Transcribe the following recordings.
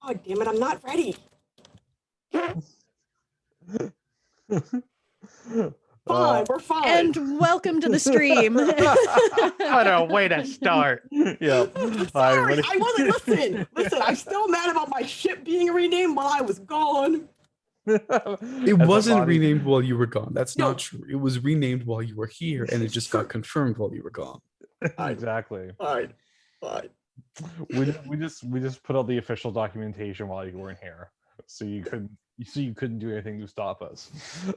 Oh, damn it, I'm not ready. Fine, we're fine. And welcome to the stream. What a way to start. Yep. Sorry, I wasn't. Listen, I'm still mad about my ship being renamed while I was gone. It wasn't renamed while you were gone. That's No. not true. It was renamed while you were here, and it just got confirmed while you were gone. Exactly. Fine. We just put out the official documentation while you weren't here, so you couldn't do anything to stop us.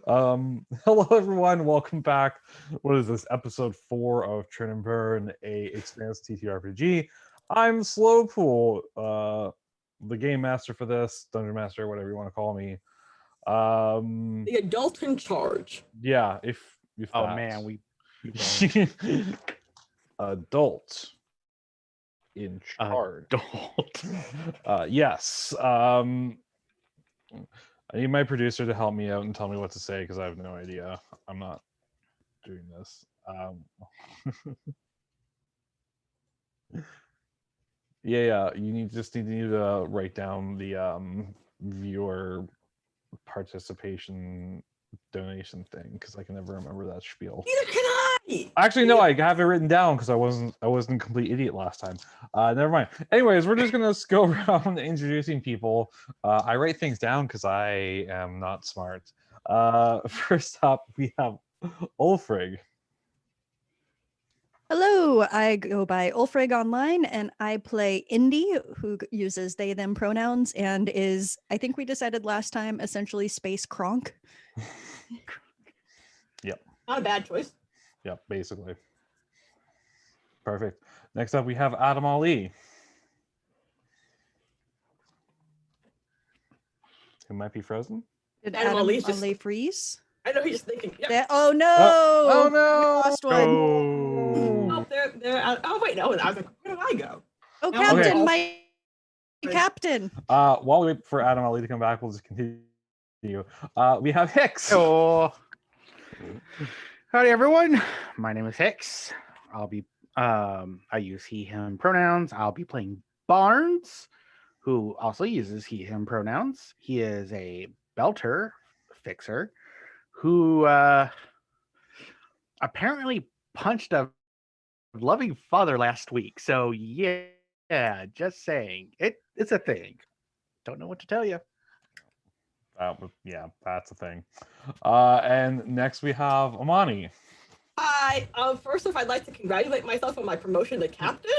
Hello everyone, welcome back. What is this, episode 4 of Churn and Burn, a Expanse TTRPG. I'm Slowpool, the game master for this, dungeon master, whatever you want to call me. The adult in charge. Yeah, if Oh that. man, we adult in charge. adult. Yes. I need my producer to help me out and tell me what to say because I have no idea. I'm not doing this. Yeah. You just need to write down the viewer participation donation thing because I can never remember that spiel. Neither can I. Actually, no, I have it written down because I wasn't a complete idiot last time. Never mind. Anyways, we're just gonna go around introducing people. I write things down because I am not smart. First up, we have Ulfrig. Hello, I go by Ulfrig online, and I play Indy, who uses they, them pronouns, and is, I think we decided last time, essentially Space Kronk. Yep. Not a bad choice. Yep, basically. Perfect. Next up, we have Adam Ali. Who might be frozen? Did Adam Adam Ali's just- Ale freeze? I know he's just thinking. Yeah. Oh no! Oh, no! We lost one. Oh, they're out. Oh wait, no. I was like, where did I go? Oh, Okay. Captain, my Captain. While we wait for Adam Ali to come back, we'll just continue. We have Hicks. Oh. Howdy everyone. My name is Hicks. I'll be I use he him pronouns. I'll be playing Barnes, who also uses he him pronouns. He is a belter fixer who apparently punched a loving father last week. So yeah, just saying. It's a thing. Don't know what to tell you. Yeah, that's a thing. And next we have Amani. Hi. First off, I'd like to congratulate myself on my promotion to captain.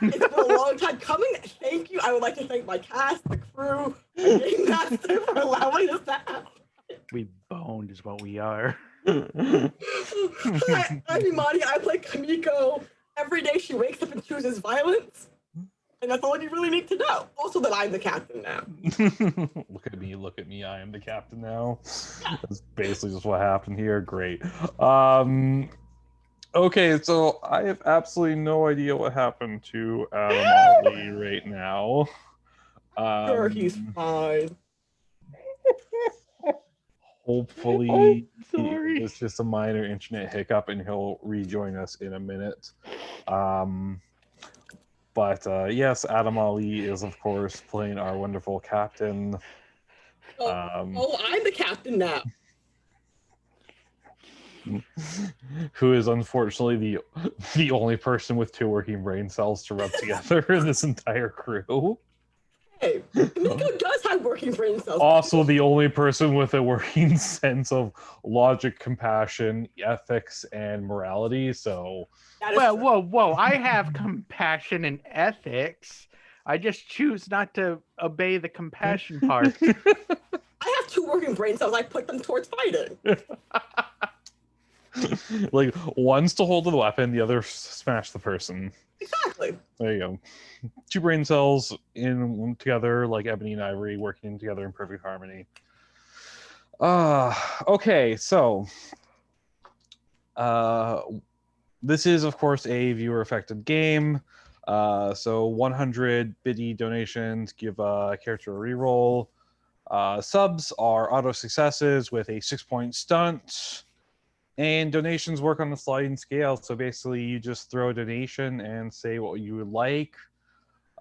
It's been a long time coming. Thank you. I would like to thank my cast, the crew, my game master for allowing us to happen. We boned is what we are. Hi, I'm Imani. I play Kamiko. Every day she wakes up and chooses violence. And that's all you really need to know. Also that I'm the captain now. Look at me, I am the captain now. That's basically just what happened here. Great. Okay, so I have absolutely no idea what happened to Adam Ali right now. Sure, he's fine. Hopefully, Sorry. it's just a minor internet hiccup and he'll rejoin us in a minute. But yes, Adam Ali is, of course, playing our wonderful captain. I'm the captain now. Who is unfortunately the only person with 2 working brain cells to rub together in this entire crew. Hey, Kamiko does have working brain cells. Also, the only person with a working sense of logic, compassion, ethics, and morality. So, That is Well, true. whoa. I have compassion and ethics. I just choose not to obey the compassion part. I have 2 working brain cells. I put them towards fighting. like, one's to hold the weapon, the other smash the person. Exactly. There you go. 2 brain cells in together, like ebony and ivory, working together in perfect harmony. Okay, so this is, of course, a viewer-affected game. So 100 biddy donations give a character a reroll. Subs are auto successes with a 6-point stunt. And donations work on a sliding scale. So basically, you just throw a donation and say what you would like.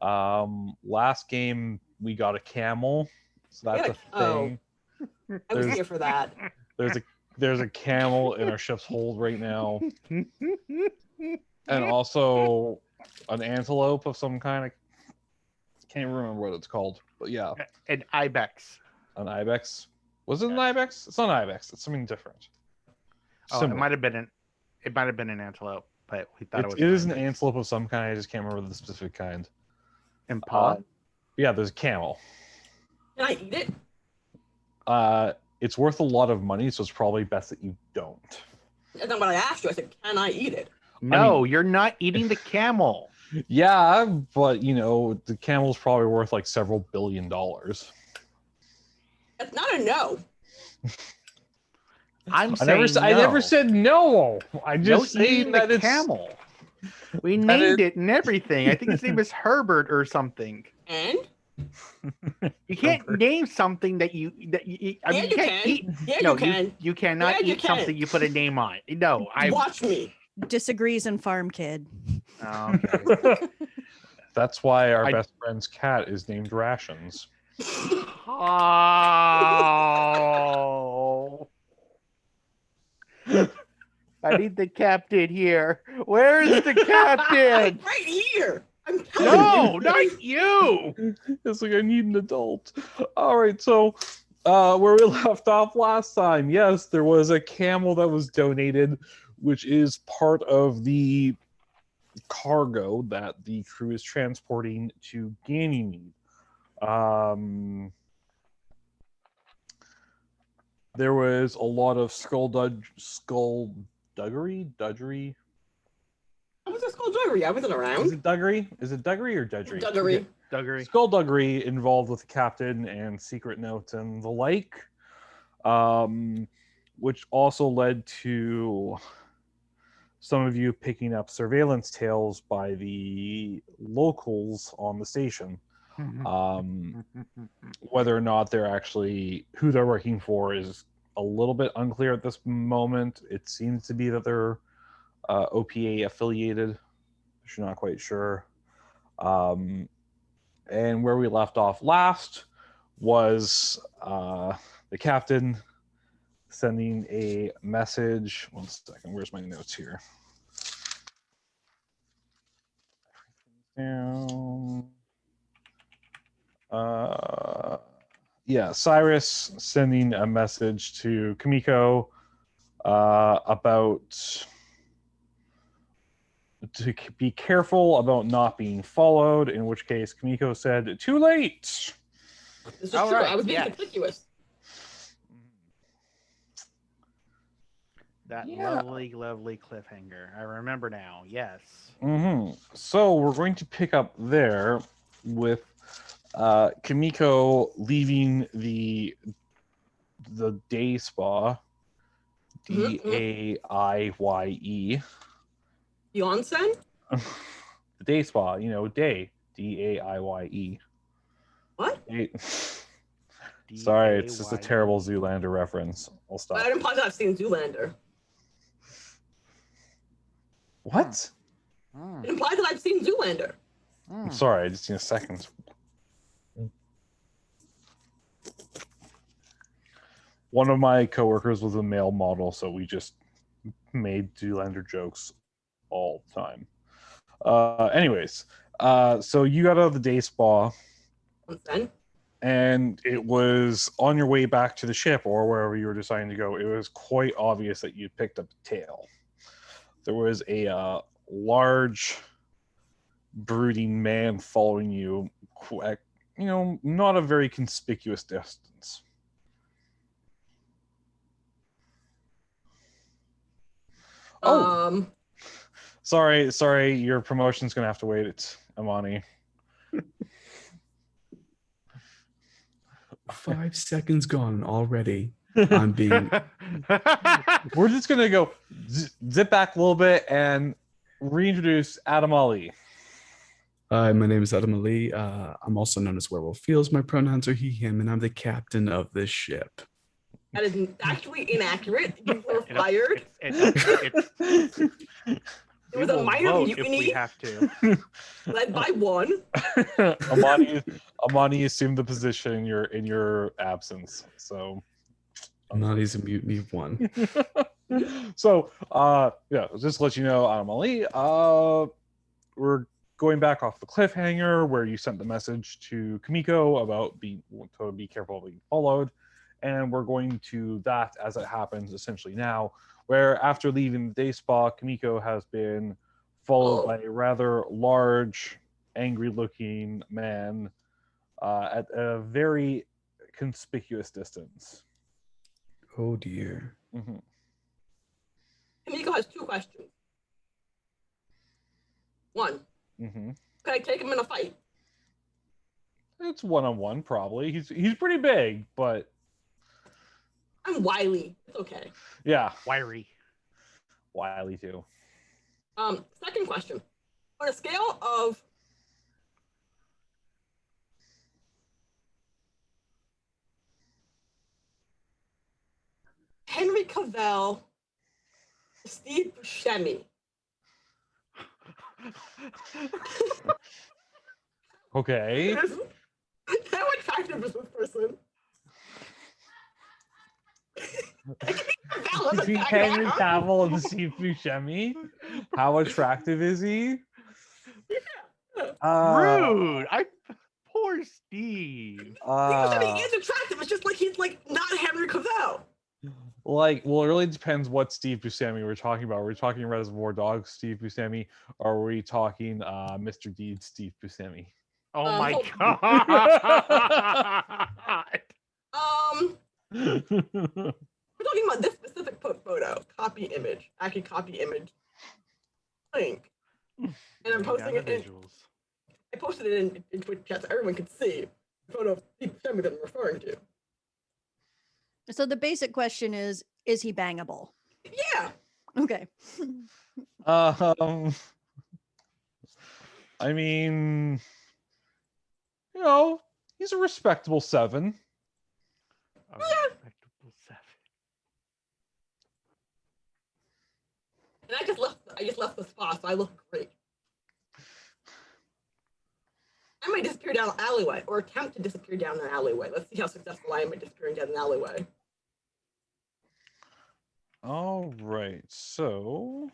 Last game, we got a camel, so that's a Oh. thing. I was There's- here for that. There's a camel in our ship's hold right now, and also an antelope of some kind. I can't remember what it's called, but yeah, An ibex. an ibex. Was it an ibex? It's not an ibex. It's something different. Oh, it Similar. might have been an antelope, but we thought It is an ibex. antelope of some kind. I just can't remember the specific kind. Impala. Yeah, there's a camel. Can I eat it? It's worth a lot of money, so it's probably best that you don't. That's not what I asked you. I said, can I eat it? No, you're not eating the camel. Yeah, but the camel's probably worth like several $1 billion. That's not a no. I'm I saying never said no. I no just eating saying that the it's camel. We that named it and everything. I think his name is Herbert or something. And? You can't name something that you I mean, Yeah, you you can't can. eat. Yeah, No, you can. you cannot Yeah, you eat something can. you put a name on. No, Watch me. Disagrees and farm kid. Oh, okay. That's why our I- best friend's cat is named Rations. Oh. I need the captain here. Where is the captain? Right here. I'm telling No, you. not you. It's like I need an adult. All right, so where we left off last time, yes, there was a camel that was donated, which is part of the cargo that the crew is transporting to Ganymede. There was a lot of skullduggery. What was this called? Duggery? I wasn't Is around. it Duggery? Is it Duggery or Dudgery? Duggery. Duggery. Skullduggery involved with the captain and secret notes and the like, which also led to some of you picking up surveillance tales by the locals on the station. Whether or not they're actually who they're working for is a little bit unclear at this moment. It seems to be that they're OPA affiliated. You're not quite sure. And where we left off last was the captain sending a message. 1 second, where's my notes here? Down. Cyrus sending a message to Kimiko about to be careful about not being followed, in which case Kimiko said, "Too late." This is All true. right, I was being yes. conspicuous. That Yeah. lovely, lovely cliffhanger. I remember now. Yes. So we're going to pick up there with Kimiko leaving the day spa, DAIYE. The onsen? The day spa, day, DAIYE. What? Sorry, it's just a terrible Zoolander reference. I'll stop. I didn't pause. I've seen Zoolander. What? It implies that I've seen Zoolander. I'm sorry, I just need a second. One of my coworkers was a male model, so we just made Zoolander jokes all the time. Anyways, so you got out of the day spa, Onsen? and it was on your way back to the ship or wherever you were deciding to go. It was quite obvious that you picked up a tail. There was a large, brooding man following you, not a very conspicuous distance. Oh, sorry, your promotion's gonna have to wait. It's Amani. 5 seconds gone already. I'm being We're just gonna go zip back a little bit and reintroduce Adam Ali. Hi, my name is Adam Ali. I'm also known as Werewolf Fields. My pronouns are he, him, and I'm the captain of this ship. That is actually inaccurate. You were fired. It was a will minor vote if we mutiny have to. led by one. Amani assumed the position in your absence. So Amani's a mutiny of one. so yeah, just to let you know, Ali, we're going back off the cliffhanger where you sent the message to Kamiko about to be careful of being followed, and we're going to that as it happens essentially now, where after leaving the day spa, Kamiko has been followed by a rather large, angry-looking man at a very conspicuous distance. Oh dear. Mm-hmm. Kamiko has 2 questions. 1, Mm-hmm. can I take him in a fight? It's 1-on-1 probably. He's pretty big, but I'm wily. It's okay. yeah, Wiry. wily too. Second question. On a scale of Henry Cavill to Steve Buscemi, Okay. how attractive is this person? Between Henry Cavill and Steve Buscemi, how attractive is he? Rude. Poor Steve. Buscemi is attractive. It's just like he's like not Henry Cavill. Like, well, it really depends what Steve Buscemi we're talking about. Are we talking Reservoir Dogs Steve Buscemi, or are we talking Mr. Deed Steve Buscemi? Oh my hold- god. We're talking about this specific photo, copy image, actually copy image link, and I'm posting it in. I posted it in Twitch chat so everyone could see the photo of Steve Buscemi that I'm referring to. So the basic question is he bangable? Yeah. Okay. I mean, you know, he's a respectable 7. A respectable 7. And I just left the spa, so I look great. I might disappear down an alleyway, or attempt to disappear down an alleyway. Let's see how successful I am at disappearing down an alleyway. All right, so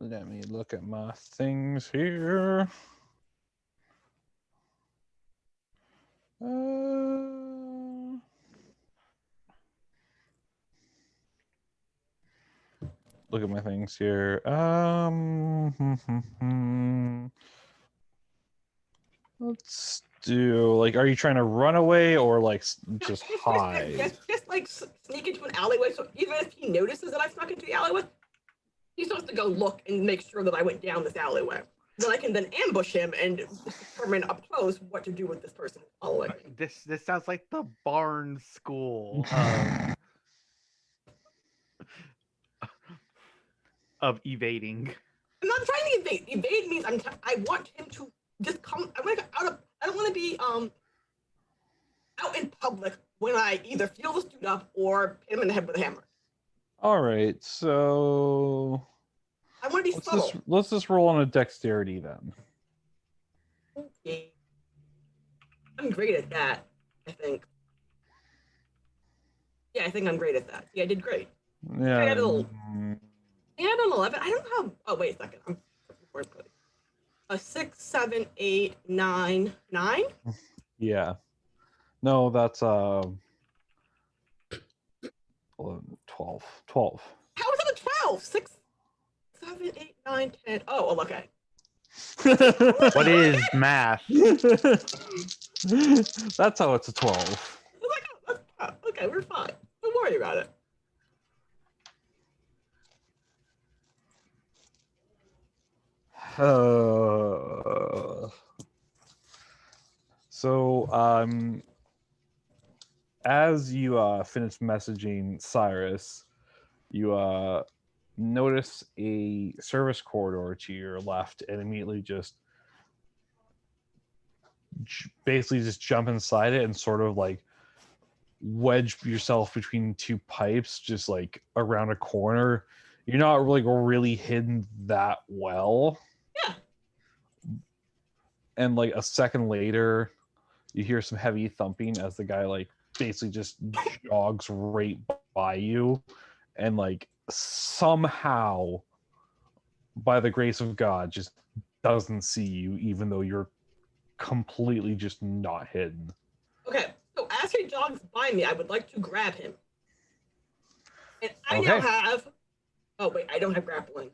let me look at my things here. Look at my things here. Let's do, like, are you trying to run away or like just hide? Just like sneak into an alleyway. So even if he notices that I snuck into the alleyway, he's supposed to go look and make sure that I went down this alleyway. Then I can then ambush him and determine up close what to do with this person following me. This sounds like the Barnes School of evading. I'm not trying to evade. Evade means I want him to just come. I want to out of. I don't want to be out in public when I either feel this dude up or hit him in the head with a hammer. All right, so I want to be subtle. Let's just roll on a dexterity then. Okay. I'm great at that, I think. Yeah, I think I'm great at that. Yeah, I did great. Yeah. I had an 11. I don't know how. Oh, wait a second. I'm a 6, 7, 8, 9, 9. Yeah. No, that's 11, 12. 12. How is that a 12? 6, 7, 8, 9, 10. Oh, well, okay. What is math? That's how it's a 12. Okay, we're fine. Don't worry about it. So, as you finish messaging Cyrus, you notice a service corridor to your left and immediately just basically just jump inside it and sort of like wedge yourself between 2 pipes, just like around a corner you're not really hidden that well. Yeah. And like a second later, you hear some heavy thumping as the guy like basically just jogs right by you, and like somehow, by the grace of God, just doesn't see you, even though you're completely just not hidden. Okay, so as he jogs by me, I would like to grab him. And I Okay. now have. Oh wait, I don't have grappling.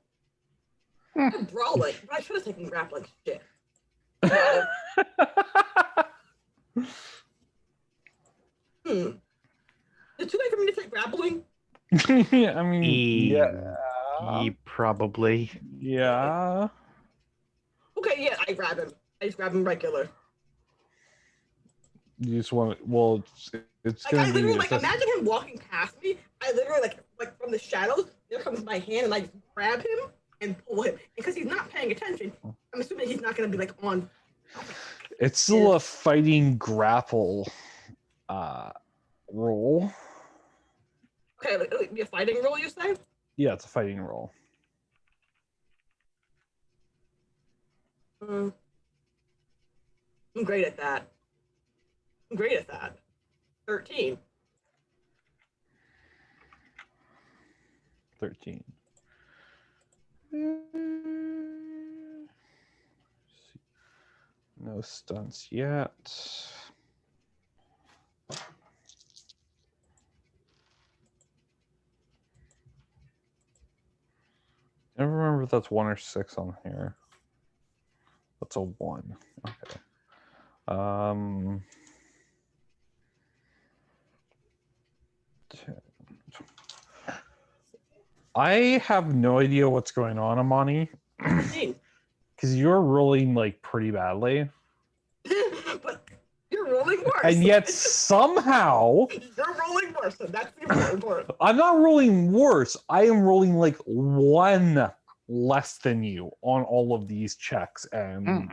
I have brawling, but I should have taken grappling. Shit. No. Is it too late for me to take grappling? I mean, yeah. Probably. Yeah. Okay, yeah, I grab him. I just grab him regular. You just want well, it's Like I gonna be literally like imagine him walking past me. I literally like from the shadows, there comes my hand and I just grab him and pull him. Because he's not paying attention, I'm assuming he's not gonna be like on. it's still a fighting grapple roll. Okay, like be a fighting roll, you say? Yeah, it's a fighting roll. I'm great at that. 13. 13. No stunts yet. I don't remember if that's 1 or 6 on here. That's a 1. Okay. I have no idea what's going on, Amani, because you're rolling like pretty badly. But you're rolling worse. And yet somehow you're rolling worse, and that's the important part. I'm not rolling worse. I am rolling like 1 less than you on all of these checks, and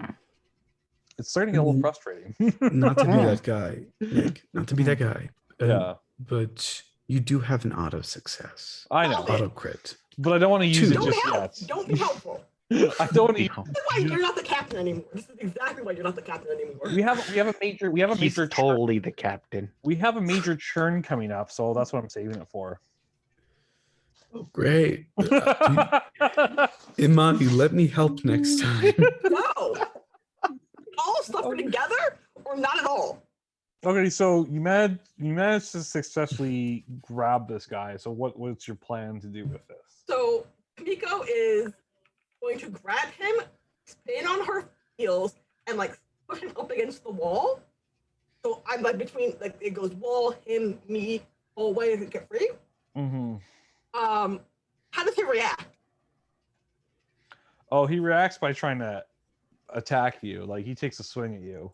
it's starting to get a little frustrating. Not to be that guy, Nick. Not to be that guy. Yeah. But you do have an auto success. I know. Auto crit. But I don't want to use it Don't just help. yet. Don't be helpful. I don't need. This is why you're not the captain anymore. This is exactly why you're not the captain anymore. We have a major He's totally the captain. we have a major churn coming up, so that's what I'm saving it for. Oh, great. Imani, let me help next time. No. All suffer together or not at all. Okay, so you managed to successfully grab this guy. So what's your plan to do with this? So Miko is going to grab him, spin on her heels, and like push him up against the wall. So I'm like between like it goes wall, him, me, hallway to get free. Mm-hmm. How does he react? Oh, he reacts by trying to attack you. Like he takes a swing at you.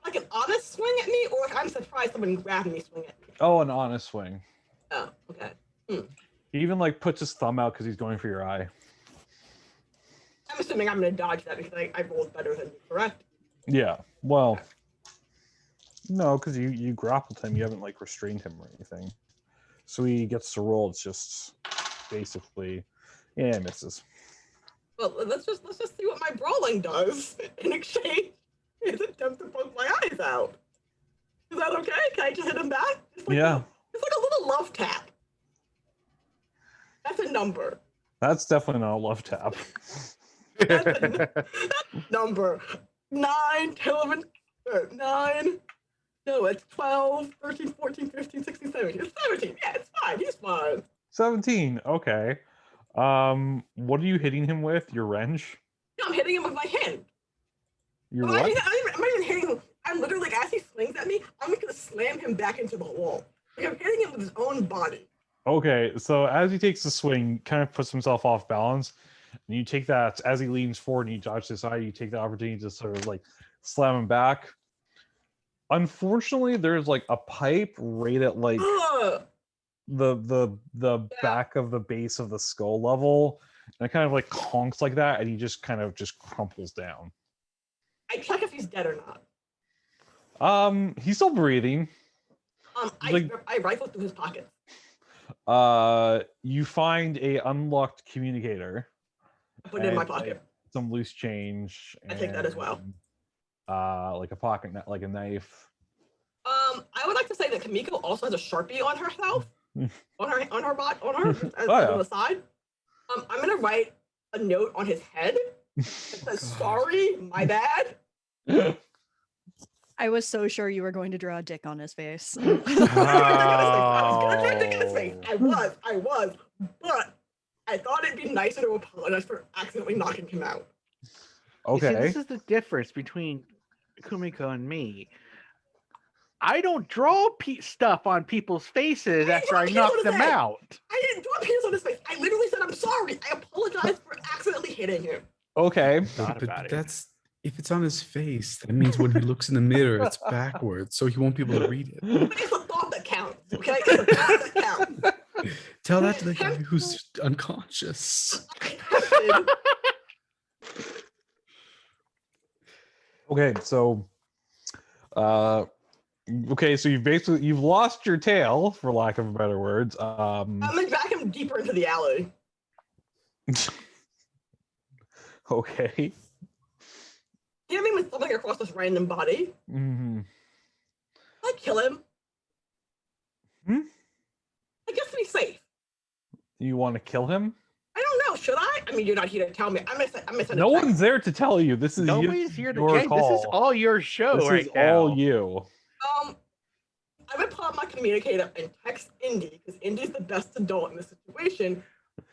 Like an honest swing at me, or I'm surprised someone grabbed me swing at me. Oh, an honest swing. Oh, okay. He even like puts his thumb out because he's going for your eye. I'm assuming I'm gonna dodge that because I rolled better than you, correct? Yeah. Well, no, because you grappled him. You haven't like restrained him or anything. So he gets to roll. It's just basically, yeah, it misses. Well, let's just see what my brawling does in exchange. His attempt to poke my eyes out. Is that okay? Can I just hit him back? It's like Yeah. It's like a little love tap. That's a number. That's definitely not a love tap. That's a number. 9, 11, 9. No, it's 12, 13, 14, 15, 16, 17. It's 17. Yeah, it's fine. He's fine. 17. Okay. What are you hitting him with? Your wrench? No, I'm hitting him with my hand. Your I'm what? not even hitting him. I'm literally, like, as he swings at me, I'm going to slam him back into the wall. Like, I'm hitting him with his own body. Okay, so as he takes the swing, kind of puts himself off balance, and you take that as he leans forward and you dodge to the side, you take the opportunity to sort of like slam him back. Unfortunately, there's like a pipe right at like the back of the base of the skull level, and it kind of like honks like that, and he just kind of just crumples down. I check if he's dead or not. He's still breathing. I rifle through his pockets. You find a unlocked communicator. I put it in my and, like, pocket. some loose change. I take that as well. Like a pocket, like a knife. I would like to say that Kamiko also has a Sharpie on herself, on her bot, on her yeah. on the side. I'm gonna write a note on his head that says, "Sorry, my bad." I was so sure you were going to draw a dick on his face. I was gonna draw a dick in his face. I was, but I thought it'd be nicer to apologize for accidentally knocking him out. You see, Okay. this is the difference between Kumiko and me. I don't draw stuff on people's faces after I knock them out. I didn't draw penis on his face. I literally said, "I'm sorry. I apologize for accidentally hitting him." Okay. Thought about it. That's if it's on his face, that means when he looks in the mirror, it's backwards, so he won't be able to read it. It's a thought that counts, okay? It's a thought that counts. Tell that to the guy who's unconscious. Okay, so you've lost your tail, for lack of better words. I'm gonna drag him deeper into the alley. Okay. Hit him with something across this random body. Mm-hmm. I kill him. Hmm? I guess to be safe. You want to kill him? I don't know. Should I? I mean, you're not here to tell me. I'm gonna send No one's there to tell you. This is Nobody's here to your This is call. all your show This right is now. all you. I'm gonna pull out my communicator and text Indy, because Indy's the best adult in this situation.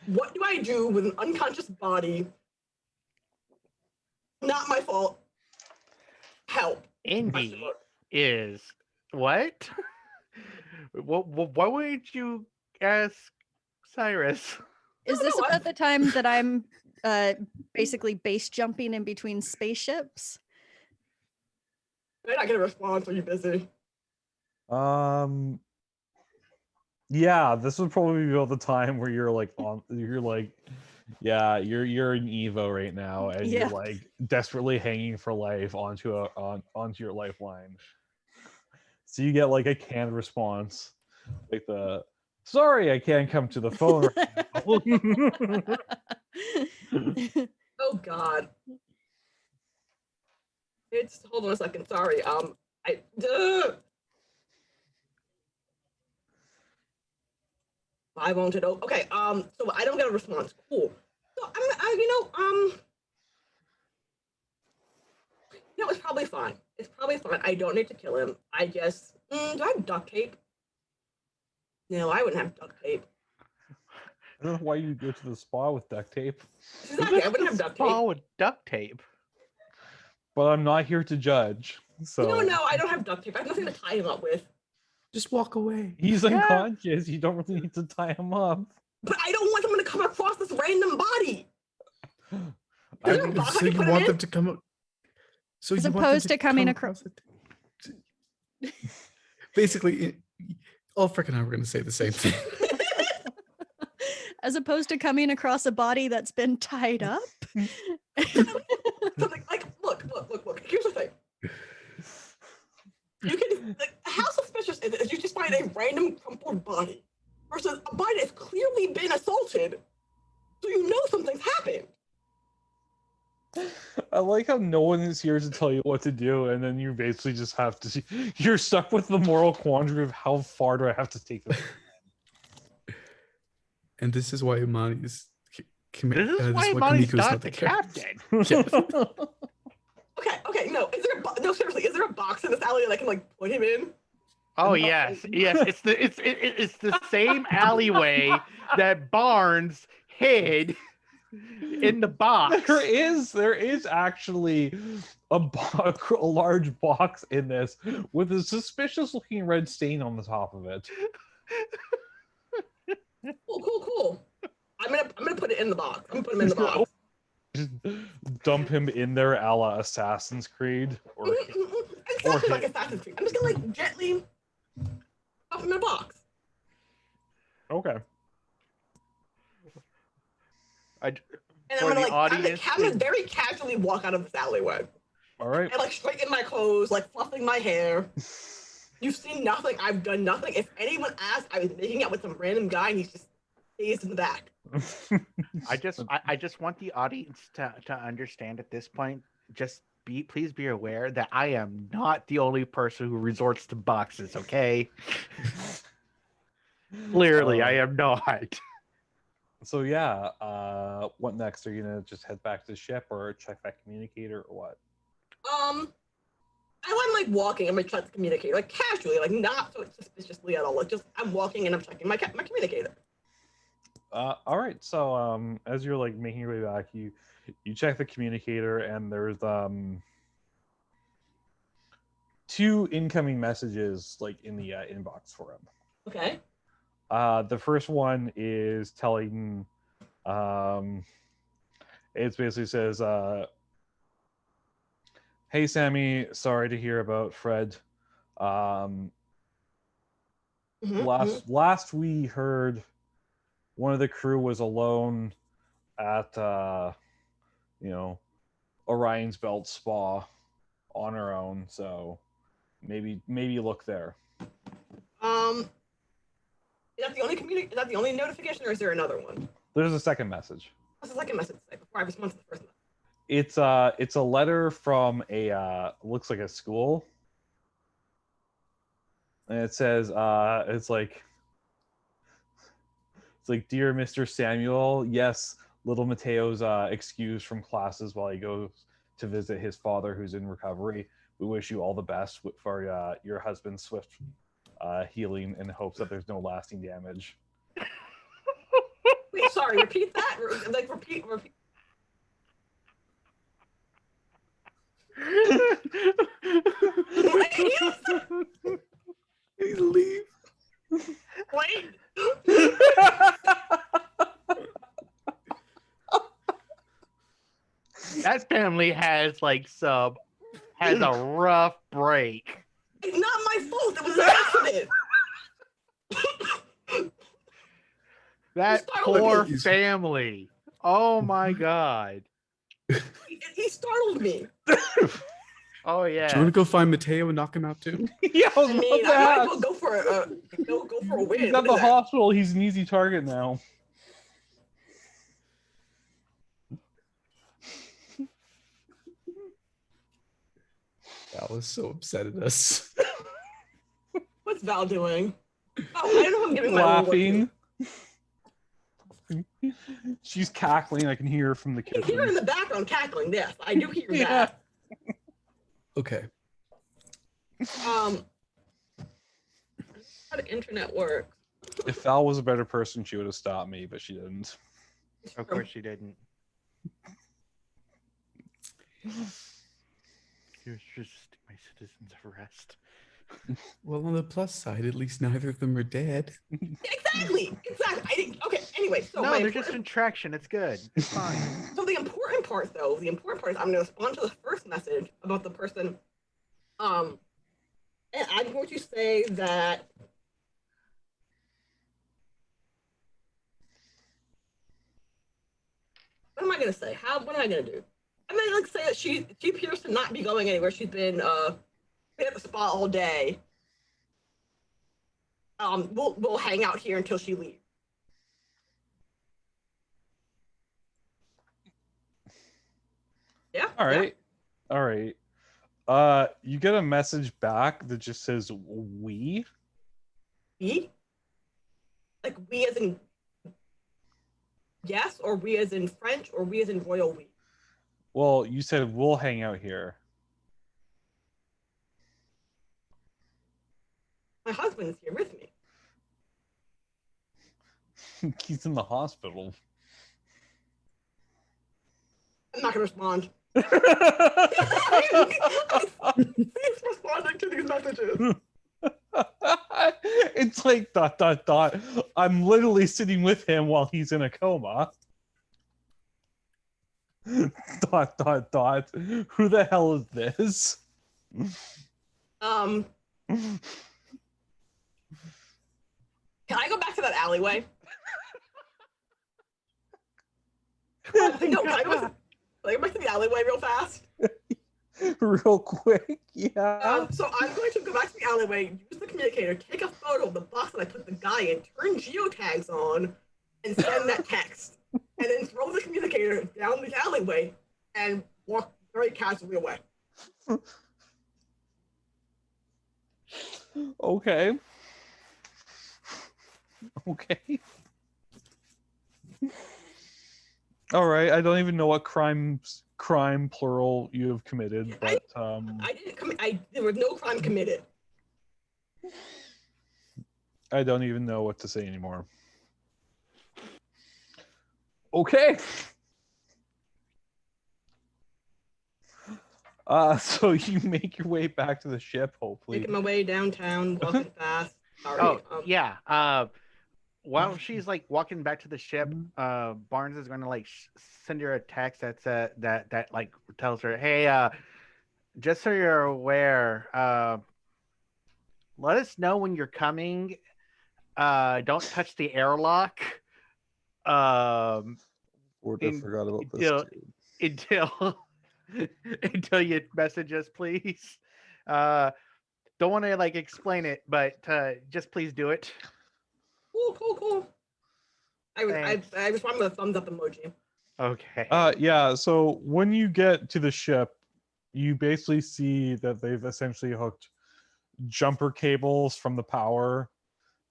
What do I do with an unconscious body? Not my fault. Help. Indy is what? Why wouldn't you ask Cyrus? Is this about the time that I'm basically base jumping in between spaceships? They're not gonna respond, so you're busy. Yeah, this would probably be about the time where you're like you're in Evo right now, and Yeah. you're like desperately hanging for life onto your lifeline. So you get like a canned response, like the "Sorry, I can't come to the phone." Oh God. It's hold on a second. Sorry. I won't it. Okay. So I don't get a response. Cool. So it's probably fine. It's probably fine. I don't need to kill him. I just do I have duct tape? No, I wouldn't have duct tape. I don't know why you go to the spa with duct tape. Exactly, I wouldn't have duct tape. Oh, with duct tape. But I'm not here to judge. So No, I don't have duct tape. I have nothing to tie him up with. Just walk away. he's unconscious. You don't really need to tie him up. But I don't want someone to come across this random body. Is there a box I So can you put him want in? them to come up. So As you want them opposed to coming come across. it. Basically, all freaking I were going to say the same thing. As opposed to coming across a body that's been tied up. Something like, look. Here's the thing. You can, how suspicious is it if you just find a random crumpled body versus a body that's clearly been assaulted, so you know something's happened. I like how no one is here to tell you what to do, and then you basically just have to. You're stuck with the moral quandary of how far do I have to take this. And this is why Imani is. This is why Imani's Kamiko's not the captain. Okay, no. No, seriously, is there a box in this alley that I can like put him in? Oh yes. It's the same alleyway that Barnes hid in the box. There is actually a large box in this with a suspicious looking red stain on the top of it. Cool. I'm gonna put it in the box. I'm gonna put him in the box. Just dump him in there a la Assassin's Creed. Exactly like Assassin's Creed. I'm just gonna like gently pop him in a box. Okay. And I'm gonna very casually walk out of this alleyway. All right. And like straighten my clothes, like fluffing my hair. You've seen nothing. I've done nothing. If anyone asked, I was making out with some random guy and he's just dazed in the back. I just want the audience to understand at this point. Please be aware that I am not the only person who resorts to boxes. Okay. Clearly, I am not. So yeah, what next? Are you gonna just head back to the ship or check that communicator or what? I'm like walking. I'm gonna try to communicate like casually, like not so suspiciously at all. Like just I'm walking and I'm checking my communicator. All right. So as you're like making your way back, you check the communicator and there's 2 incoming messages like in the inbox for him. Okay. The first one is telling it basically says hey Sammy, sorry to hear about Fred. Last we heard, one of the crew was alone at Orion's Belt Spa on her own, so maybe look there. Is that the only Is that the only notification, or is there another one? There's a second message. What's the second message say before I respond to the first one? It's a letter from a looks like a school, and it says it's like dear Mr. Samuel, yes, little Mateo's excused from classes while he goes to visit his father who's in recovery. We wish you all the best for your husband's swift healing in hopes that there's no lasting damage. Wait, sorry, repeat that. Like repeat. Please leave. Wait. That family has a rough break. It's not my fault. It was an accident. That poor family. Oh my god. He startled me. Oh yeah. Do you want to go find Mateo and knock him out too? Yeah, I mean, I might as well go for a win. He's at the hospital. He's an easy target now. Val was so upset at us. What's Val doing? Oh, I don't know if I'm giving my laughing. She's cackling. I can hear her from the kitchen. I can hear her in the background cackling. Yes, I do hear that. Okay. How the internet works. If Val was a better person, she would have stopped me, but she didn't. Of course she didn't. He was resisting my citizens of arrest. Well, on the plus side, at least neither of them are dead. Exactly. I didn't. Okay. Anyway, so No, they're just in traction. It's good. It's fine. So the important part is I'm going to respond to the first message about the person. And I'm going to say that. What am I going to say? What am I going to do? I'm going to say that she appears to not be going anywhere. She's been at the spa all day. We'll hang out here until she leaves. Yeah. All right. Yeah. All right. You get a message back that just says "we." We? Like we as in yes, or we as in French, or we as in royal we? Well, you said we'll hang out here. My husband's here with me. He's in the hospital. I'm not gonna respond. He's responding to these messages. It's like ... I'm literally sitting with him while he's in a coma. ... Who the hell is this? Can I go back to that alleyway? No, can I go back to the alleyway real fast? real quick. Yeah. So I'm going to go back to the alleyway, use the communicator, take a photo of the box that I put the guy in, turn geotags on, and send that text. And then throw the communicator down the alleyway and walk very casually away. Okay. Okay. All right. I don't even know what crime plural you have committed, but I didn't commit. There was no crime committed. I don't even know what to say anymore. Okay. So you make your way back to the ship, hopefully. Making my way downtown, walking fast. Sorry. Oh, yeah. While she's like walking back to the ship, Barnes is going to like send her a text that like tells her, "Hey, just so you're aware, let us know when you're coming. Don't touch the airlock. Or I forgot about this. Until until you message us, please. Don't want to like explain it, but just please do it." Cool. I respond with a thumbs up emoji. Okay. Yeah, so when you get to the ship, you basically see that they've essentially hooked jumper cables from the power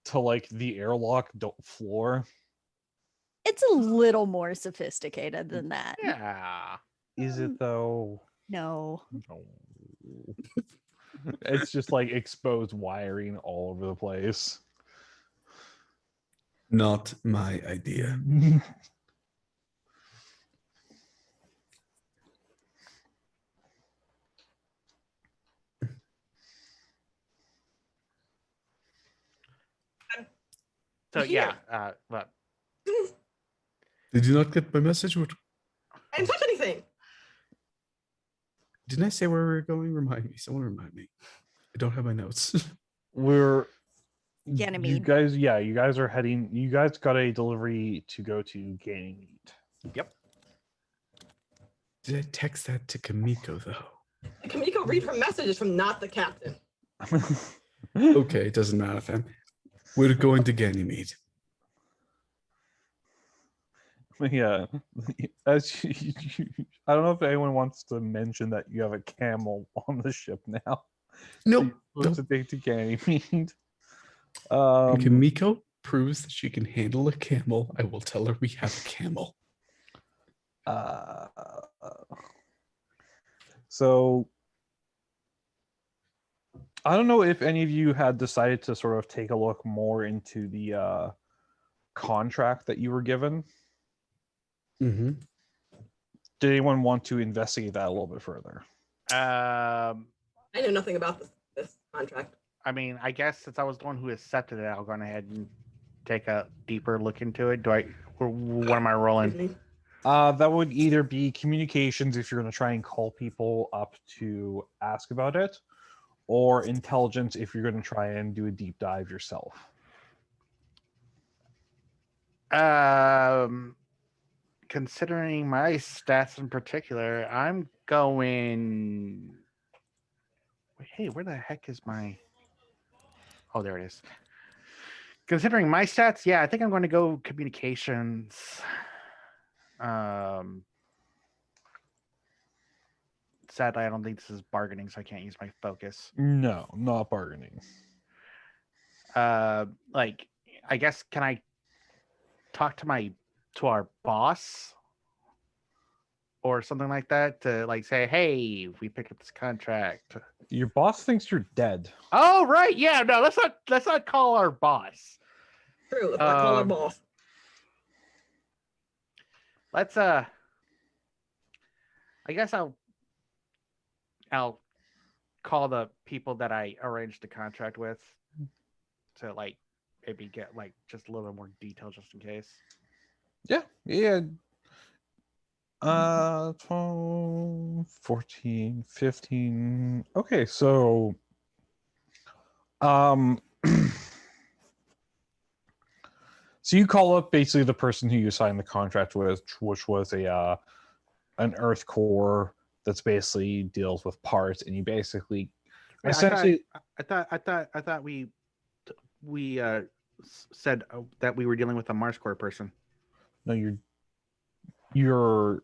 to like the airlock floor. It's a little more sophisticated than that. Yeah. Is it though? No. No. It's just like exposed wiring all over the place. Not my idea. So Here. what? Did you not get my message? What? I didn't touch anything. Didn't I say where we were going? Remind me. Someone remind me. I don't have my notes. We're you Ganymede. guys are heading. You guys got a delivery to go to Ganymede. Yep. Did I text that to Kamiko though? Kamiko read her messages from not the captain. Okay, it doesn't matter, fam. We're going to Ganymede. Yeah, as I don't know if anyone wants to mention that you have a camel on the ship now. Nope. Supposed to take to Ganymede. When Kamiko proves that she can handle a camel, I will tell her we have a camel. So I don't know if any of you had decided to sort of take a look more into the contract that you were given. Mm-hmm. Did anyone want to investigate that a little bit further? I know nothing about this contract. I mean, I guess since I was the one who accepted it, I'll go ahead and take a deeper look into it. What am I rolling? That would either be communications if you're going to try and call people up to ask about it, or intelligence if you're going to try and do a deep dive yourself. Considering my stats in particular, I'm going. Hey, where the heck is my? Oh, there it is. Considering my stats, yeah, I think I'm going to go communications. Sadly, I don't think this is bargaining, so I can't use my focus. No, not bargaining. Like, I guess, can I talk to our boss or something like that to like say, hey, we picked up this contract. Your boss thinks you're dead. Oh, right. Yeah, no, let's not call our boss. True, if I call our boss. Let's I guess I'll call the people that I arranged the contract with to like maybe get like just a little bit more detail just in case. Yeah. 12, 14, 15. Okay, so so you call up basically the person who you signed the contract with, which was an Earth Core that's basically deals with parts, and you basically Wait, essentially I thought we said that we were dealing with a Mars Core person. no, you're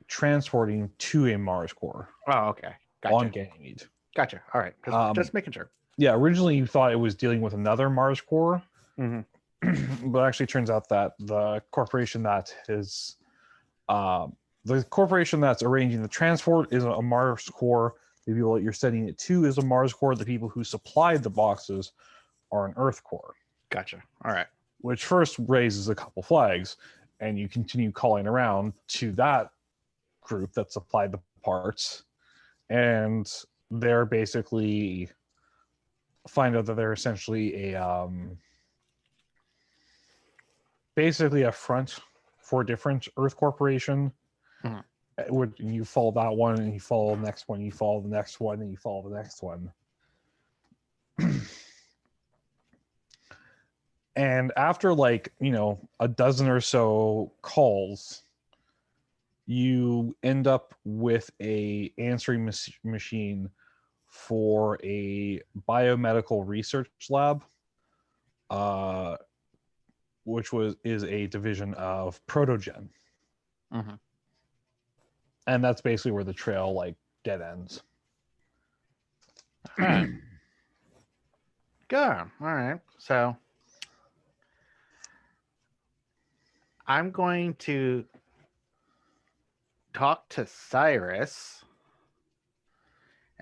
transporting to a Mars core Oh, okay. on Gotcha. Ganymede. Gotcha. All right. Just making sure. Yeah, originally you thought it was dealing with another Mars core, Mhm. but actually turns out that the corporation that is the corporation that's arranging the transport is a Mars core. The people that you're sending it to is a Mars core. The people who supplied the boxes are an Earth core, Gotcha. All right. which first raises a couple flags, and you continue calling around to that group that supplied the parts, and they're basically find out that they're essentially a front for a different Earth corporation. Mhm. You follow that one, and you follow the next one, you follow the next one, and you follow the next one. And after a dozen or so calls, you end up with a answering machine for a biomedical research lab, which is a division of Protogen. Mhm. And that's basically where the trail dead ends. All right. Good. All right. So I'm going to talk to Cyrus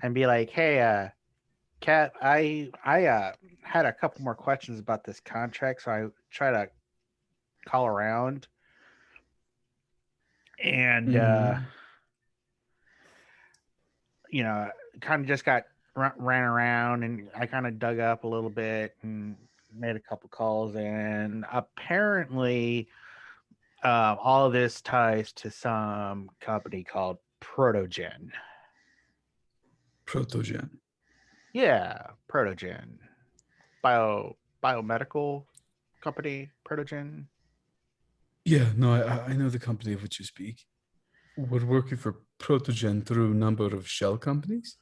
and be like, "Hey, Kat, I had a couple more questions about this contract, so I try to call around and kind of just got ran around, and I kind of dug up a little bit and made a couple calls, and apparently all of this ties to some company called Protogen. Protogen. Yeah, Protogen. Biomedical company, Protogen. Yeah, no, I know the company of which you speak. We're working for Protogen through a number of shell companies.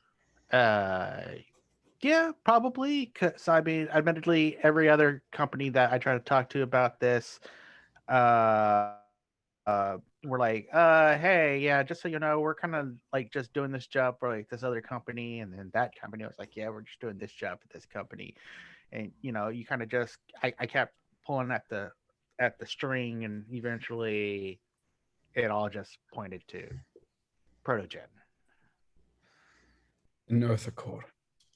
Yeah, probably. 'Cause, I mean, admittedly, every other company that I try to talk to about this, uh, we're like, hey, yeah, just so you know, we're kind of like just doing this job for like this other company, and then that company was like, yeah, we're just doing this job for this company, and you kind of just, I kept pulling at the string, and eventually, it all just pointed to Protogen. An Earth core,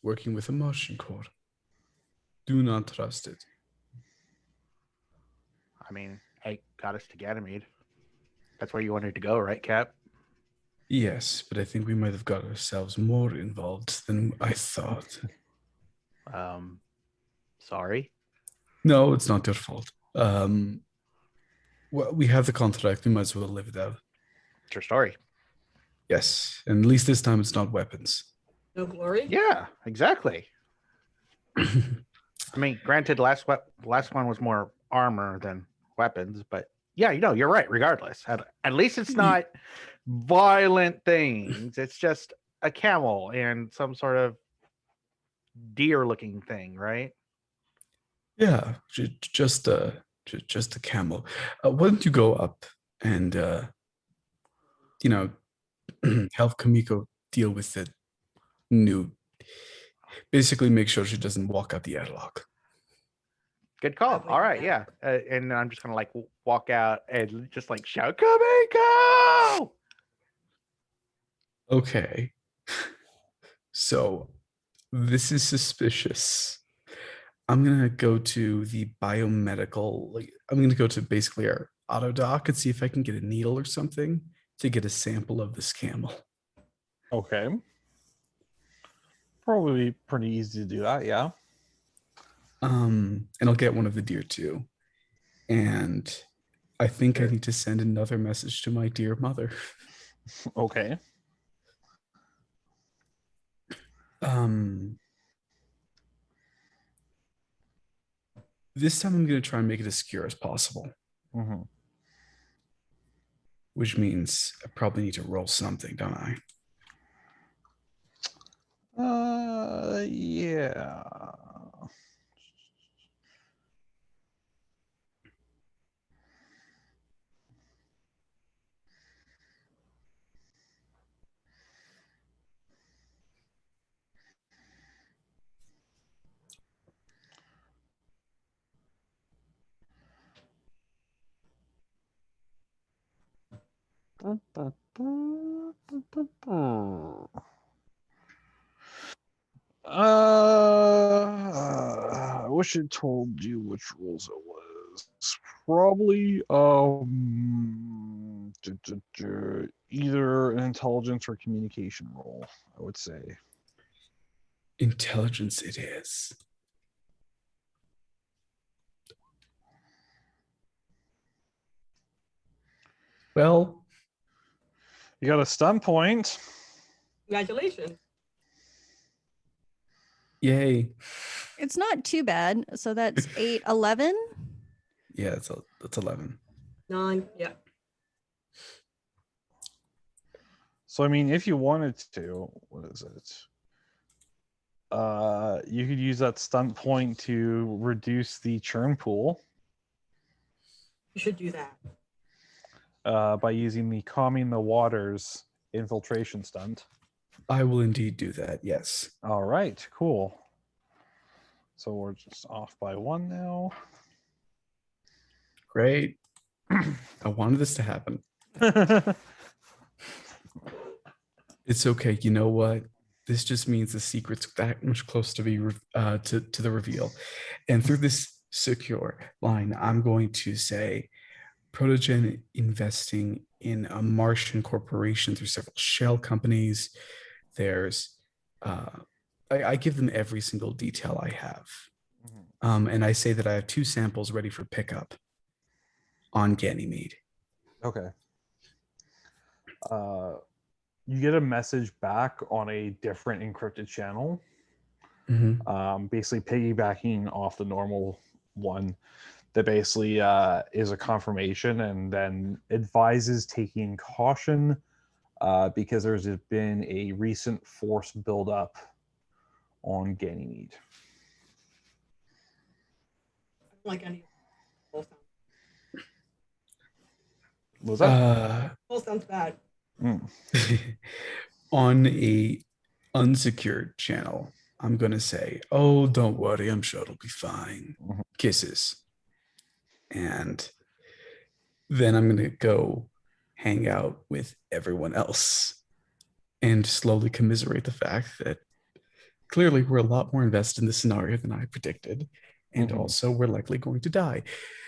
working with a Martian core. Do not trust it. I mean, hey, got us to Ganymede. That's where you wanted to go, right, Cap? Yes, but I think we might have got ourselves more involved than I thought. Sorry. No, it's not your fault. Well, we have the contract. We might as well live it out. It's your story. Yes, and at least this time it's not weapons. No glory. Yeah, exactly. I mean, granted, last one was more armor than weapons, but yeah, you're right. Regardless, at least it's not violent things. It's just a camel and some sort of deer-looking thing, right? Yeah, just a camel. Why don't you go up and help Kamiko deal with the new? Basically, make sure she doesn't walk out the airlock. Good call. Probably All right, not. yeah. And I'm just gonna like walk out and just like shout, "Kamiko!" Okay. So this is suspicious. I'm gonna go to the biomedical, I'm gonna go to basically our auto dock and see if I can get a needle or something to get a sample of this camel. Okay. Probably pretty easy to do that, yeah. And I'll get one of the deer too. And I think I need to send another message to my dear mother. Okay. This time I'm gonna try and make it as secure as possible. Mm-hmm. which means I probably need to roll something, don't I? Yeah. I wish it told you which rules it was. Probably either an intelligence or communication roll, I would say. Intelligence it is. Well, You got a stun point. Congratulations. yay. It's not too bad. So that's 8, 11. Yeah, that's 11. 9. Yeah. So I mean, if you wanted to, what is it? You could use that stunt point to reduce the churn pool You should do that. by using the calming the waters infiltration stunt. I will indeed do that, yes. All right, cool. So we're just off by 1 now. Great. I wanted this to happen. It's okay. You know what? This just means the secret's that much close to be to the reveal. And through this secure line, I'm going to say Protogen investing in a Martian corporation through several shell companies. There's I give them every single detail I have. And I say that I have 2 samples ready for pickup on Ganymede. Okay. You get a message back on a different encrypted channel, basically piggybacking off the normal one that basically is a confirmation and then advises taking caution because there's been a recent force buildup on Ganymede. I don't like any. Both sound, What was that? both sounds bad. On a unsecured channel, I'm gonna say, "Oh, don't worry, I'm sure it'll be fine." Kisses. And then I'm gonna go hang out with everyone else and slowly commiserate the fact that clearly we're a lot more invested in this scenario than I predicted. And also we're likely going to die.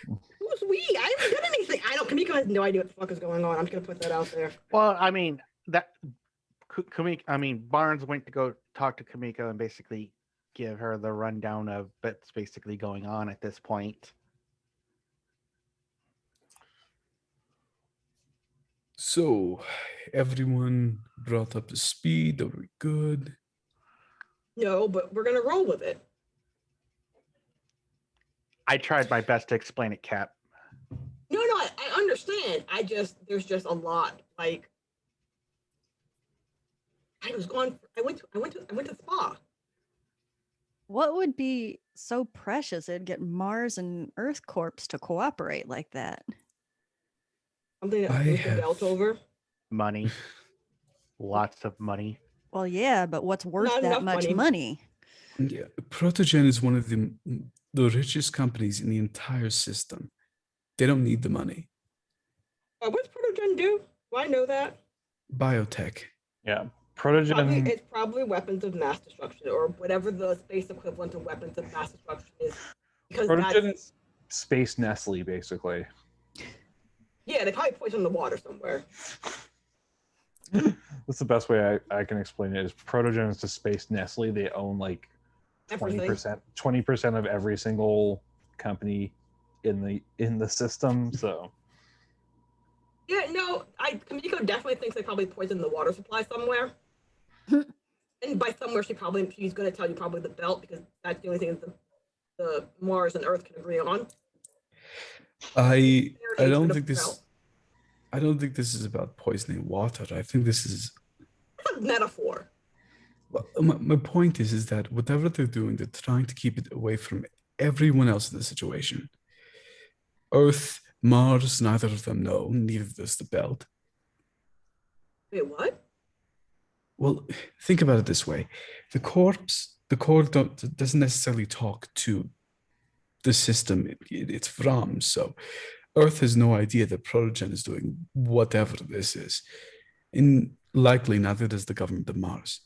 Who's we? I haven't done anything. Kamiko has no idea what the fuck is going on. I'm just gonna put that out there. Well, I mean Barnes went to go talk to Kamiko and basically give her the rundown of what's basically going on at this point. So everyone brought up to speed. Are we good? No, but we're gonna roll with it. I tried my best to explain it, Cap. No, I understand. There's just a lot. Like, I went to spa. What would be so precious it'd get Mars and Earth Corps to cooperate like that? Something that I brings the have- belt over. Money. Lots of money. Well, yeah, but what's worth Not that enough much money. money? Yeah, Protogen is one of the richest companies in the entire system. They don't need the money. What's Protogen do? Do I know that? Biotech. Yeah. Protogen. It's probably weapons of mass destruction or whatever the space equivalent of weapons of mass destruction is. Because Protogen is Space Nestle, basically. yeah, they probably poison the water somewhere. That's the best way I can explain it. Is Protogen is to Space Nestle. They own like 20% of every single company in the system. So Yeah, no, Kamiko definitely thinks they probably poisoned the water supply somewhere. And by somewhere, she's going to tell you probably the belt because that's the only thing that the Mars and Earth can agree on. I They're don't gonna think this. belt. I don't think this is about poisoning water. I think this is It's a metaphor. well, my point is that whatever they're doing, they're trying to keep it away from everyone else in the situation. Earth, Mars, neither of them know. Neither does the belt. Wait, what? Well, think about it this way: the core doesn't necessarily talk to the system it's from. So, Earth has no idea that Protogen is doing whatever this is, and likely neither does the government of Mars.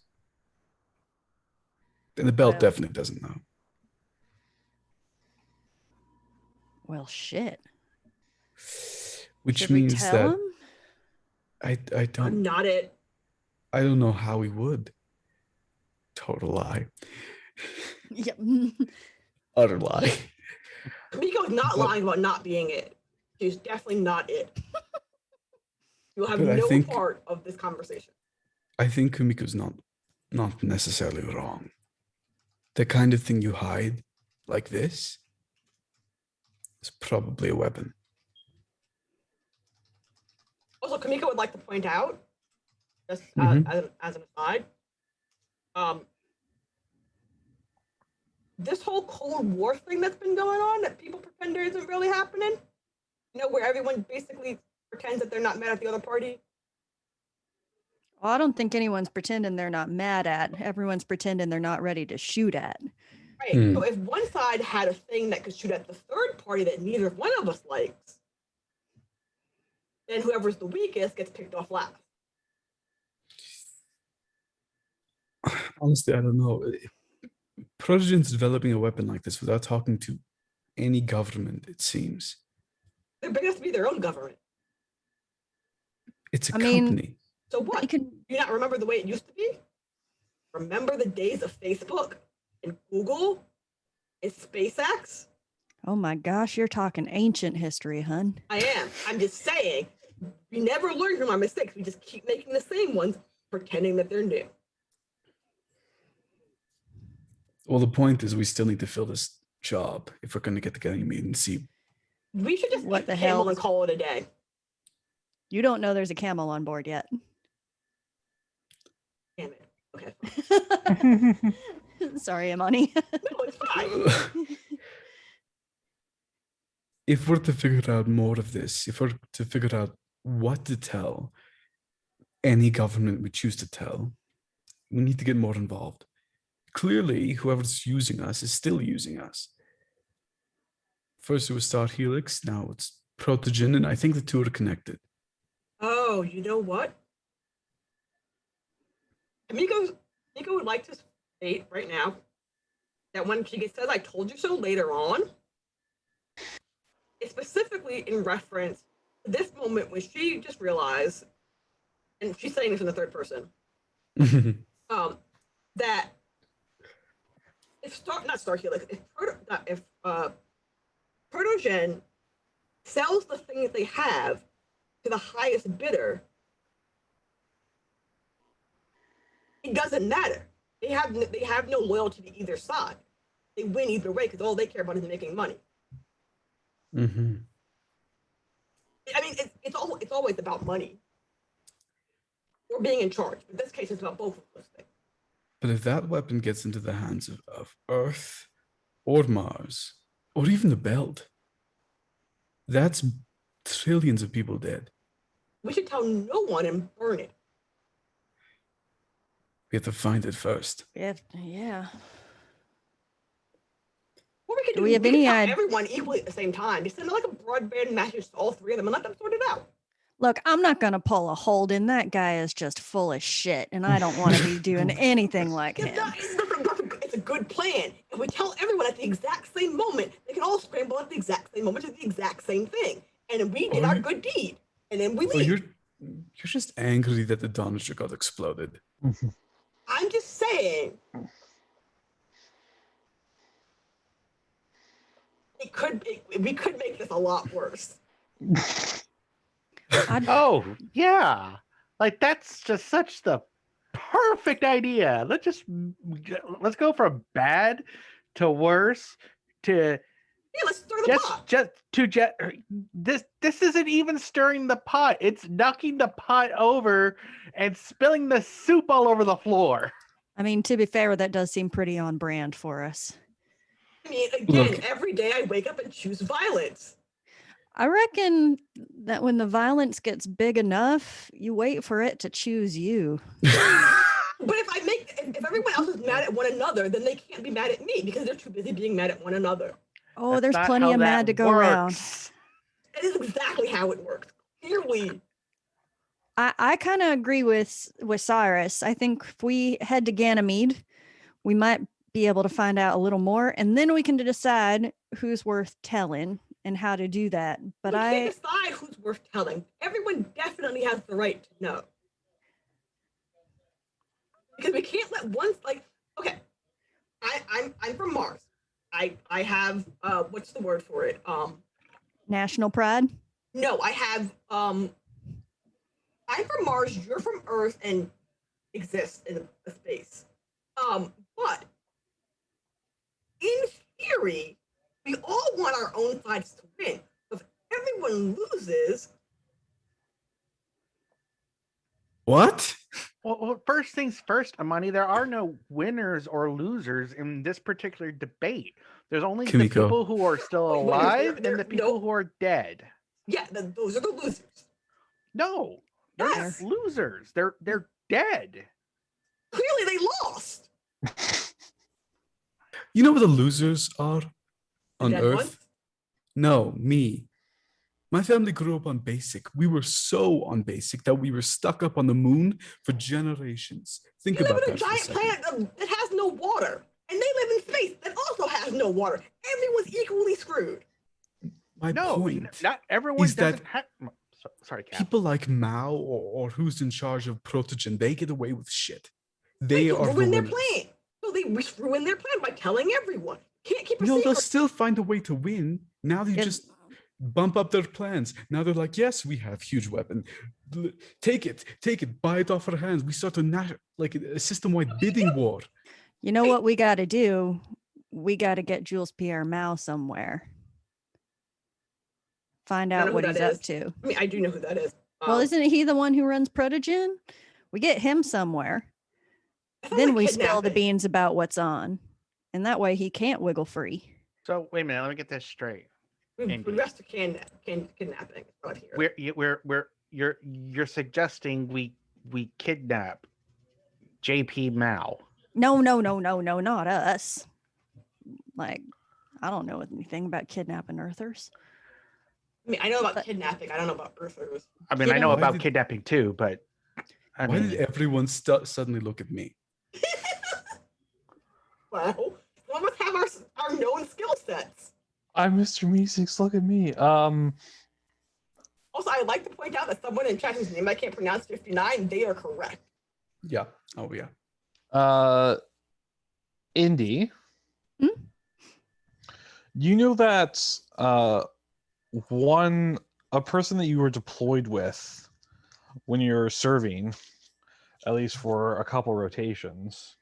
And the belt Well. definitely doesn't know. Well, shit. Which Should we means tell that him? I don't Not it. I don't know how we would. Total lie. Yeah. Utter lie. Miko's not But- lying about not being it. She's definitely not it. You'll have But I no think- part of this conversation. I think Kumiko's not necessarily wrong. The kind of thing you hide, like this, is probably a weapon. Also, Kamiko would like to point out, just Mhm. as an aside, this whole Cold War thing that's been going on that people pretend there isn't really happening, where everyone basically pretends that they're not mad at the other party. Well, I don't think anyone's pretending they're not mad at. Everyone's pretending they're not ready to shoot at. Right. Hmm. So if one side had a thing that could shoot at the third party that neither one of us likes, then whoever's the weakest gets picked off last. Honestly, I don't know. Protogen's developing a weapon like this without talking to any government, it seems. They're big enough to be their own government. It's a I mean- company. So They what? can. Do you not remember the way it used to be? Remember the days of Facebook and Google and SpaceX? Oh my gosh, you're talking ancient history, hun. I am. I'm just saying, we never learn from our mistakes. We just keep making the same ones, pretending that they're new. Well, the point is we still need to fill this job if we're going to get the Ganymede and see. We should just What eat the camel hell? and call it a day. You don't know there's a camel on board yet. Damn it. Okay. Sorry, Imani. No, it's fine. If we're to figure out more of this, if we're to figure out what to tell any government we choose to tell, we need to get more involved. Clearly, whoever's using us is still using us. First it was Star Helix, now it's Protogen, and I think the two are connected. Oh, you know what? Miko would like to state right now that when she says "I told you so" later on, it's specifically in reference to this moment when she just realized, and she's saying this in the third person, that not Star Helix, if Protogen sells the thing that they have to the highest bidder, it doesn't matter. They have no loyalty to either side. They win either way because all they care about is making money. Mm-hmm. I mean, it's always about money or being in charge. But in this case, it's about both of those things. But if that weapon gets into the hands of Earth or Mars or even the belt, that's trillions of people dead. We should tell no one and burn it. We have to find it first. Yeah. What we could Do do, we have could any tell idea? everyone equally at the same time. Just send like a broadband message to all three of them and let them sort it out. Look, I'm not gonna pull a Holden. That guy is just full of shit, and I don't want to be doing anything like him. It's a good plan. If we tell everyone at the exact same moment, they can all scramble at the exact same moment to the exact same thing. And then we did our good deed. And then we Oh, leave. you're just angry that the Doniger got exploded. I'm just saying. We could make this a lot worse. Oh, yeah. Like that's just such the perfect idea. Let's go from bad to worse to Yeah, let's stir the pot. This isn't even stirring the pot. It's knocking the pot over and spilling the soup all over the floor. I mean, to be fair, that does seem pretty on brand for us. I mean, again, Look. every day I wake up and choose violence. I reckon that when the violence gets big enough, you wait for it to choose you. But if everyone else is mad at one another, then they can't be mad at me because they're too busy being mad at one another. Oh, That's there's not plenty how of mad that to go around. works. That is exactly how it works. Clearly. I kind of agree with Cyrus. I think if we head to Ganymede, we might be able to find out a little more, and then we can decide who's worth telling and how to do that. But We can't decide who's worth telling. Everyone definitely has the right to know. Because we can't let okay, I'm from Mars. I have what's the word for it? national pride. No, I have I'm from Mars, you're from Earth and exist in a space. But in theory, we all want our own sides to win. If everyone loses, What? Well, first things first, Amani, there are no winners or losers in this particular debate. There's only the Kimiko. people who are still Wait, alive there- and the people no. who are dead. yeah, those are the losers. No, they're not Yes. losers. They're dead. Clearly they lost. You know what the losers are on dead Earth? ones? No, me. My family grew up on basic. We were so on basic that we were stuck up on the moon for generations. Think You live about in a that for a giant second. planet that has no water, and they live in space that also has no water. Everyone's equally screwed. My No, point not everyone is that doesn't have. Sorry, Cap. people like Mao or who's in charge of Protogen, they get away with shit. They But are you the ruin their winners. plan. So they ruin their plan by telling everyone. Can't keep a No, they'll secret. still find a way to win. Now you Yeah. just bump up their plans. Now they're like, yes, we have huge weapon. Take it, buy it off our hands. We start a system-wide bidding war. You know what we got to do? We got to get Jules Pierre Mao somewhere. Find I don't out know what who he's that up is. to. I mean, I do know who that is. Well, isn't he the one who runs Protogen? We get him somewhere. that sounds Then like we spill the kidnapping. beans about what's on. And that way he can't wiggle free. So wait a minute. Let me get this straight. We Indeed. rest of kidnapping. Right here. You're suggesting we kidnap JP Mao. No, not us. Like, I don't know anything about kidnapping Earthers. I mean, I know about But- kidnapping. I don't know about Earthers. I mean, I Kidding. know Why about did- kidnapping too, but I Why mean, did everyone suddenly look at me? Well, some of us have our known skill sets. I'm Mr. Meeseeks. Look at me. Also, I'd like to point out that someone in chat whose name I can't pronounce 59, they are correct. Yeah. Oh yeah. Indy. Hmm? You know that a person that you were deployed with when you're serving, at least for a couple rotations,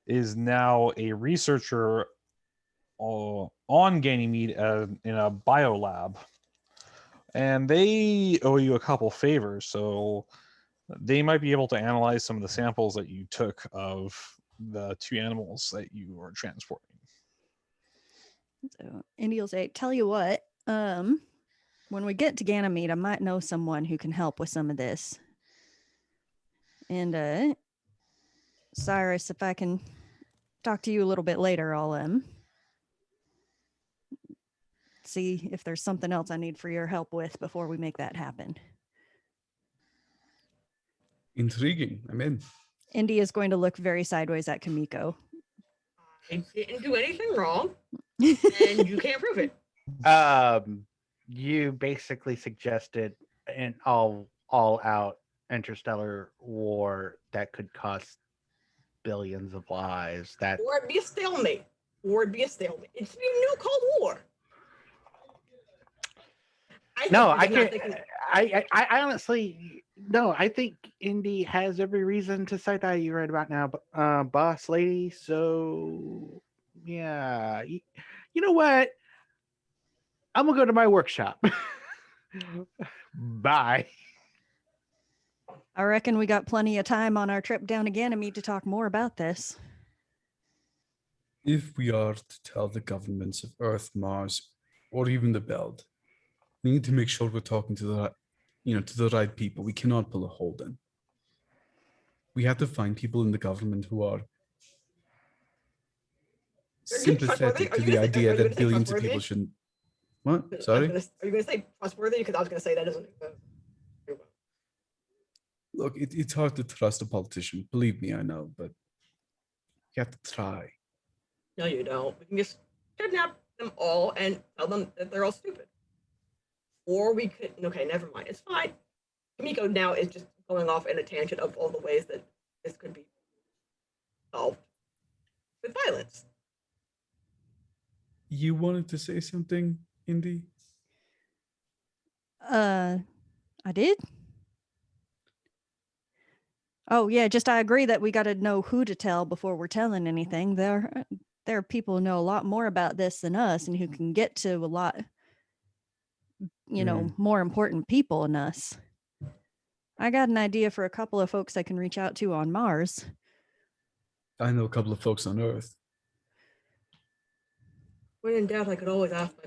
is now a researcher on Ganymede in a biolab. And they owe you a couple favors, so they might be able to analyze some of the samples that you took of the two animals that you were transporting. So Indy will say, tell you what, when we get to Ganymede, I might know someone who can help with some of this. And Cyrus, if I can talk to you a little bit later, I'll see if there's something else I need for your help with before we make that happen. Intriguing. I'm in. Indy is going to look very sideways at Kimiko. I didn't do anything wrong, and you can't prove it. you basically suggested an all-out interstellar war that could cost billions of lives. That Or it'd be a stalemate. It's be a new Cold War. I can't. I honestly no. I think Indy has every reason to say that you're right about now, boss lady. So Yeah. You know what? I'm gonna go to my workshop. Bye. I reckon we got plenty of time on our trip down to Ganymede to talk more about this. If we are to tell the governments of Earth, Mars, or even the Belt, we need to make sure we're talking to the right people. We cannot pull a Holden. We have to find people in the government who are sympathetic to the idea that billions of people shouldn't. What? Sorry? Are you going to say trustworthy? Because I was going to say that isn't. Look, it's hard to trust a politician. Believe me, I know, but you have to try. No, you don't. We can just kidnap them all and tell them that they're all stupid. Or we could. Okay, never mind. It's fine. Kimiko now is just going off in a tangent of all the ways that this could be solved with violence. You wanted to say something, Indy? I did? Oh, yeah, just I agree that we got to know who to tell before we're telling anything. There are people who know a lot more about this than us and who can get to a lot, more important people than us. I got an idea for a couple of folks I can reach out to on Mars. I know a couple of folks on Earth. When in doubt, I could always ask my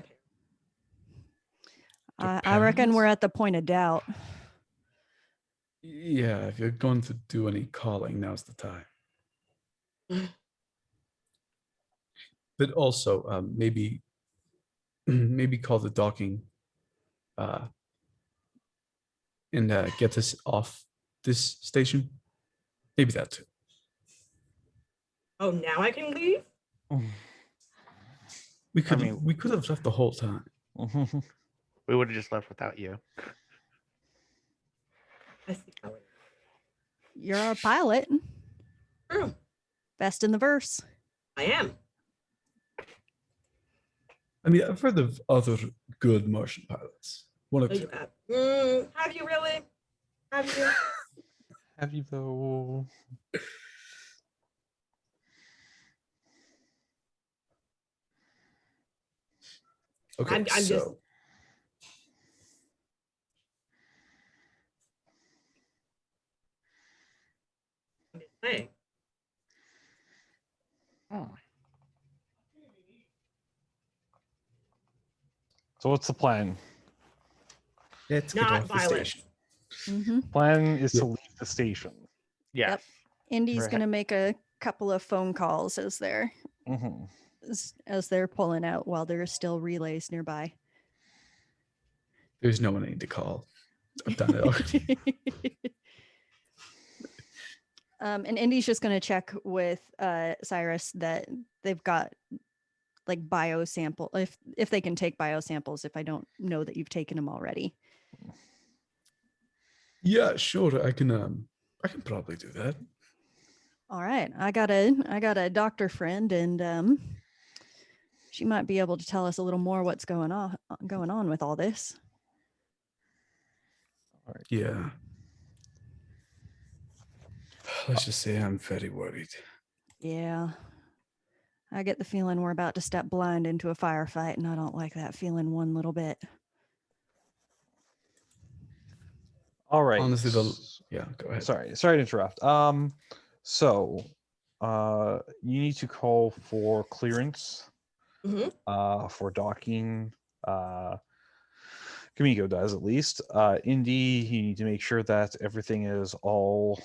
parents. I reckon we're at the point of doubt. Yeah, if you're going to do any calling, now's the time. But also, maybe call the docking and get us off this station. Maybe that too. Oh, now I can leave? We could have left the whole time. We would have just left without you. I see how it is. You're a pilot. True. Best in the verse. I am. I mean, I've heard of other good Martian pilots. One or two. Have you really? Have you? Have you though? Okay, I'm just saying. Oh. So what's the plan? let's get Not off the violent. station. Mm-hmm. Plan is to leave the station. Yeah. Yep. Indy's Right. going to make a couple of phone calls as they're pulling out while there are still relays nearby. There's no one I need to call. I've done it already. And Indy's just going to check with Cyrus that they've got like biosample, if they can take biosamples, if I don't know that you've taken them already. Yeah, sure. I can probably do that. All right. I got a doctor friend, and she might be able to tell us a little more what's going on with all this. All right. Yeah. Let's just say I'm very worried. Yeah. I get the feeling we're about to step blind into a firefight, and I don't like that feeling one little bit. All right. Honestly, yeah, go ahead. Sorry to interrupt. So you need to call for clearance for docking. Kamiko does, at least. Indy, you need to make sure that everything is all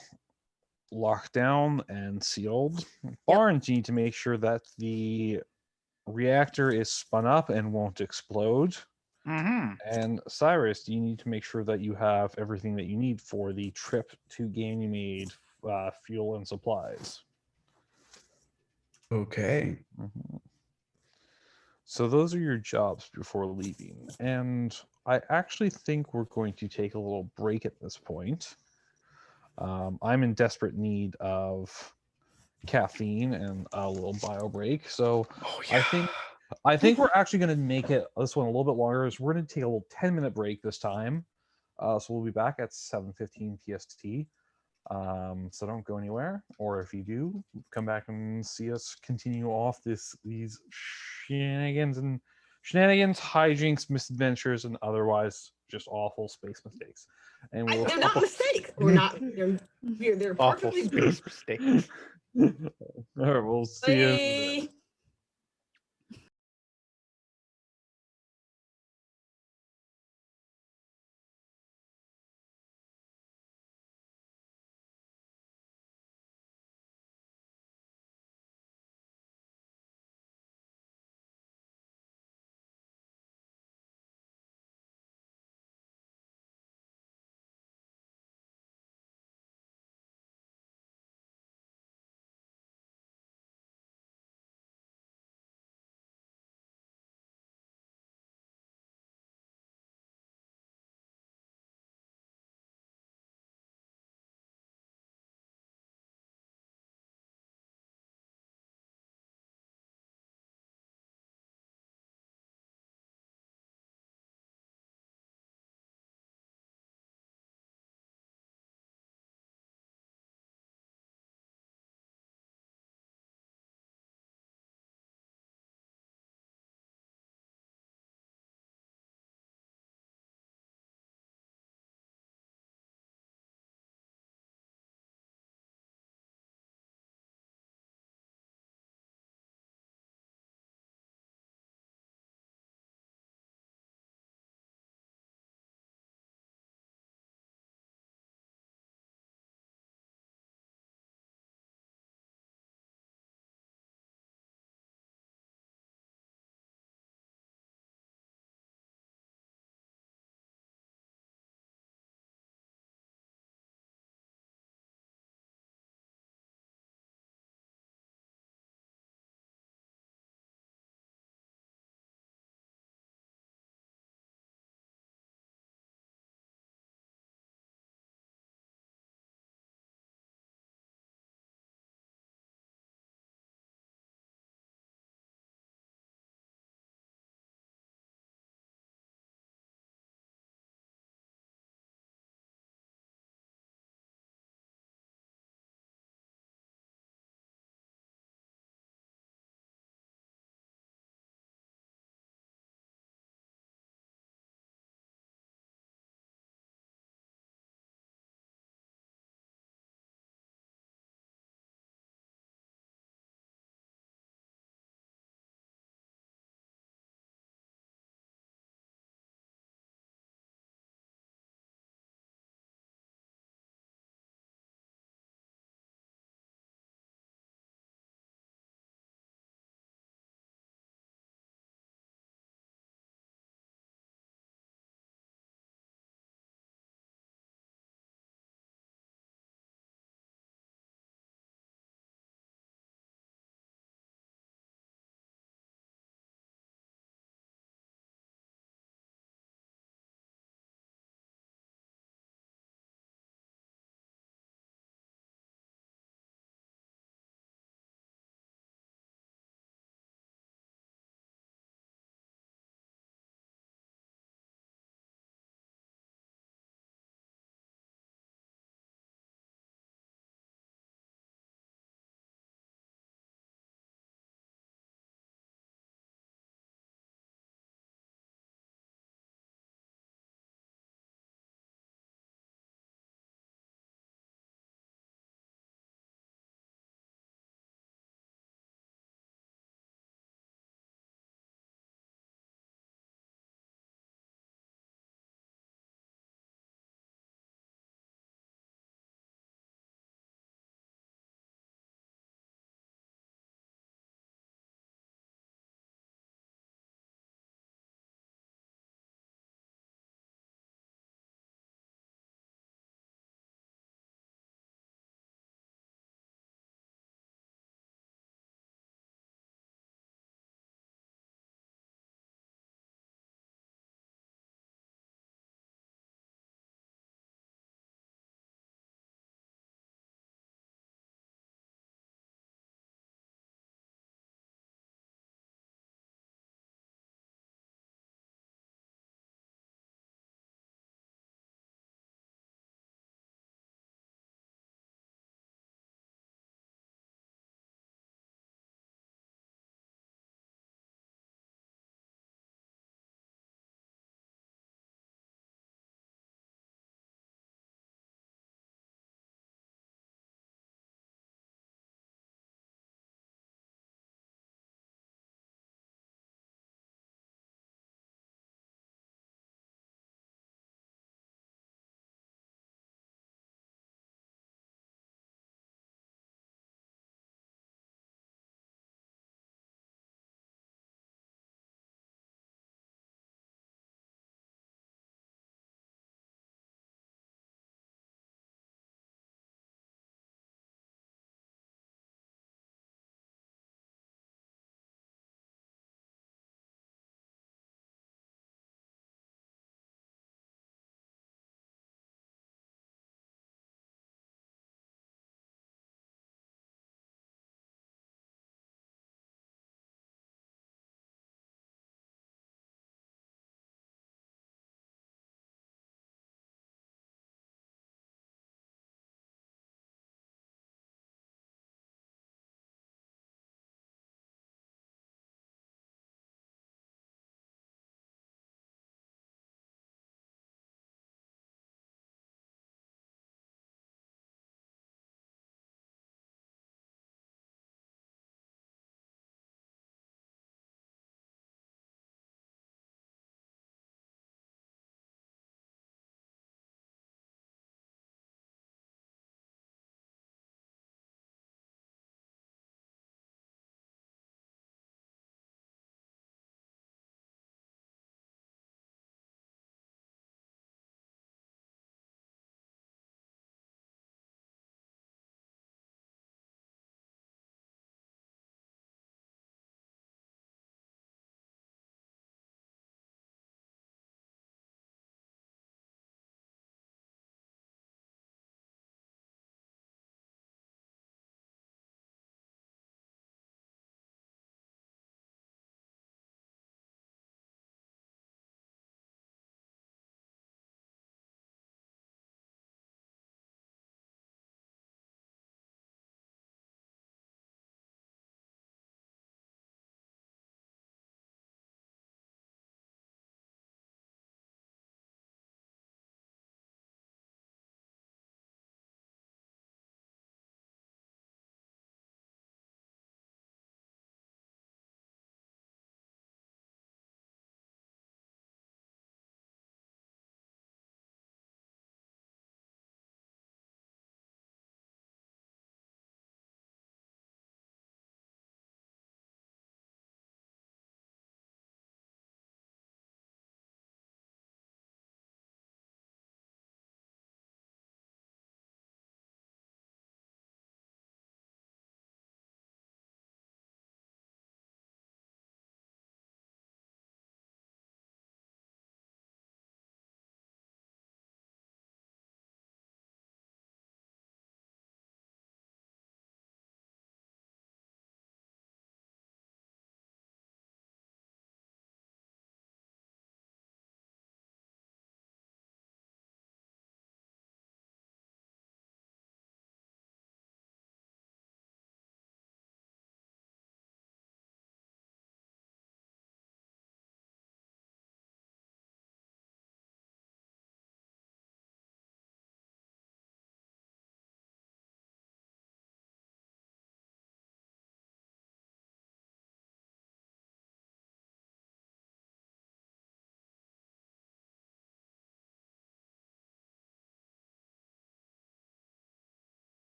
locked down and sealed. Barnes, you need to make sure that the reactor is spun up and won't explode. Mm-hmm. And Cyrus, you need to make sure that you have everything that you need for the trip to Ganymede, fuel and supplies. Okay. So those are your jobs before leaving. And I actually think we're going to take a little break at this point. I'm in desperate need of caffeine and a little bio break. So I think we're actually going to make this one a little bit longer. So we're going to take a little 10-minute break this time. So we'll be back at 7:15 PST. So don't go anywhere, or if you do, come back and see us continue off these shenanigans, hijinks, misadventures, and otherwise just awful space mistakes. And we will They're not mistakes. We're not. They're Awful perfectly. space mistakes. All right, we'll see you. Bye.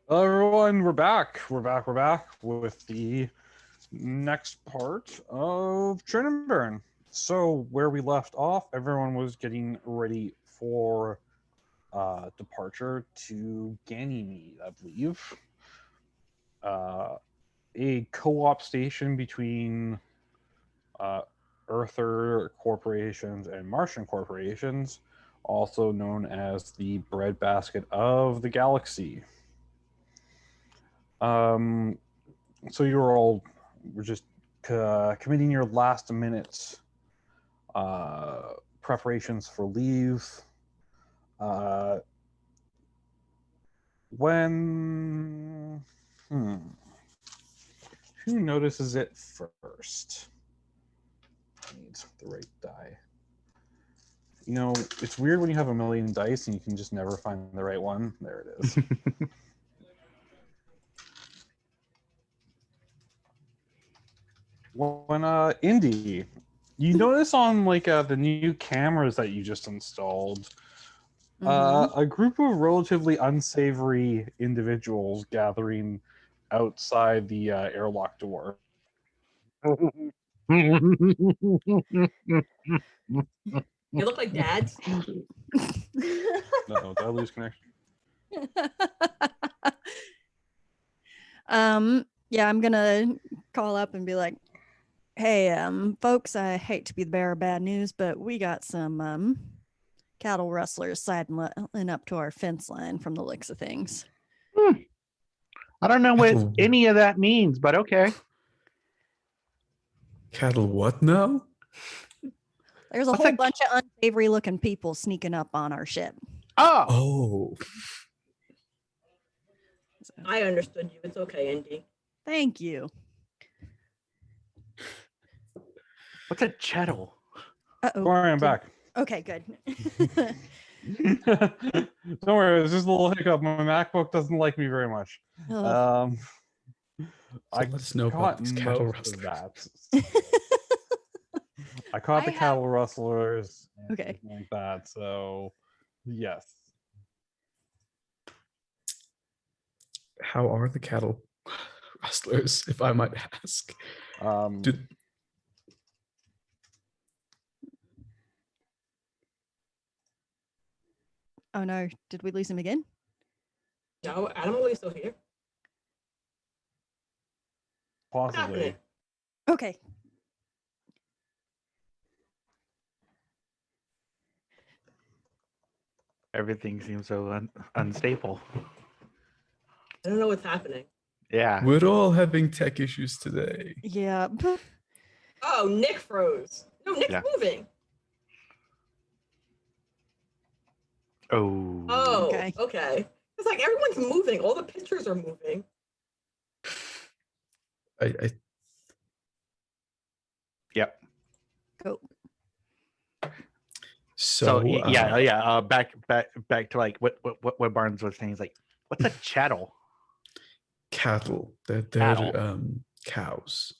Hello, everyone. We're back. We're back with the next part of Churn and Burn. So, where we left off, everyone was getting ready for departure to Ganymede, I believe. A co-op station between Earther corporations and Martian corporations, also known as the breadbasket of the galaxy. So we're just committing your last minute preparations for leave. When who notices it first? I need the right die. You know, it's weird when you have a million dice and you can just never find the right one. There it is. When Indy, you notice on like the new cameras that you just installed, a group of relatively unsavory individuals gathering outside the airlock door. They look like dads. No, did I lose connection? Yeah, I'm gonna call up and be like, hey, folks, I hate to be the bearer of bad news, but we got some cattle rustlers sidling up to our fence line from the looks of things. I don't know what Cattle- any of that means, but okay. Cattle what now? There's a What's whole that? bunch of unsavory looking people sneaking up on our ship. Oh, Oh, So, I understood you. It's okay, Indy. thank you. what's a chettle? Uh-oh. Don't worry, I'm back. Okay, good. Don't worry, it's just a little hiccup. My MacBook doesn't like me very much. Ugh. I let us know caught about these cattle most of rustlers. that. I caught I the have- cattle rustlers and Okay. everything like that. So, yes. How are the cattle rustlers, if I might ask? Did, Oh no, did we lose him again? No, Animal still here. Possibly. happening? Okay. Everything seems so unstable. I don't know what's happening. Yeah. we're all having tech issues today. Yeah. Oh, Nick froze. No, Nick's Yeah. moving. Oh. Oh, Okay. okay. It's like everyone's moving. All the pictures are moving. I Yep. Go. so, yeah. Back to like what Barnes was saying. He's like, what's a chattel? cattle. They're Cattle. cows,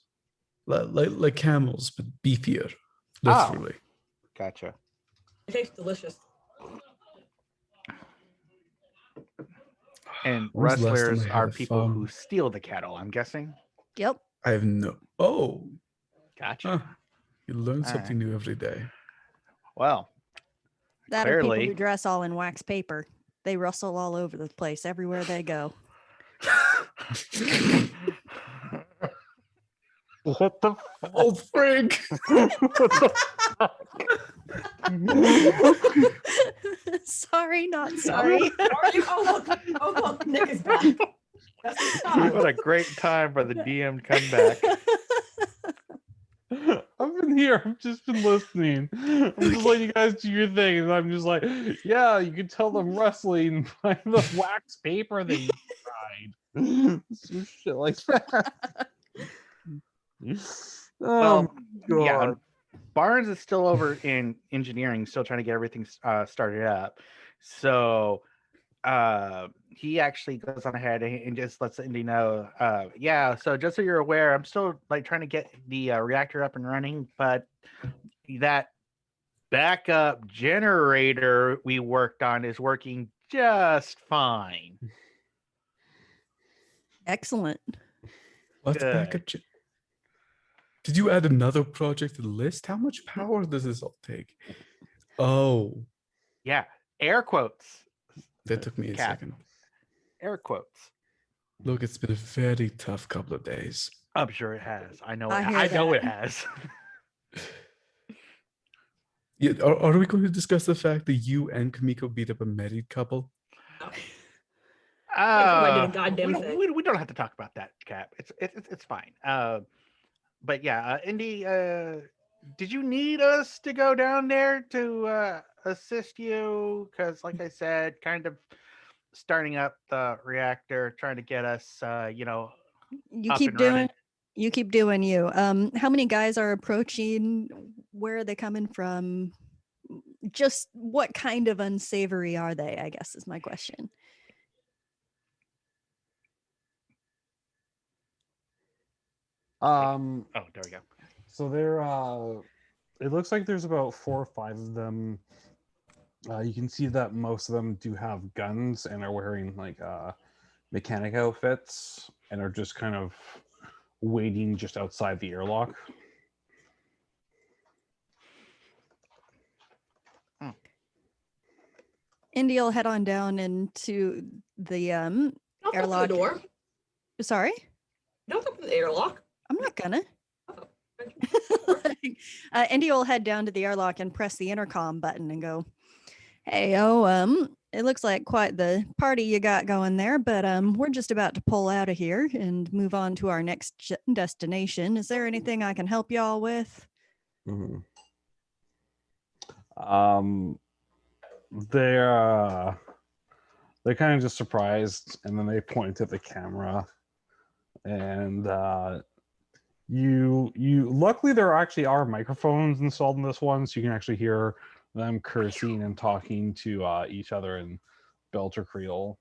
like camels, but beefier, Oh. literally. Gotcha. It tastes delicious. And When was the last time rustlers I had are a people farm? who steal the cattle. I'm guessing. Yep. I have no. Oh, Gotcha. huh. You learn All something new every day. Well, That are people Clearly. who dress all in wax paper. They rustle all over the place everywhere they go. what the? Oh, frig! Sorry, not sorry. Oh, look, Nick is back. That's the time. What a great time for the DM comeback. I've been here. I've just been listening. I'm just letting you guys do your thing, and I'm just like, yeah, you can tell them wrestling by the wax paper that you tried. Some shit like that. Well, God. yeah, Barnes is still over in engineering, still trying to get everything started up. So he actually goes on ahead and just lets Indy know, yeah, so just so you're aware, I'm still like trying to get the reactor up and running, but that backup generator we worked on is working just fine. Excellent. Let's back Good. up. Did you add another project to the list? How much power does this all take? Oh, Yeah. Air quotes. that took me a Cap. second. Air quotes. Look, it's been a very tough couple of days. I'm sure it has. I know. I hear I know that. it has. Yeah, are we going to discuss the fact that you and Kamiko beat up a married couple? I did a goddamn thing. we don't have to talk about that, Cap. It's fine. But yeah, Indy, did you need us to go down there to assist you? Because, like I said, kind of starting up the reactor, trying to get us, You up keep and doing running. you keep doing you. How many guys are approaching? Where are they coming from? Just what kind of unsavory are they, I guess is my question. Oh, There we go. so there it looks like there's about 4 or 5 of them. You can see that most of them do have guns and are wearing like mechanic outfits and are just kind of waiting just outside the airlock. Indy will head on down into the Don't open airlock. the door. Sorry? Don't open the airlock. I'm not gonna. Oh, thank you. Indy will head down to the airlock and press the intercom button and go, "Hey, it looks like quite the party you got going there, but we're just about to pull out of here and move on to our next destination. Is there anything I can help y'all with?" Mm-hmm. They're kind of just surprised, and then they point at the camera, and you luckily there actually are microphones installed in this one, so you can actually hear them cursing and talking to each other in Belter Creole.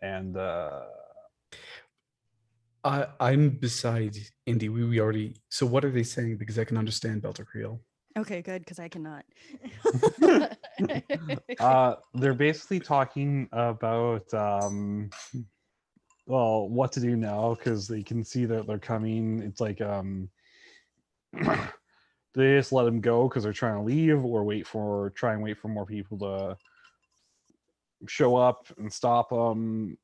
And I'm beside Indy. We already. So what are they saying? Because I can understand Belter Creole. Okay, good, because I cannot. they're basically talking about well, what to do now, because they can see that they're coming. It's like they just let them go because they're trying to leave, or try and wait for more people to show up and stop them.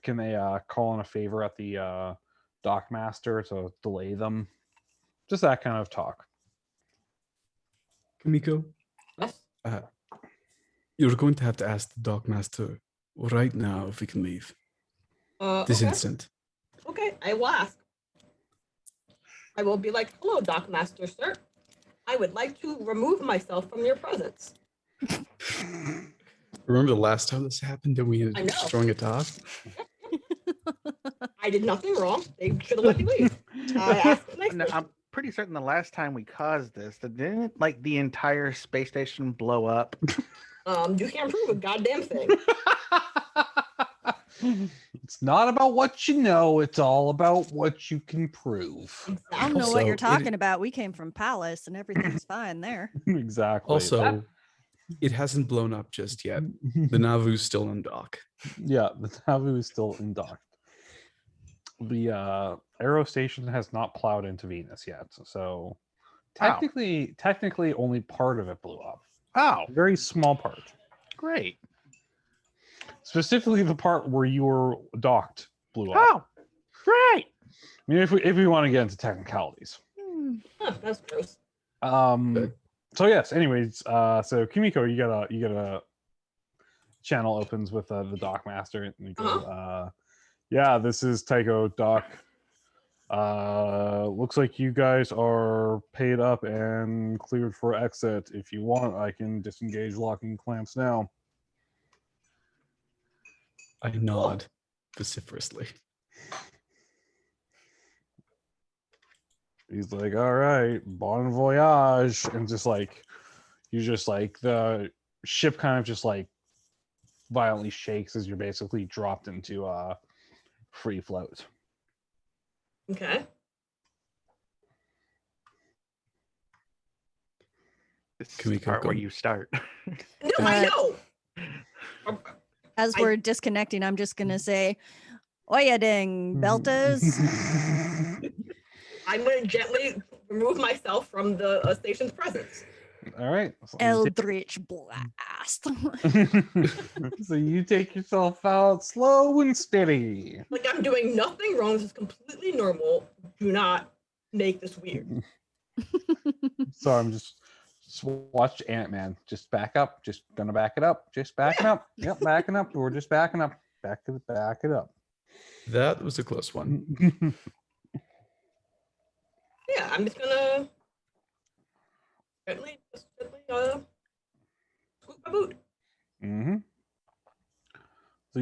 Can they call in a favor at the dock master to delay them? Just that kind of talk. Kamiko, Yes. you're going to have to ask the dock master right now if we can leave this Okay. instant. Okay, I will ask. I will be like, "Hello, Dock Master, sir. I would like to remove myself from your presence." Remember the last time this happened that we ended I up know. destroying a dock? I did nothing wrong. They should have let me leave. I asked them nicely. No, I'm pretty certain the last time we caused this, that didn't like the entire space station blow up. You can't prove a goddamn thing. It's not about what you know, it's all about what you can prove. I don't know Also, what you're it- talking about. We came from Palace and everything's fine there. Exactly. Also, it hasn't blown up just yet. The Navu's still on dock. Yeah, the Navu is still in dock. The Aero Station has not plowed into Venus yet, so technically only part of it blew up. Oh, A very small part. great. Specifically the part where you were docked blew up. Oh, great. I mean, if we want to get into technicalities. Huh, that's gross. So yes, anyways, so Kimiko, you got a channel opens with the dock master, and you go, yeah, this is Tycho Doc. Looks like you guys are paid up and cleared for exit. If you want, I can disengage locking clamps now. I nod vociferously. He's like, all right, bon voyage. And just like, the ship kind of just like violently shakes as you're basically dropped into free float. Okay. This is Can we the part go- where you start. No, I know. As we're disconnecting, I'm just gonna say, Oya dang, belters. I'm going to gently remove myself from the station's presence. All right. Eldritch blast. So you take yourself out slow and steady. Like I'm doing nothing wrong. This is completely normal. Do not make this weird. So I'm just watch Ant-Man. Just back up. Just gonna back it up. Just backing up. Yep, backing up. We're just backing up. Back it up. That was a close one. Yeah, I'm just gonna gently scoop my boot. Mm-hmm. So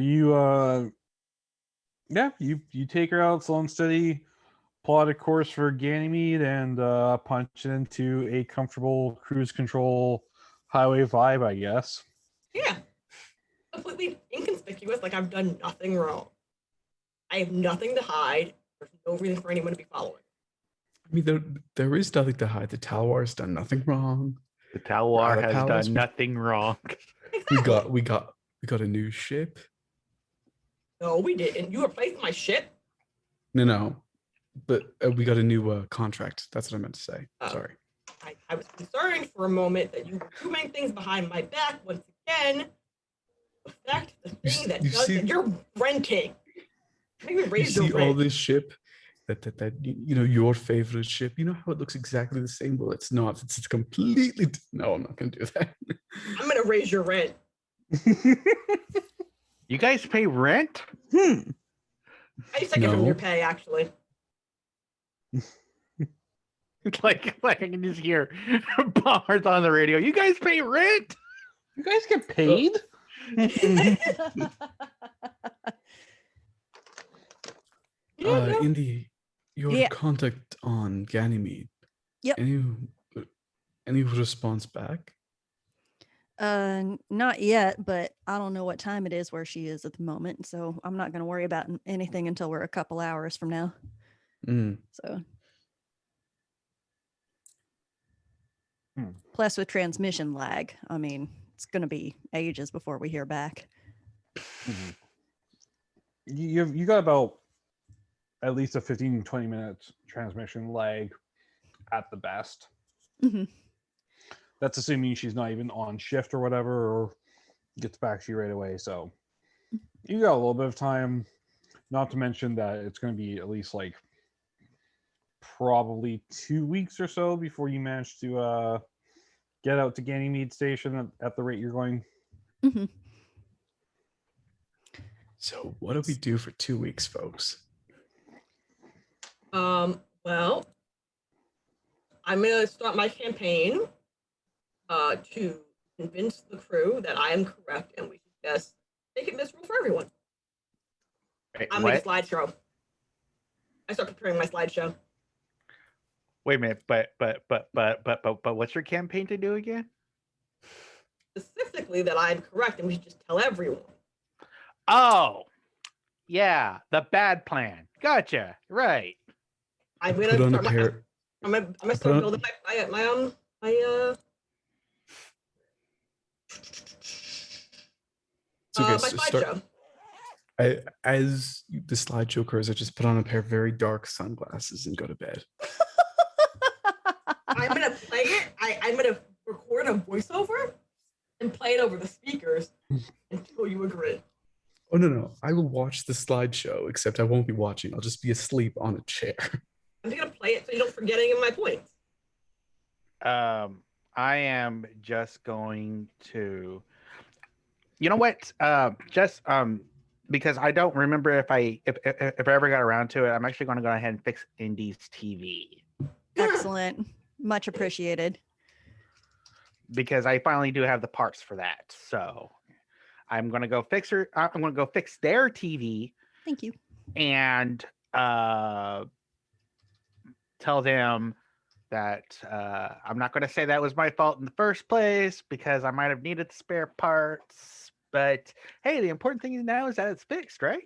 you take her out slow and steady, plot a course for Ganymede, and punch it into a comfortable cruise control highway vibe, I guess. Yeah, completely inconspicuous. Like I've done nothing wrong. I have nothing to hide. There's no reason for anyone to be following. I mean, there is nothing to hide. The Talwar's done nothing wrong. The Talwar Out of has palace. done nothing wrong. Exactly. We got a new ship. No, we didn't. You replaced my ship. No, but we got a new contract. That's what I meant to say. Oh. Sorry. I was concerned for a moment that you were doing things behind my back once again. Affect the thing that you does see- that you're renting. Maybe You raise the see all rent. this ship that your favorite ship. You know how it looks exactly the same? Well, it's not. It's completely. No, I'm not going to do that. I'm gonna raise your rent. You guys pay rent? I just take it from No. your pay, actually. It's like I can just hear Barnes on the radio. You guys pay rent? You guys get paid? Yeah. Indy, your Yeah. contact on Ganymede. Yep. Any response back? Not yet, but I don't know what time it is where she is at the moment, so I'm not going to worry about anything until we're a couple hours from now. Mm. So, Hmm. plus with transmission lag, I mean, it's going to be ages before we hear back. Mhm. You got about at least a 15-20 minute transmission lag at the best. Mhm. That's assuming she's not even on shift or whatever, or gets back to you right away. So you got a little bit of time, not to mention that it's going to be at least like probably 2 weeks or so before you manage to get out to Ganymede Station at the rate you're going. Mhm. So what do we do for 2 weeks, folks? Well, I'm gonna start my campaign to convince the crew that I am correct and we should just make it miserable for everyone. Wait, I'm making a what? slideshow. I start preparing my slideshow. Wait a minute, but what's your campaign to do again? Specifically that I'm correct and we should just tell everyone. Oh, yeah, the bad plan. Gotcha. Right. I'm Put gonna on a start my, pair. I'm gonna put start on- building my It's okay. my So slideshow. as the slideshow occurs, I just put on a pair of very dark sunglasses and go to bed. I'm gonna play it. I'm gonna record a voiceover and play it over the speakers until you agree. Oh no, I will watch the slideshow, except I won't be watching. I'll just be asleep on a chair. I'm just gonna play it so you don't forget any of my points. I am just going to. You know what? Because I don't remember if I ever got around to it. I'm actually going to go ahead and fix Indy's TV Excellent. Much appreciated. because I finally do have the parts for that. So I'm going to go fix her. I'm going to go fix their TV Thank you. and tell them that I'm not going to say that was my fault in the first place because I might have needed the spare parts. But hey, the important thing now is that it's fixed, right?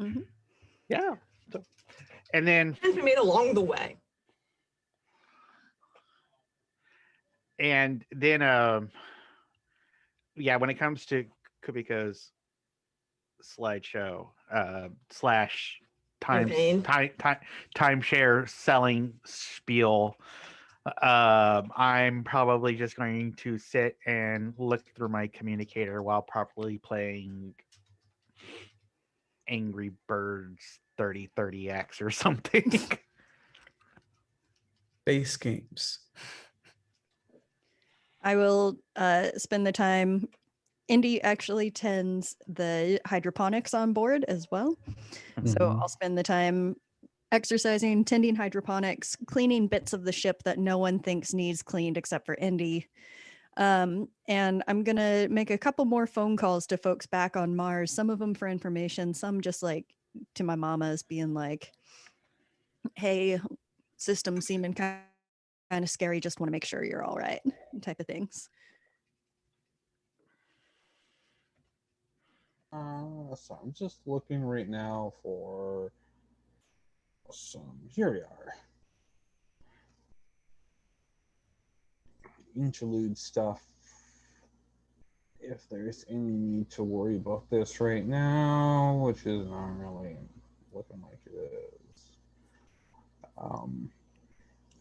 Mhm. Yeah. So, and then And we made along the way. yeah, when it comes to Kubiko's slideshow, slash Campaign. timeshare selling spiel. I'm probably just going to sit and look through my communicator while probably playing Angry Birds 3030X or something. Base games. I will spend the time. Indy actually tends the hydroponics on board as well. So Mhm. I'll spend the time exercising, tending hydroponics, cleaning bits of the ship that no one thinks needs cleaned except for Indy. And I'm going to make a couple more phone calls to folks back on Mars, some of them for information, some just like to my mamas being like, hey, system seeming kind of scary, just want to make sure you're all right, type of things. So I'm just looking right now for some. Here we are. Interlude stuff. If there's any need to worry about this right now, which is not really looking like it is.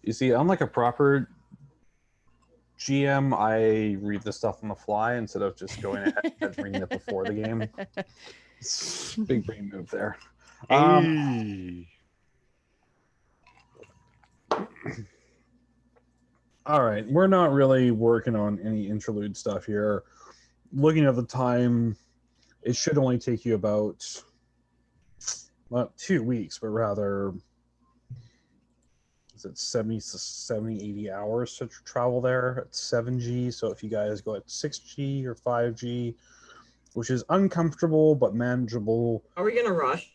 You see, unlike a proper GM, I read the stuff on the fly instead of just going ahead and reading it before the game. Big brain move there. All right, we're not really working on any interlude stuff here. Looking at the time, it should only take you about not 2 weeks, but rather, is it 70, 80 hours to travel there at 7G? So if you guys go at 6G or 5G, which is uncomfortable but manageable. Are we gonna rush?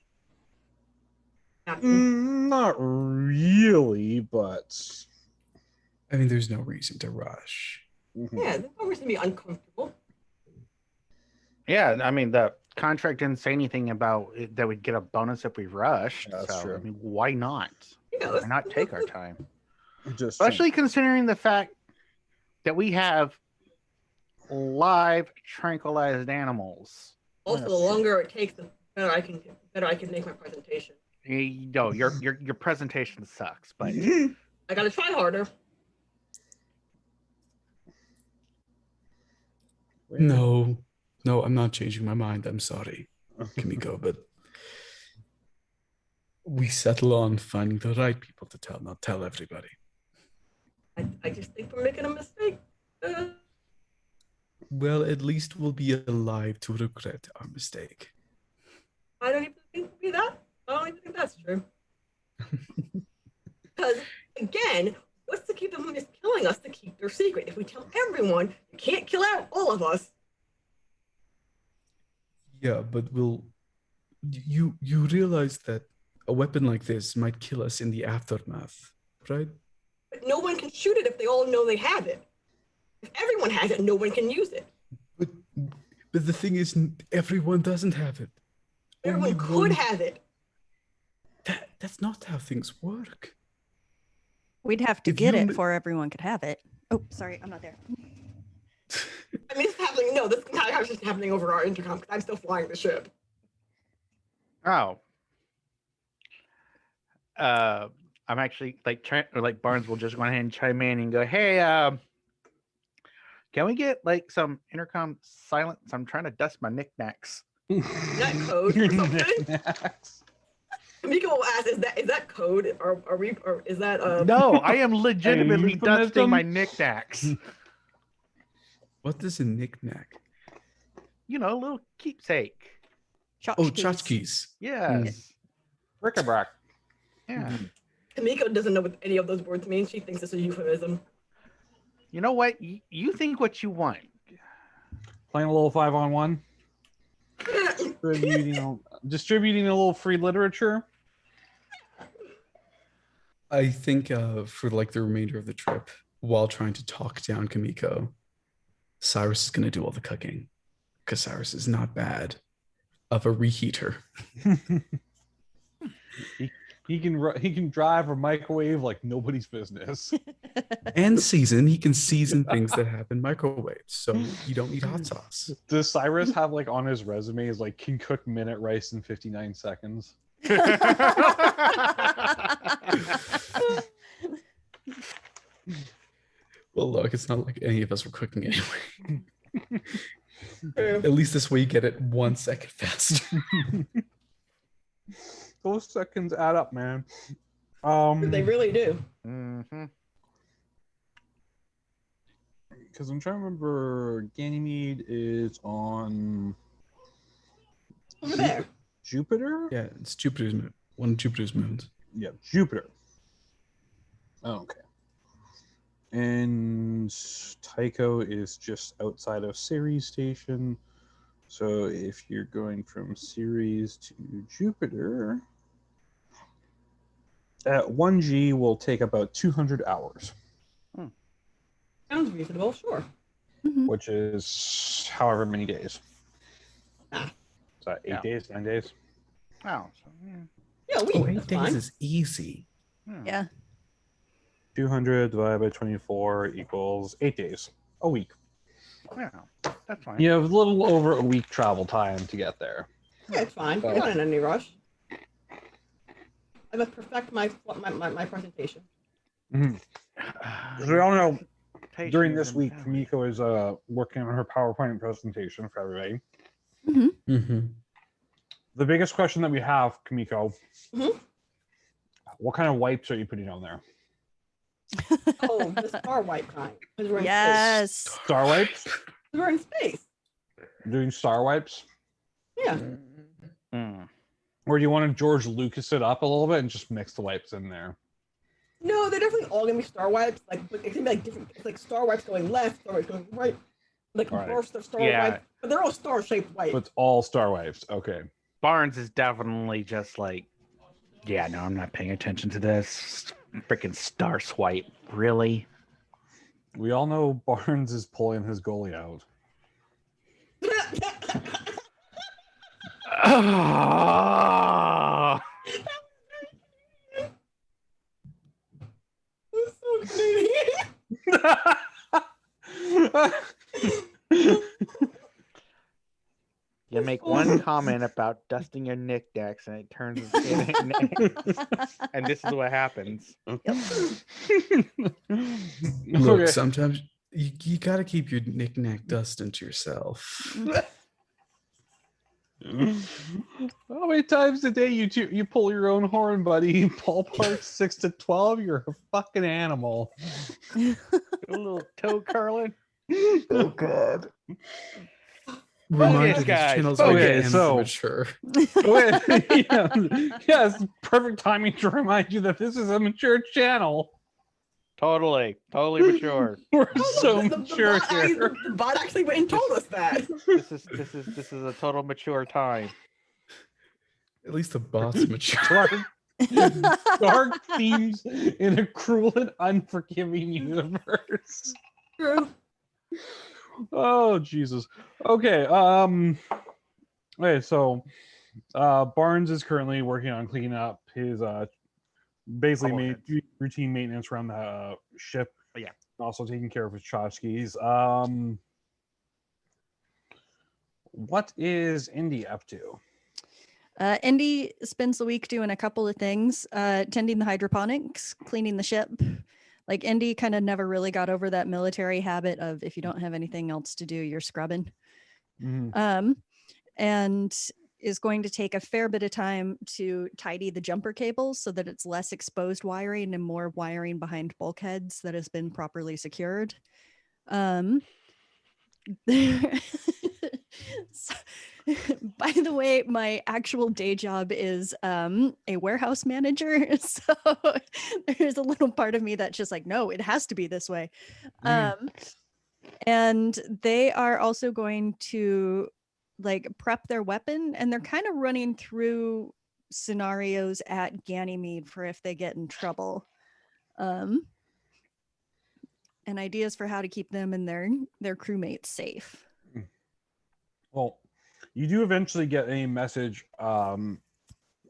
Captain? Not really, but I mean, there's no reason to rush. Yeah, there's no reason to be uncomfortable. Yeah, I mean, the contract didn't say anything about it, that we'd get a bonus if we rushed. Yeah, that's so, true. I mean, why not? Yeah, Why not take our time? just Especially considering the fact that we have live tranquilized animals. Also, the longer it takes, the better I can make my presentation. No, your presentation sucks, but I gotta try harder. No, I'm not changing my mind. I'm sorry, Kimiko, but we settle on finding the right people to tell, not tell everybody. I just think we're making a mistake. Well, at least we'll be alive to regret our mistake. I don't even think that. I don't even think that's true. Because again, what's to keep them from just killing us to keep their secret? If we tell everyone, you can't kill out all of us. Yeah, but you realize that a weapon like this might kill us in the aftermath, right? But no one can shoot it if they all know they have it. If everyone has it, no one can use it. But the thing is, everyone doesn't have it. Everyone Only could one- have it. That's not how things work. We'd have to If get you it kn- before everyone could have it. Oh, sorry, I'm not there. I mean, this is happening. No, this entire house is just happening over our intercom because I'm still flying the ship. oh, I'm actually like Barnes will just go ahead and chime in and go, "Hey, can we get like some intercom silence? I'm trying to dust my knickknacks." Is that code or something? Miko will ask, "Is that code? Or are we? Or is that No, I am legitimately euphemism? dusting my knickknacks. What is a knickknack? You know, a little keepsake. Oh, Tchotchkes. tchotchkes. Yes. bric-a-brac. Yeah. Kamiko doesn't know what any of those words mean. She thinks it's a euphemism. You know what? You think what you want. Playing a little 5-on-1. Distributing a little free literature. I think for like the remainder of the trip, while trying to talk down Kamiko, Cyrus is going to do all the cooking because Cyrus is not bad of a reheater. He He can drive or microwave like nobody's business. And season. He can season things that have been microwaved, so you don't need hot sauce. Does Cyrus have like on his resume is like can cook minute rice in 59 seconds? Well, look, it's not like any of us were cooking anyway. At least this way you get it 1 second faster. Those seconds add up, man. They really do. Mm-hmm. Because I'm trying to remember, Ganymede is on Over there. Jupiter. Yeah, it's Jupiter's moon. One of Jupiter's moons. Yeah, Jupiter. Oh, okay. And Tycho is just outside of Ceres station. So if you're going from Ceres to Jupiter, at 1G will take about 200 hours, Sounds reasonable, sure. which is however many days. Ah. Is that 8 Yeah. days, 9 days? Oh, so, Yeah, we. Oh, 8 that's days fine. is easy. Yeah. 200 divided by 24 equals 8 days. A week. yeah, that's fine. You have a little over a week travel time to get there. Yeah, it's fine. We're not in any rush. I must perfect my presentation. As we all know, during this week, Kamiko is working on her PowerPoint presentation for everybody. Mm-hmm. The biggest question that we have, Kamiko, Mhm. what kind of wipes are you putting on there? Oh, the star wipe kind. 'Cause we're in space. Yes. Star wipes? We're in space. Doing star wipes? Yeah. Mm. Or do you want to George Lucas it up a little bit and just mix the wipes in there? No, they're definitely all gonna be star wipes. Like, but it's gonna be like different. It's like star wipes going left, star wipes going right. Like a Alright. burst of star Yeah. wipes, but they're all star-shaped wipes. But it's all star wipes. Okay. Barnes is definitely just like, yeah, no, I'm not paying attention to this. Freaking star swipe. Really? We all know Barnes is pulling his goalie out. Oh! That's so crazy. You make one comment about dusting your knickknacks and it turns and this is what happens. Look, Okay. sometimes you got to keep your knick-knack dusting to yourself. How many times a day you pull your own horn, buddy? Ballpark 6 to 12. You're a fucking animal. A little toe curling. Oh god. Reminder, Focus, this guys, channel's focus. rated M So- for mature. Okay, yes, perfect timing to remind you that this is a mature channel. Totally mature. We're Oh, so look, mature here. The bot actually went and told us that. This is a total mature time. At least the boss mature. Dark themes in a cruel and unforgiving universe. True. Oh Jesus. Okay. Okay. So, Barnes is currently working on cleaning up his basically routine maintenance around the ship. Yeah. Also taking care of his tchotchkes. What is Indy up to? Indy spends the week doing a couple of things, tending the hydroponics, cleaning the ship. Like Indy kind of never really got over that military habit of if you don't have anything else to do, you're scrubbing. Mhm. And is going to take a fair bit of time to tidy the jumper cables so that it's less exposed wiring and more wiring behind bulkheads that has been properly secured. So, by the way, my actual day job is a warehouse manager. So there's a little part of me that's just like, no, it has to be this way. And they are also going to like prep their weapon, and they're kind of running through scenarios at Ganymede for if they get in trouble. And ideas for how to keep them and their crewmates safe. Well, you do eventually get a message from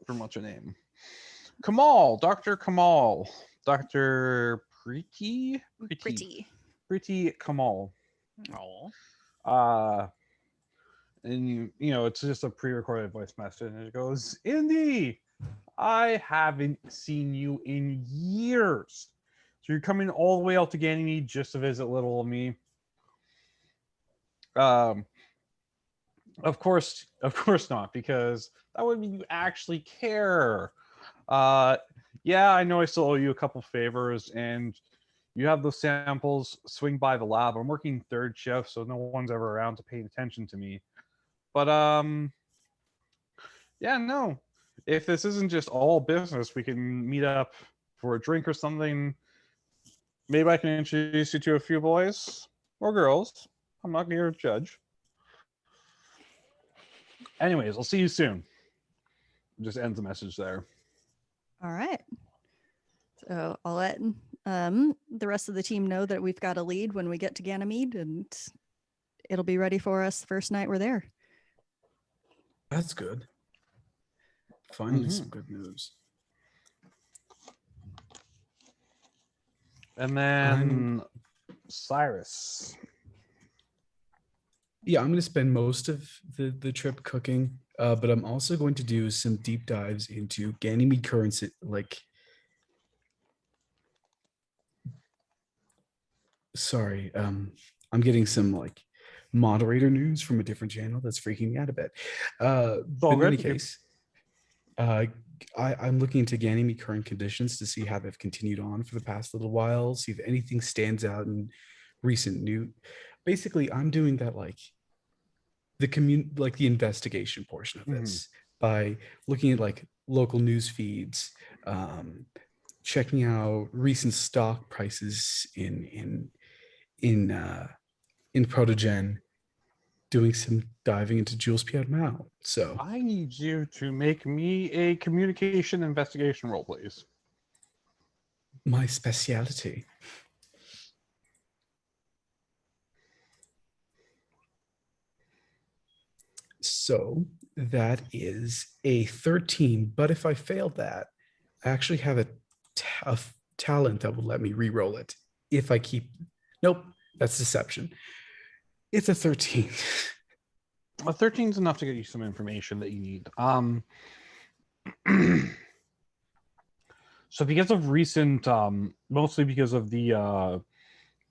what's her name? Kamal, Dr. Kamal, Dr. Pretty Kamal. Oh. And you know, it's just a pre-recorded voice message, and it goes, Indy, I haven't seen you in years. So you're coming all the way out to Ganymede just to visit little old me. Of course not, because that would mean you actually care. Yeah, I know I still owe you a couple favors, and you have those samples. Swing by the lab. I'm working third shift, so no one's ever around to pay attention to me. But yeah, no. If this isn't just all business, we can meet up for a drink or something. Maybe I can introduce you to a few boys or girls. I'm not here to judge. Anyways, I'll see you soon. Just ends the message there. All right. So I'll let the rest of the team know that we've got a lead when we get to Ganymede, and it'll be ready for us the first night we're there. That's good. Finally, some good news. And then Cyrus. Yeah, I'm going to spend most of the trip cooking, but I'm also going to do some deep dives into Ganymede currency. Sorry, I'm getting some moderator news from a different channel that's freaking me out a bit. But in any case, I'm looking into Ganymede current conditions to see how they've continued on for the past little while, see if anything stands out in recent news. Basically, I'm doing that the investigation portion of this by looking at local news feeds, checking out recent stock prices in Protogen, doing some diving into Jules Pierre Mao. So I need you to make me a communication investigation roll, please. My speciality. So that is a 13, but if I failed that, I actually have a talent that will let me re-roll it. If I keep, nope, that's deception. It's a 13. A 13 is enough to get you some information that you need. So because of recent, mostly because of the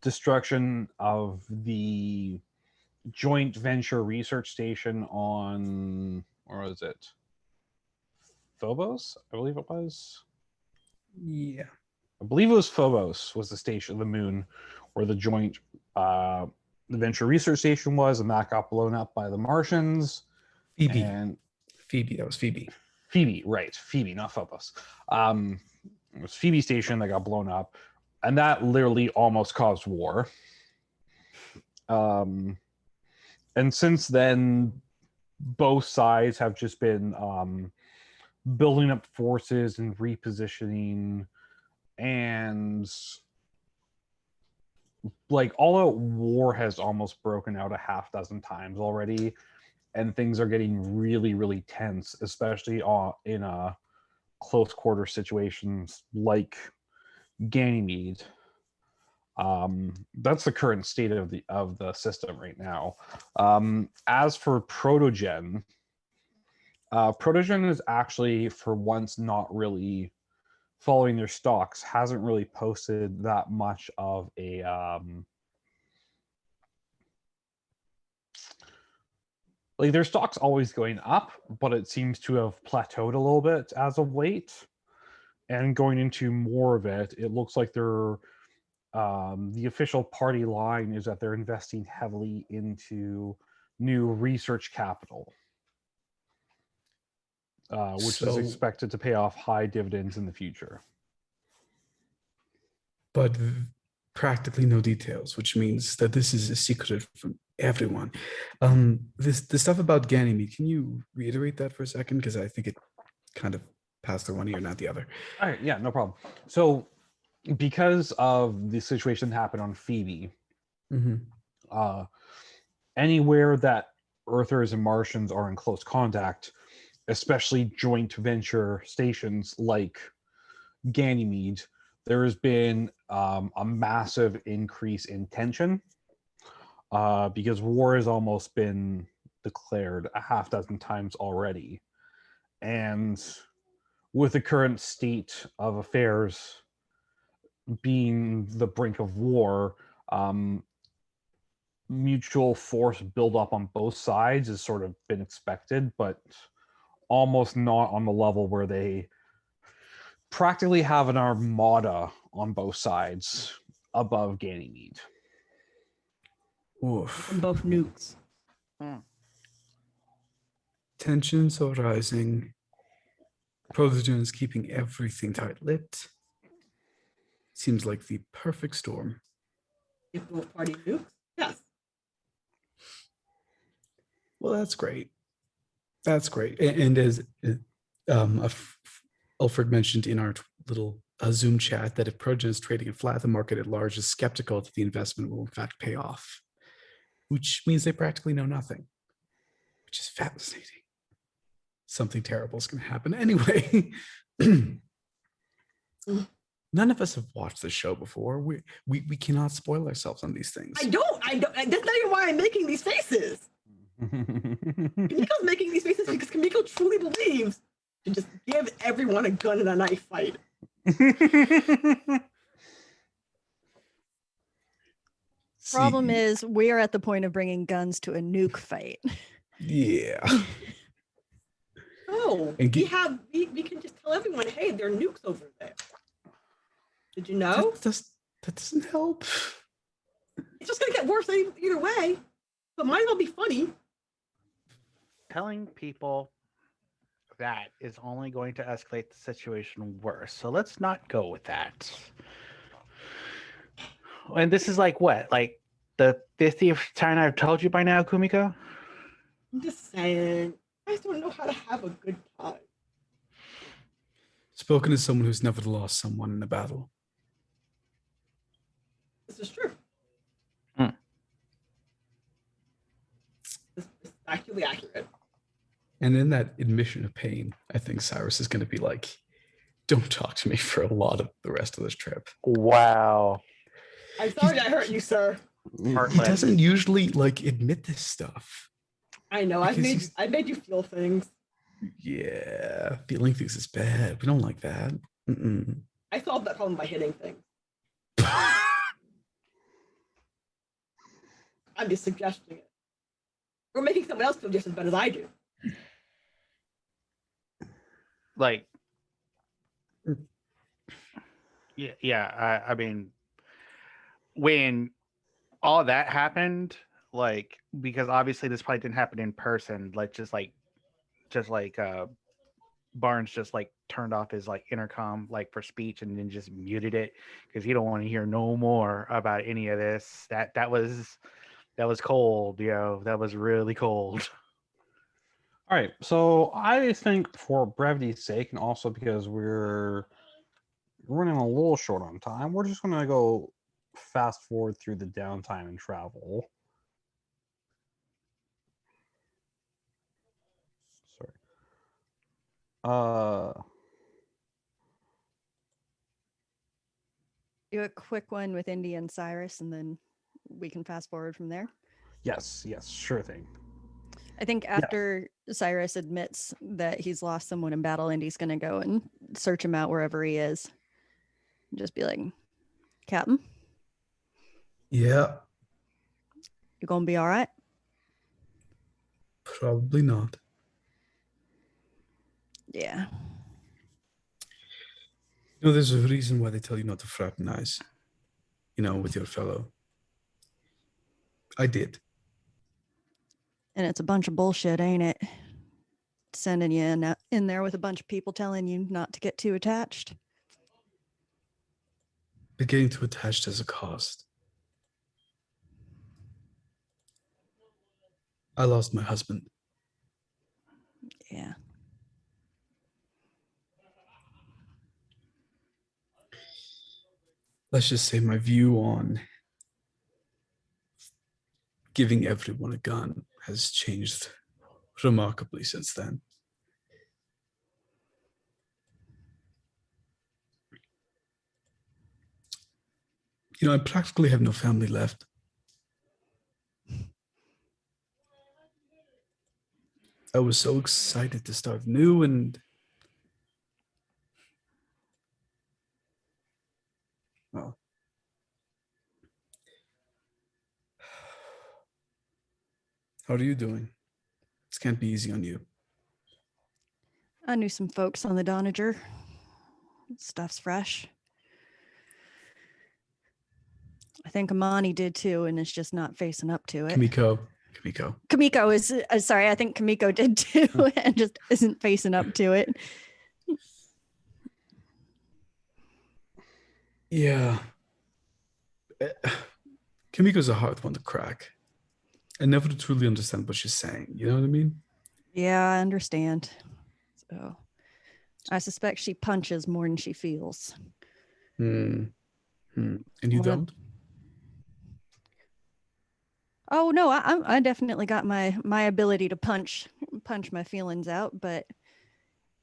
destruction of the joint venture research station on, or was it Phobos? I believe it was. Yeah. I believe it was Phobos was the station, the moon, where the joint the venture research station was, and that got blown up by the Martians. Phoebe. And Phoebe, that was Phoebe. Phoebe, right. Phoebe, not Phobos. It was Phoebe station that got blown up, and that literally almost caused war. And since then, both sides have just been building up forces and repositioning, and all out war has almost broken out a half dozen times already, and things are getting really, really tense, especially in close quarter situations like Ganymede. That's the current state of the system right now. As for Protogen, Protogen is actually for once not really following their stocks, hasn't really posted that much of a their stock's always going up, but it seems to have plateaued a little bit as of late. And going into more of it, it looks like they're the official party line is that they're investing heavily into new research capital, which is expected to pay off high dividends in the future. But practically no details, which means that this is a secret from everyone. The stuff about Ganymede, can you reiterate that for a second? Because I think it kind of passed through one ear, not the other. All right, yeah, no problem. So because of the situation that happened on Phoebe, anywhere that Earthers and Martians are in close contact, especially joint venture stations like Ganymede, there has been a massive increase in tension because war has almost been declared a half dozen times already. And with the current state of affairs being the brink of war, mutual force buildup on both sides has sort of been expected, but almost not on the level where they practically have an armada on both sides above Ganymede. Oof. From both nukes. Tensions are rising. Protogen is keeping everything tight-lipped. Seems like the perfect storm. If both party nukes, yes. Well, that's great. That's great. And as Alfred mentioned in our little Zoom chat, that if Progen is trading it flat, the market at large is skeptical that the investment will in fact pay off, which means they practically know nothing, which is fascinating. Something terrible is going to happen anyway. None of us have watched the show before. We cannot spoil ourselves on these things. I don't. That's not even why I'm making these faces. Kamiko's making these faces because Kamiko truly believes to just give everyone a gun and a knife fight. Problem is, we are at the point of bringing guns to a nuke fight. Yeah. Oh, And we can just tell everyone, hey, there are nukes over there. Did you know? That doesn't help. It's just gonna get worse either way. But might as well be funny. Telling people that is only going to escalate the situation worse. So let's not go with that. And this is like what? Like the 50th time I've told you by now, Kumiko? I'm just saying, I just don't know how to have a good time. Spoken as someone who's never lost someone in a battle. This is true. Hmm. This is actually accurate. And in that admission of pain, I think Cyrus is going to be like, don't talk to me for a lot of the rest of this trip. Wow. I'm sorry I hurt you, sir. He doesn't usually like admit this stuff. I know. I've made you feel things. Yeah, feeling things is bad. We don't like that. Mm-mm. I solved that problem by hitting things. I'm just suggesting it. Or making someone else feel just as bad as I do. Like, yeah. I mean, when all that happened, like, because obviously this probably didn't happen in person. Like, just like Barnes just like turned off his like intercom like for speech and then just muted it because he don't want to hear no more about any of this. That was cold, that was really cold. All right, so I think for brevity's sake, and also because we're running a little short on time, we're just gonna go fast forward through the downtime and travel. Sorry. Do a quick one with Indy and Cyrus, and then we can fast forward from there. Yes, sure thing. I think after Cyrus admits that he's lost someone in battle, Indy's going to go and search him out wherever he is. And just be like, Captain, Yeah, you going to be all right? probably not. Yeah. There's a reason why they tell you not to fraternize, with your fellow. I did. And it's a bunch of bullshit, ain't it? Sending you in there with a bunch of people telling you not to get too attached. But getting too attached has a cost. I lost my husband. Yeah. Let's just say my view on giving everyone a gun has changed remarkably since then. I practically have no family left. I was so excited to start new, and well, how are you doing? This can't be easy on you. I knew some folks on the Donager. Stuff's fresh. I think Amani did too, and is just not facing up to it. Kamiko. Is sorry. I think Kamiko did too, and just isn't facing up to it. Yeah. Kamiko's a hard one to crack. I never truly understand what she's saying. You know what I mean? Yeah, I understand. So, I suspect she punches more than she feels. And you don't? Oh no, I definitely got my ability to punch my feelings out, but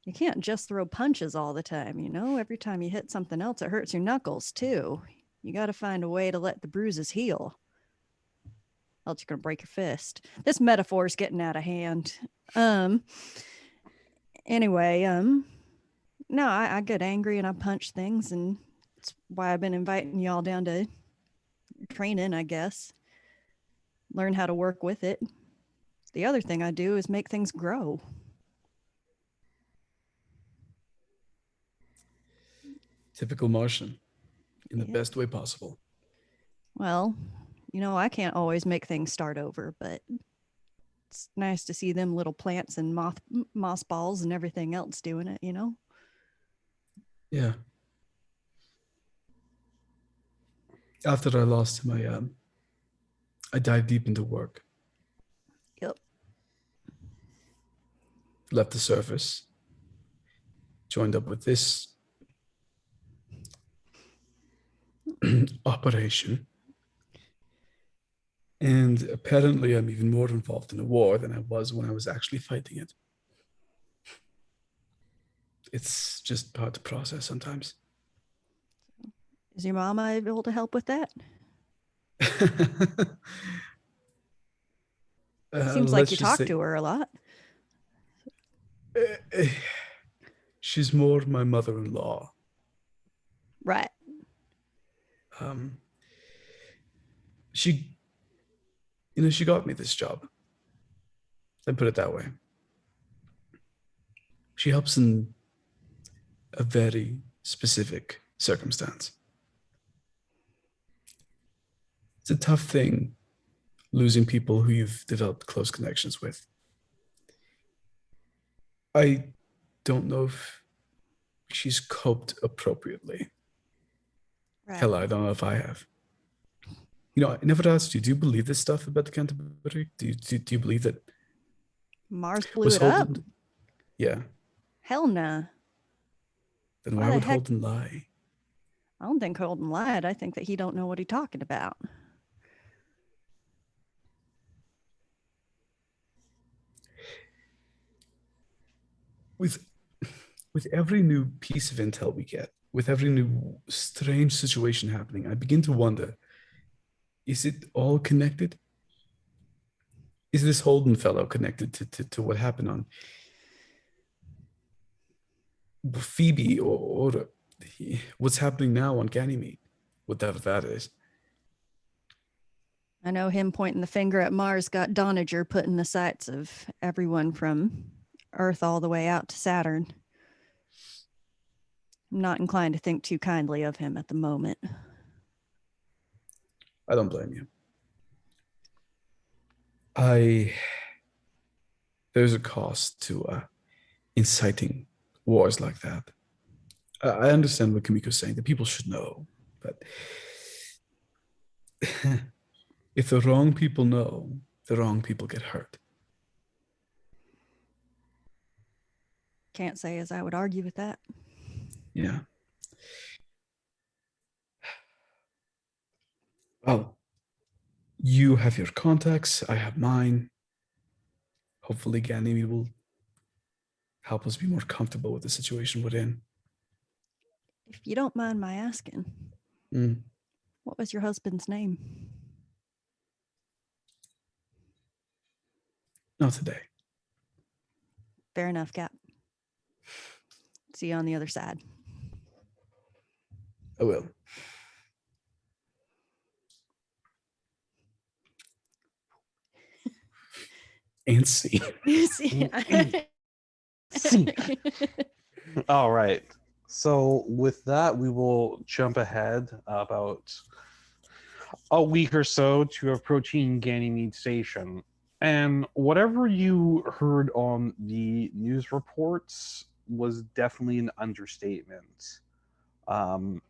you can't just throw punches all the time, you know? Every time you hit something else, it hurts your knuckles too. You got to find a way to let the bruises heal. Else you're gonna break your fist. This metaphor is getting out of hand. Anyway, no, I get angry and I punch things, and that's why I've been inviting y'all down to training, I guess. Learn how to work with it. The other thing I do is make things grow. Typical Martian in the Yeah. best way possible. Well, you know, I can't always make things start over, but it's nice to see them little plants and moss balls and everything else doing it, you know? Yeah. After I lost him, I dived deep into work. Yep. Left the surface. Joined up with this operation. And apparently I'm even more involved in the war than I was when I was actually fighting it. It's just hard to process sometimes. Is your mama able to help with that? Seems like you talk to her a lot. She's more my mother-in-law. Right. She got me this job. Let's put it that way. She helps in a very specific circumstance. It's a tough thing losing people who you've developed close connections with. I don't know if she's coped appropriately. Right. Hell, I don't know if I have. I never asked you, do you believe this stuff about the Canterbury? Do you believe that Mars blew it up? Yeah. Hell nah. Then why would Holden lie? I don't think Holden lied. I think that he don't know what he's talking about. With every new piece of intel we get, with every new strange situation happening, I begin to wonder, is it all connected? Is this Holden fellow connected to what happened on Phoebe or what's happening now on Ganymede? Whatever that is. I know him pointing the finger at Mars got Donager put in the sights of everyone from Earth all the way out to Saturn. I'm not inclined to think too kindly of him at the moment. I don't blame you. There's a cost to inciting wars like that. I understand what Kamiko's saying, that people should know, but if the wrong people know, the wrong people get hurt. Can't say as I would argue with that. Yeah. Well, you have your contacts, I have mine. Hopefully Ganymede will help us be more comfortable with the situation we're in. If you don't mind my asking, What was your husband's name? Not today. Fair enough, Cap. See you on the other side. I will. And see. See, See. All right. So with that, we will jump ahead about a week or so to approaching Ganymede Station. And whatever you heard on the news reports was definitely an understatement. Um,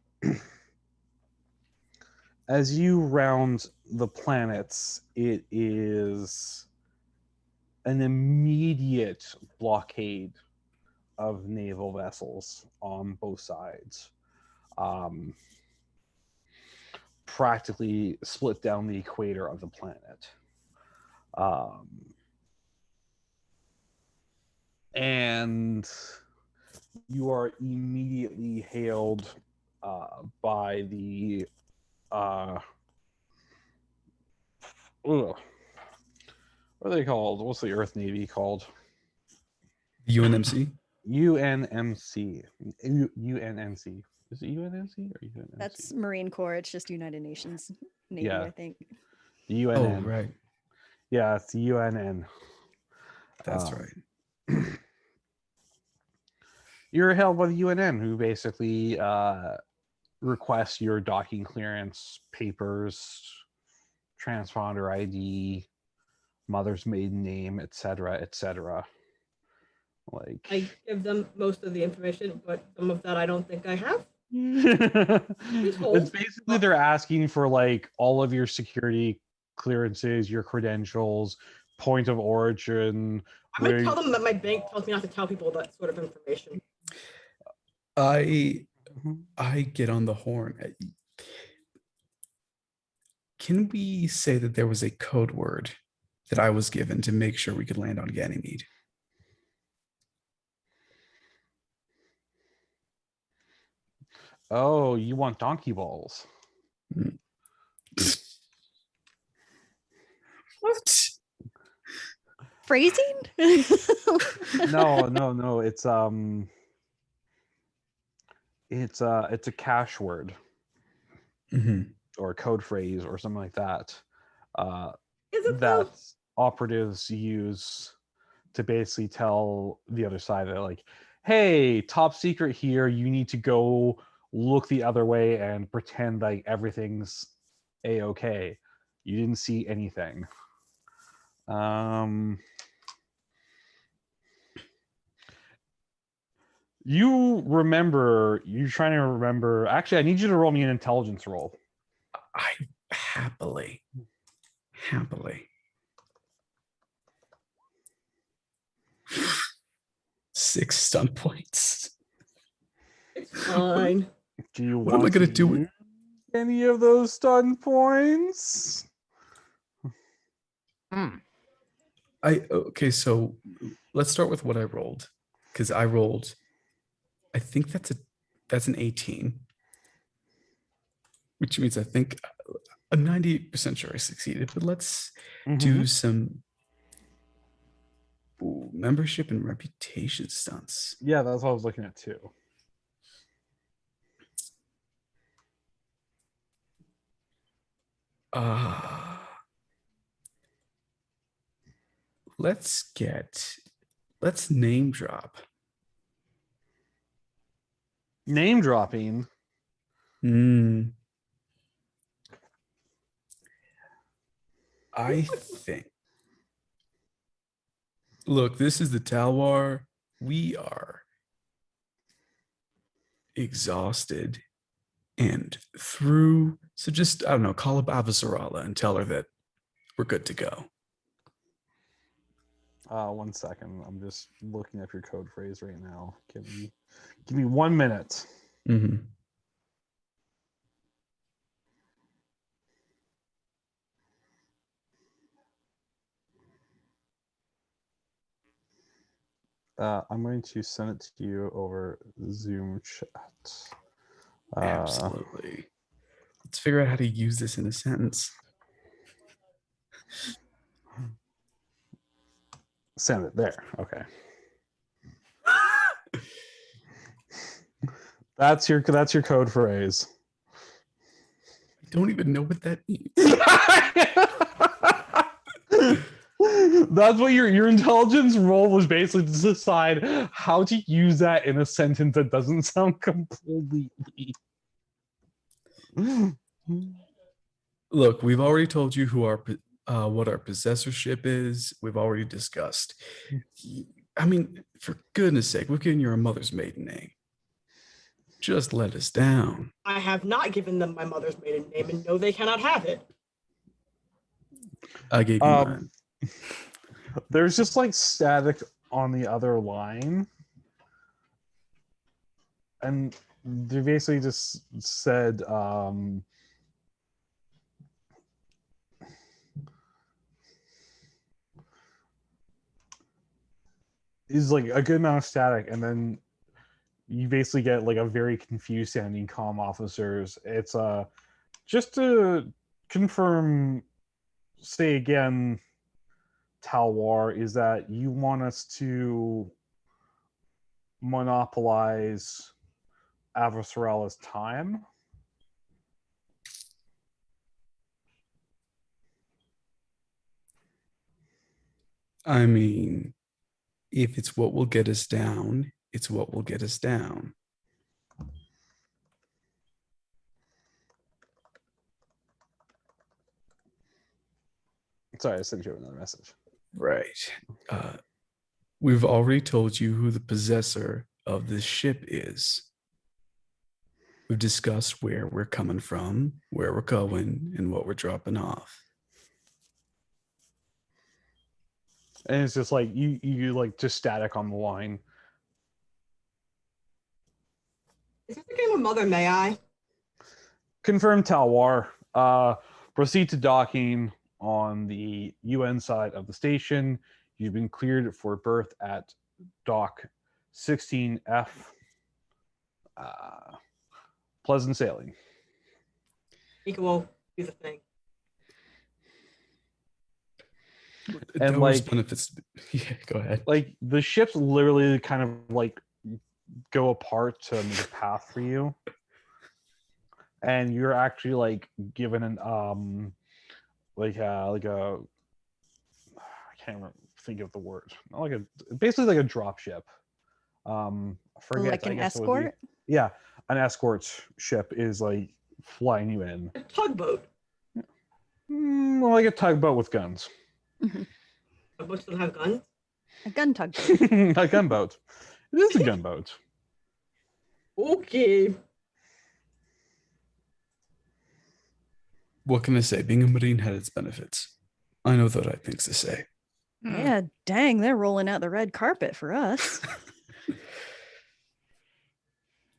as you round the planets, it is an immediate blockade of naval vessels on both sides. Practically split down the equator of the planet. And you are immediately hailed by the what are they called? What's the Earth Navy called? UNMC? UNMC. UNNC. Is it UNNC or UNMC? That's Marine Corps. It's just United Nations Navy, Yeah. I think. The UNN. Oh, right. Yeah, it's the UNN. That's right. You're held by the UNN, who basically requests your docking clearance, papers, transponder ID, mother's maiden name, etc., etc. Like I give them most of the information, but some of that I don't think I have. it's basically they're asking for like all of your security clearances, your credentials, point of origin. I'm gonna tell them that my bank tells me not to tell people that sort of information. I get on the horn. Can we say that there was a code word that I was given to make sure we could land on Ganymede? Oh, you want donkey balls? What? Phrasing? No. It's a cache word or a code phrase or something like that. Is it That operatives use to basically tell the other side that like, hey, top secret here, you need to go look the other way and pretend like everything's a-okay. You didn't see anything. You're trying to remember. Actually, I need you to roll me an intelligence roll. I happily. 6 stun points. It's fine. Do you What am I going to do with any of those stun points? Okay, so let's start with what I rolled, because I rolled, I think that's an 18, which means I think I'm 98% sure I succeeded. But let's do some membership and reputation stunts. Yeah, that's what I was looking at too. Let's name drop. Name dropping. I think. Look, this is the Talwar. We are exhausted and through. So just, I don't know, call up Avasarala and tell her that we're good to go. 1 second. I'm just looking up your code phrase right now. Give me 1 minute. I'm going to send it to you over Zoom chat. Absolutely. Let's figure out how to use this in a sentence. Send it there. Okay. That's your code phrase. I don't even know what that means. That's what your intelligence role was basically to decide how to use that in a sentence that doesn't sound completely. Look, we've already told you who our what our possessorship is. We've already discussed. I mean, for goodness sake, we've given you our mother's maiden name. Just let us down. I have not given them my mother's maiden name, and no, they cannot have it. I gave you mine. There's just like static on the other line. And they basically just said, is like a good amount of static, and then you basically get like a very confused sounding comm officers. It's just to confirm, say again, Talwar, is that you want us to monopolize Avasarala's time? I mean, if it's what will get us down, it's what will get us down. Sorry, I sent you another message. Right. We've already told you who the possessor of this ship is. We've discussed where we're coming from, where we're going, and what we're dropping off. And it's just like you like just static on the line. Is this a game of Mother May I? Confirm Talwar. Proceed to docking on the UN side of the station. You've been cleared for berth at dock 16F. Pleasant sailing. Mika will do the thing. There And was like benefits. Yeah, go ahead. like the ships literally kind of like go apart to make a path for you, and you're actually like given an like a I can't remember, think of the word, not like a basically like a drop ship. I forget, Like I an guess it would be- escort? yeah, an escort ship is like flying you in. A tugboat. Like a tugboat with guns. Tugboats don't have guns. A gun tugboat. A gunboat. It is a gunboat. Okay. What can I say? Being a Marine had its benefits. I know the right things to say. Yeah, dang, they're rolling out the red carpet for us.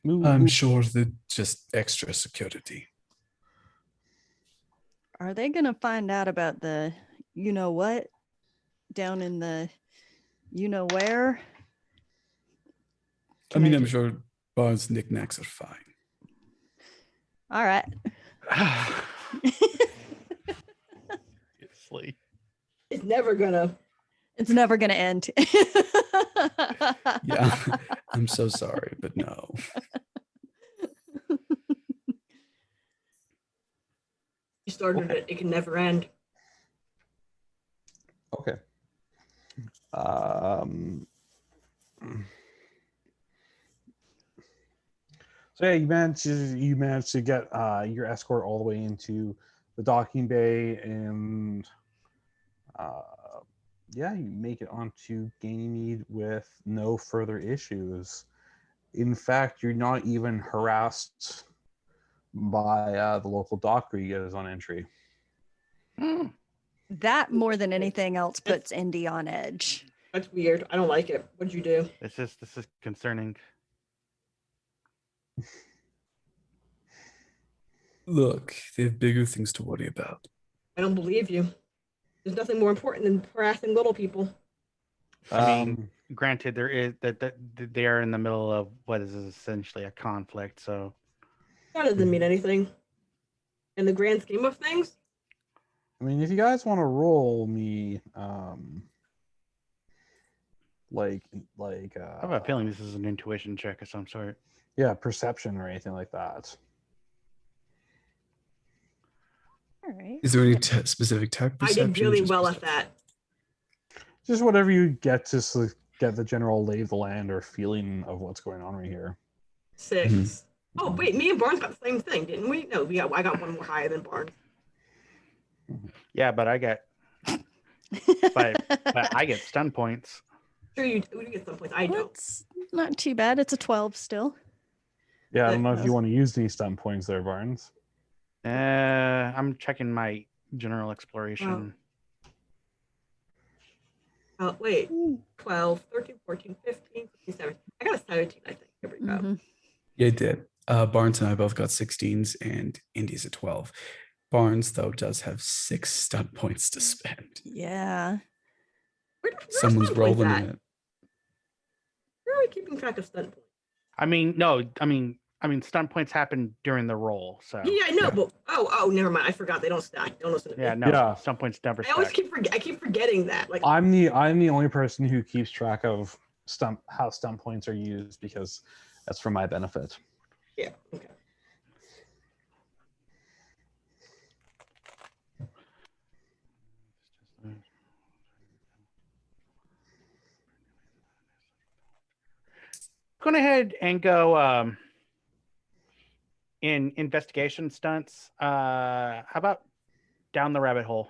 I'm sure that just extra security. Are they gonna find out about the you know what down in the you know where? I mean, I'm sure Barnes' knickknacks are fine. All right. Obviously. It's never gonna. It's never gonna end. Yeah, I'm so sorry, but no. You started it. It can never end. Okay. So yeah, you managed to get your escort all the way into the docking bay, and yeah, you make it onto Ganymede with no further issues. In fact, you're not even harassed by the local dock riggers on entry. That more than anything else puts Indy on edge. That's weird. I don't like it. What'd you do? This is concerning. Look, they have bigger things to worry about. I don't believe you. There's nothing more important than harassing little people. I mean, granted, there is that they are in the middle of what is essentially a conflict. So That doesn't mean anything. in the grand scheme of things. I mean, if you guys want to roll me, like, I have a feeling this is an intuition check of some sort. yeah, perception or anything like that. All right. Is there any specific tech I perception? did really Just well at perception? that. Just whatever you get to get the general lay of the land or feeling of what's going on right here. 6. Mhm. Oh wait, me and Barnes got the same thing, didn't we? No, I got one more higher than Barnes. Yeah, but I get but I get stun points. Sure, you do get some points. I don't. That's not too bad. It's a 12 still. Yeah, I don't know if Nice. you want to use any stun points there, Barnes. I'm checking my general exploration. Oh, wait. 12, 13, 14, 15, 16, 17. I got a 17, I think. Here we go. Mhm. Yeah, it did. Barnes and I both got 16s, and Indy's a 12. Barnes, though, does have 6 stun points to spend. Yeah. Where are Someone's stun points rolling at? in it. Where are we keeping track of stun points? I mean stun points happen during the roll, so Yeah, I know, Yeah. but never mind. I forgot. They don't stack. Don't listen to me. yeah, no, Yeah. stun points never I always stack. keep forgetting that. Like, I'm the only person who keeps track of how stun points are used because that's for my benefit. yeah, okay. Going ahead and go in investigation stunts. How about down the rabbit hole?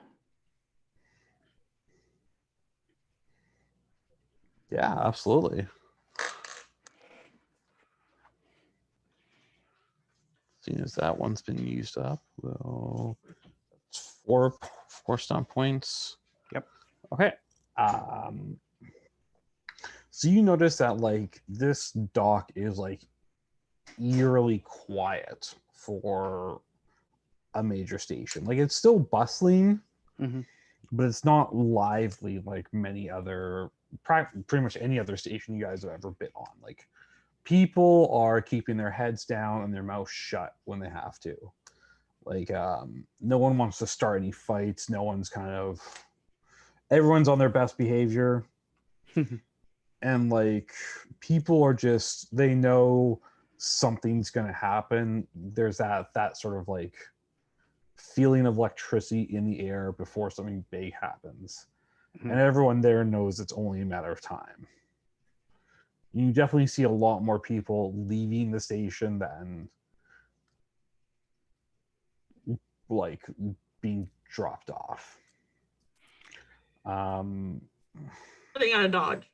Yeah, absolutely. Seeing as that one's been used up, well, it's four stun points. Yep. Okay. So you notice that like this dock is like eerily quiet for a major station. Like it's still bustling, Mhm. but it's not lively like many other, pretty much any other station you guys have ever been on. Like people are keeping their heads down and their mouths shut when they have to. Like no one wants to start any fights. No one's everyone's on their best behavior. And like people are just, they know something's going to happen. There's that sort of like feeling of electricity in the air before something big happens. Mhm. And everyone there knows it's only a matter of time. You definitely see a lot more people leaving the station than like being dropped off. Putting on a dodge.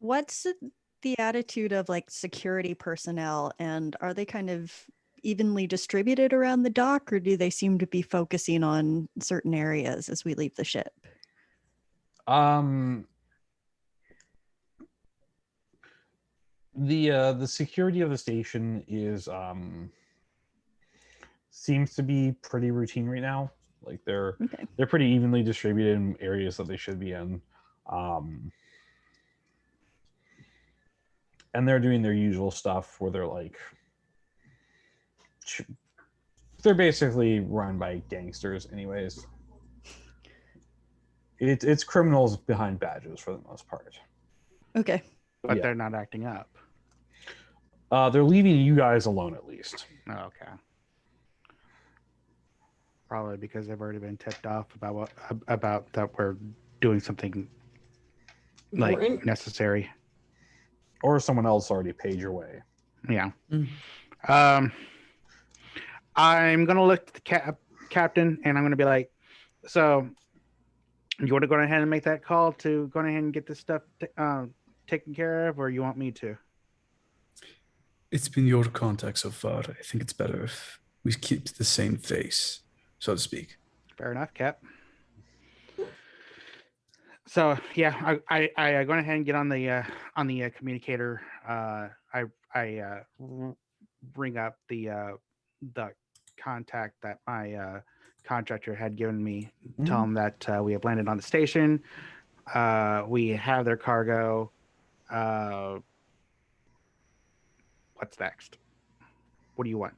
What's the attitude of like security personnel, and are they kind of evenly distributed around the dock, or do they seem to be focusing on certain areas as we leave the ship? The security of the station is seems to be pretty routine right now. Like they're pretty evenly distributed in areas that they should be in. And they're doing their usual stuff where they're like, they're basically run by gangsters anyways. It's criminals behind badges for the most part. Okay. But Yeah. they're not acting up. They're leaving you guys alone at least. Oh, okay. Probably because they've already been tipped off about that we're doing something like Important. necessary. Or someone else already paid your way. Yeah. Mm. I'm gonna look at the captain and I'm gonna be like, so you want to go ahead and make that call to go ahead and get this stuff taken care of, or you want me to? It's been your contact so far. I think it's better if we keep the same face, so to speak. Fair enough, Cap. So yeah, I go ahead and get on the communicator. I ring up the contact that my contractor had given me. Tell them that we have landed on the station. We have their cargo. What's next? What do you want?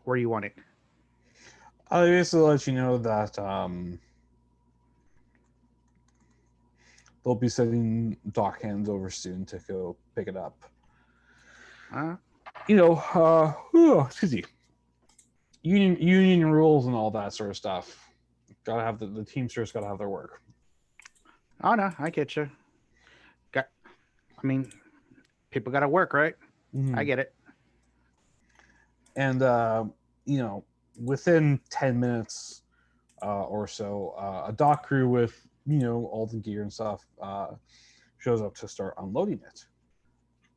Where do you want it? I'll basically let you know that they'll be sending dock hands over soon to go pick it up. Excuse me. Union rules and all that sort of stuff. Gotta have the Teamsters gotta have their work. Oh no, I get you. People gotta work, right? I get it. And within 10 minutes or so, a dock crew with all the gear and stuff shows up to start unloading it.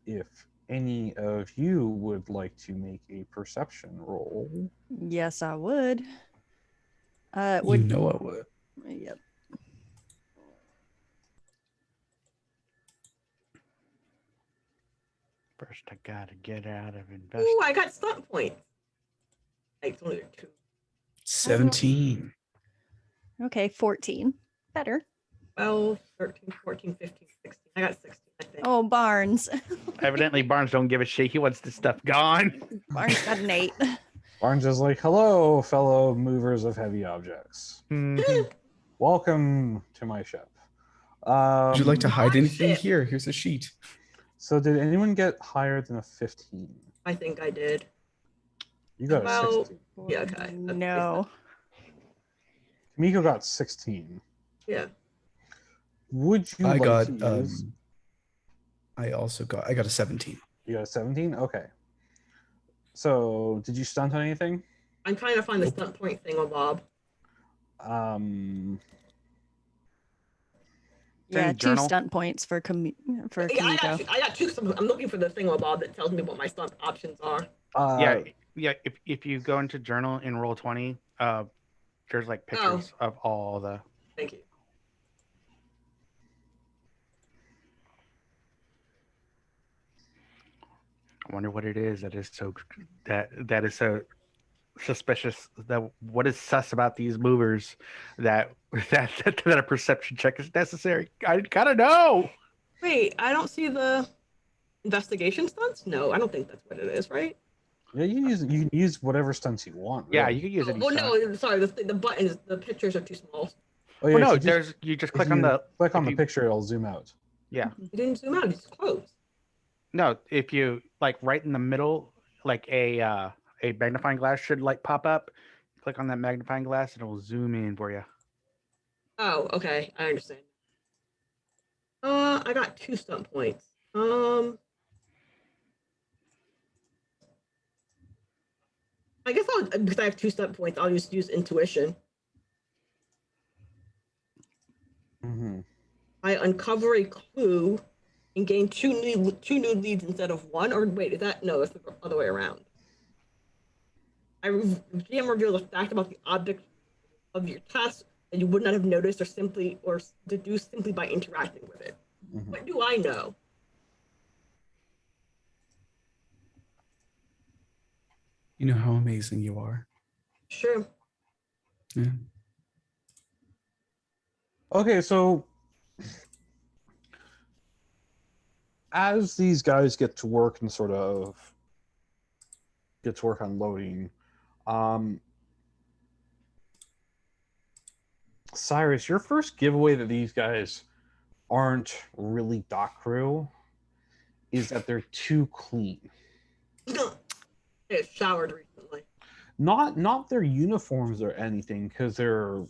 If any of you would like to make a perception roll. Yes, I would. You know I would. Yep. First, I gotta get out of investment. Ooh, I got stunt points. It's only 2. 17. Okay, 14. Better. 12, 13, 14, 15, 16. I got 16, I think. Oh, Barnes. Evidently, Barnes don't give a shit. He wants this stuff gone. Barnes got an 8. Barnes is like, hello, fellow movers of heavy objects. Welcome to my ship. Would you like to hide anything shit. here? Here's a sheet. So did anyone get higher than a 15? I think I did. You got a About- 16. Yeah, okay. No. Kamiko got 16. Yeah. Would you I like got to use... I got a 17. You got a 17? Okay. So did you stunt on anything? I'm trying to find the stunt point thing on Bob. Yeah, 2 journal. stunt points for Yeah, Kamiko. I got 2. I'm looking for the thing on Bob that tells me what my stunt options are. Yeah. If you go into journal in roll 20, there's like pictures of all the. Thank you. I wonder what it is that is so suspicious. That what is sus about these movers that a perception check is necessary. I gotta know. Wait, I don't see the investigation stunts? No, I don't think that's what it is, right? Yeah, you can use whatever stunts you want. Yeah, really. you can use it. Oh, no, sorry, the buttons, the pictures are too small. Oh, yeah, Well, no, so you just if click on you the click on if the you- picture, it'll zoom out. Yeah. You didn't zoom out, it's closed. No, if you like right in the middle, like a magnifying glass should like pop up. Click on that magnifying glass and it will zoom in for you. Oh, okay, I understand. I got 2 stunt points. I guess because I have 2 stunt points, I'll just use intuition. Mm-hmm. I uncover a clue and gain 2 new leads instead of 1. Or wait, is that no? That's the other way around. GM reveals a fact about the object of your task that you would not have noticed or deduced simply by interacting with it. Mm-hmm. What do I know? You know how amazing you are. Sure. Yeah. Okay, so as these guys get to work and sort of get to work on loading, Cyrus, your first giveaway that these guys aren't really dock crew is that they're too clean. I showered recently. Not their uniforms or anything, because they're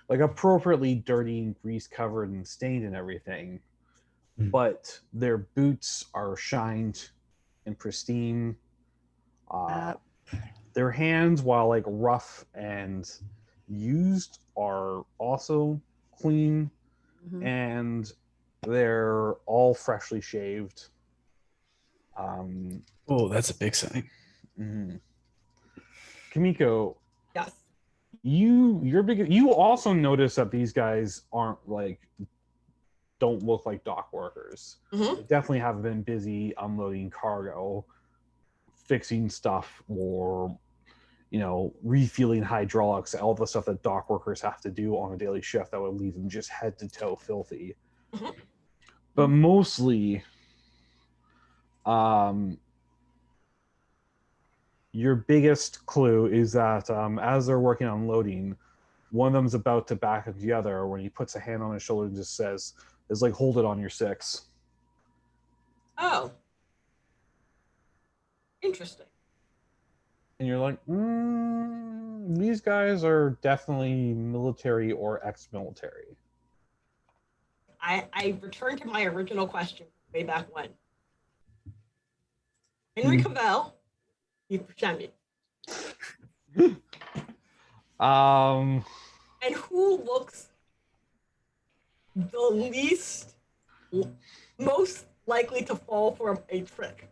like appropriately dirty and grease covered and stained and everything. Mm. But their boots are shined and pristine. Their hands, while like rough and used, are also clean, Mhm. and they're all freshly shaved. Oh, that's a big sign. Mhm. Kamiko, Yes. you also notice that these guys don't look like dock workers. Mhm. They definitely have been busy unloading cargo, fixing stuff, or refueling hydraulics, all the stuff that dock workers have to do on a daily shift that would leave them just head to toe filthy. Mhm. But mostly your biggest clue is that as they're working on loading, one of them's about to back up the other when he puts a hand on his shoulder and just says, "It's like hold it on your 6." Oh. Interesting. And you're like, these guys are definitely military or ex-military. I return to my original question way back when. Henry Cavill, Steve Buscemi. And who looks the most likely to fall for a trick?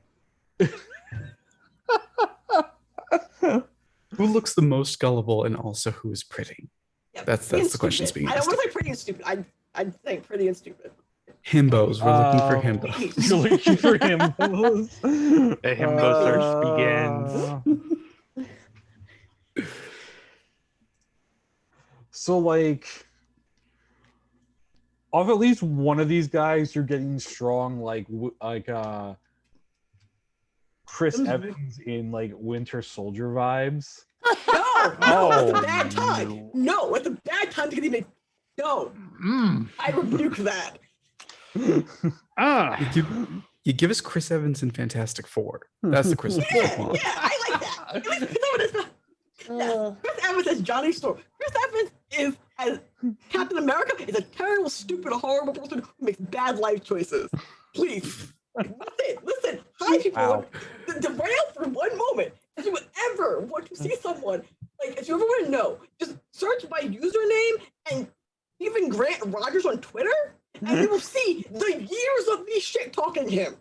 Who looks the most gullible and also who is pretty? Yeah, That's pretty and the question's stupid. being I don't asked. want to say pretty and stupid. I'd say pretty and stupid. Himbos. We're looking for himbos. You're looking for himbos. The himbo search begins. So, like, of at least one of these guys, you're getting strong, like Chris Evans in like Winter Soldier vibes. No, that's a bad time. No, it's a bad time to get even. No, I rebuke that. You give us Chris Evans in Fantastic Four. That's the Chris Evans. Yeah, I like that. Chris Evans as Johnny Storm. Chris Evans is as Captain America is a terrible, stupid, horrible person who makes bad life choices. Please, listen. Hi, people. Derail for one moment. If you ever want to see someone, like if you ever want to know, just search my username and even Grant Rogers on Twitter, and you will see the years of me shit talking him.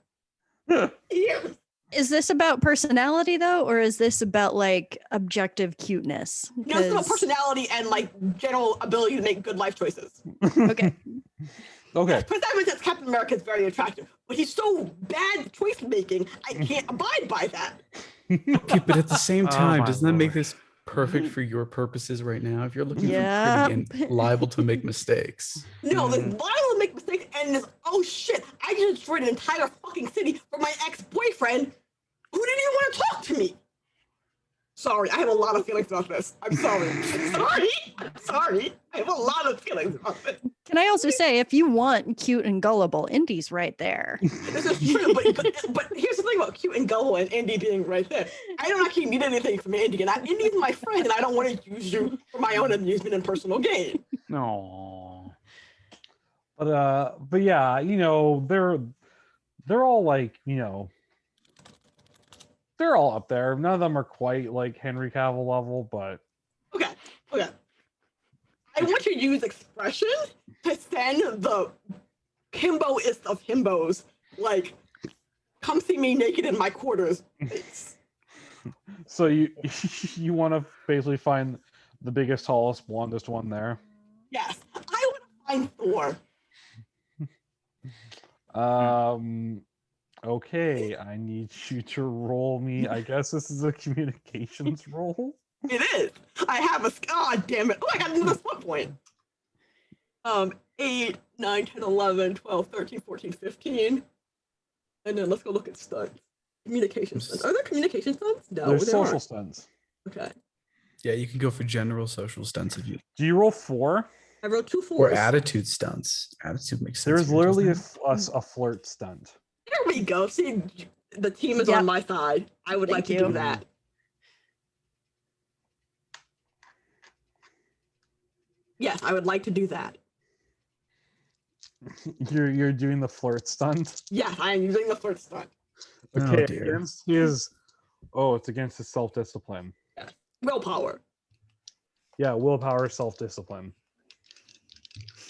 Years. Is this about personality though, or is this about like objective cuteness? No, it's about personality and like general ability to make good life choices. Okay. Okay. Chris Evans as Captain America is very attractive, but he's so bad choice making, I can't abide by that. Okay, but at the same time, my doesn't that make lord. this perfect for your purposes right now? If you're looking Yeah. for pretty and liable to make mistakes. No, there's liable to make mistakes, and this, oh shit, I just destroyed an entire fucking city for my ex-boyfriend who didn't even want to talk to me. Sorry, I have a lot of feelings about this. I'm sorry. I'm sorry. I have a lot of feelings about this. Can I also say, if you want cute and gullible, Indy's right there. This is true, but here's the thing about cute and gullible and Indy being right there. I don't actually need anything from Indy, and Indy's my friend, and I don't want to use you for my own amusement and personal gain. No. But yeah, you know, they're all like, you know, they're all up there. None of them are quite like Henry Cavill level, but Okay. I want to use expression to send the himboist of himbos, like, come see me naked in my quarters. so you want to basically find the biggest, tallest, blondest one there. Yes, I want to find Thor. Okay, I need you to roll me. I guess this is a communications roll. It is. I have a. God damn it. Oh, I got another spot point. 8, 9, 10, 11, 12, 13, 14, 15. And then let's go look at stunts. Communication stunts. Are there communication stunts? No, There's there social aren't. stunts. Okay. Yeah, you can go for general social stunts if you Do you roll 4? I wrote 2 4s. or attitude stunts. Attitude makes sense. There's here, literally doesn't a flirt stunt. There we go. See, the team is Yep. on my side. I would like Thank to you. do that. Yes, I would like to do that. You're doing the flirt stunt. Yes, I am using the flirt stunt. Oh, Okay, dear. against his. Oh, it's against his self-discipline. Willpower. Yeah, willpower, self-discipline.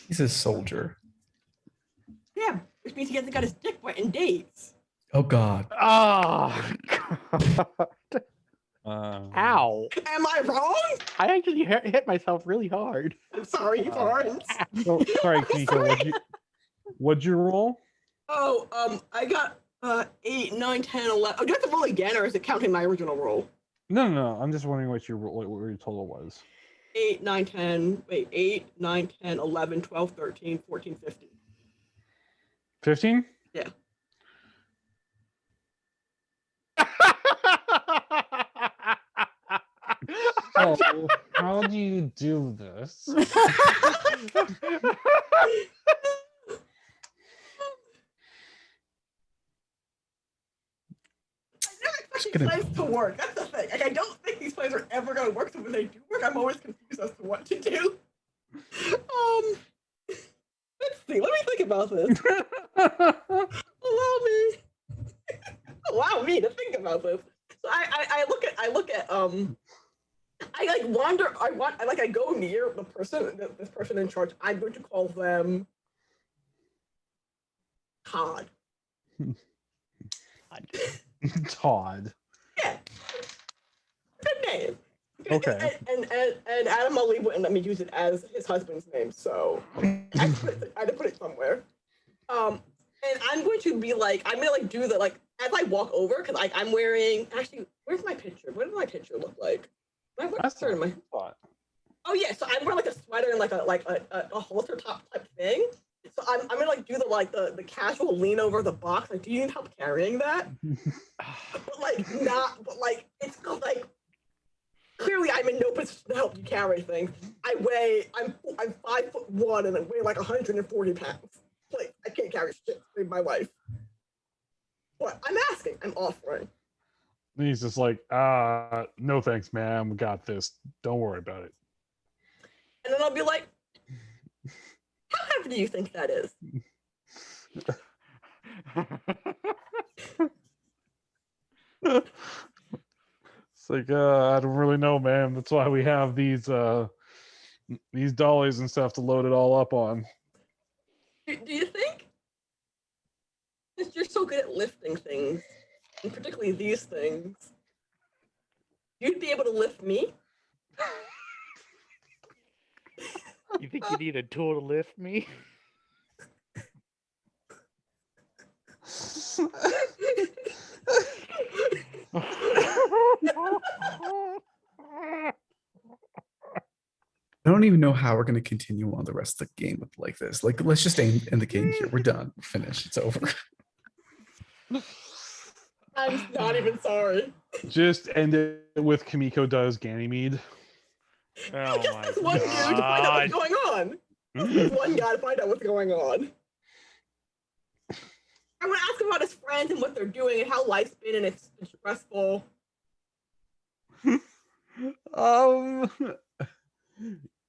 He's a soldier. Yeah, which means he hasn't got his dick wet in days. Oh God. Oh, God. Ow. Am I wrong? I actually hit myself really hard. I'm sorry, Florence. So, sorry, Kiko. What'd you roll? Oh, I got 8, 9, 10, 11. Oh, do I have to roll again, or is it counting my original roll? No. I'm just wondering what what your total was. 8, 9, 10, wait, 8, 9, 10, 11, 12, 13, 14, 15. 15? Yeah. Oh, how do you do this? These gonna- plans to work. That's the thing. Like, I don't think these plans are ever going to work. So when they do work, I'm always confused as to what to do. Let's see. Let me think about this. Allow me to think about this. So I look at I like wander. I go near the person, this person in charge. I'm going to call them Todd. Todd. Yeah, good name. Okay. And Adam Ali wouldn't let me use it as his husband's name, so I had to put it somewhere. And I'm going to be like, I'm gonna like do the like as I walk over because like I'm wearing actually. Where's my picture? What does my picture look like? That's not my. thought. Oh yeah, so I'm wearing like a sweater and like a halter top type thing. So I'm gonna like do the casual lean over the box. Like, do you need help carrying that? But like not. But like it's like clearly I'm in no position to help you carry things. I'm 5'1" and I weigh like 140 pounds. Like I can't carry shit to save my life. But I'm asking. I'm offering. And he's just like, no thanks, ma'am. We got this. Don't worry about it. And then I'll be like, how heavy do you think that is? It's like, I don't really know, ma'am. That's why we have these dollies and stuff to load it all up on. Do you think? Since you're so good at lifting things, and particularly these things, you'd be able to lift me? You think you need a tool to lift me? I don't even know how we're going to continue on the rest of the game with like this. Like, let's just end the game here. We're done. We're finished. It's over. I'm not even sorry. Just end it with Kamiko does Ganymede. Oh Just my this one dude to find out what's god. going on. This one guy to find out what's going on. I want to ask him about his friends and what they're doing and how life's been and it's been stressful.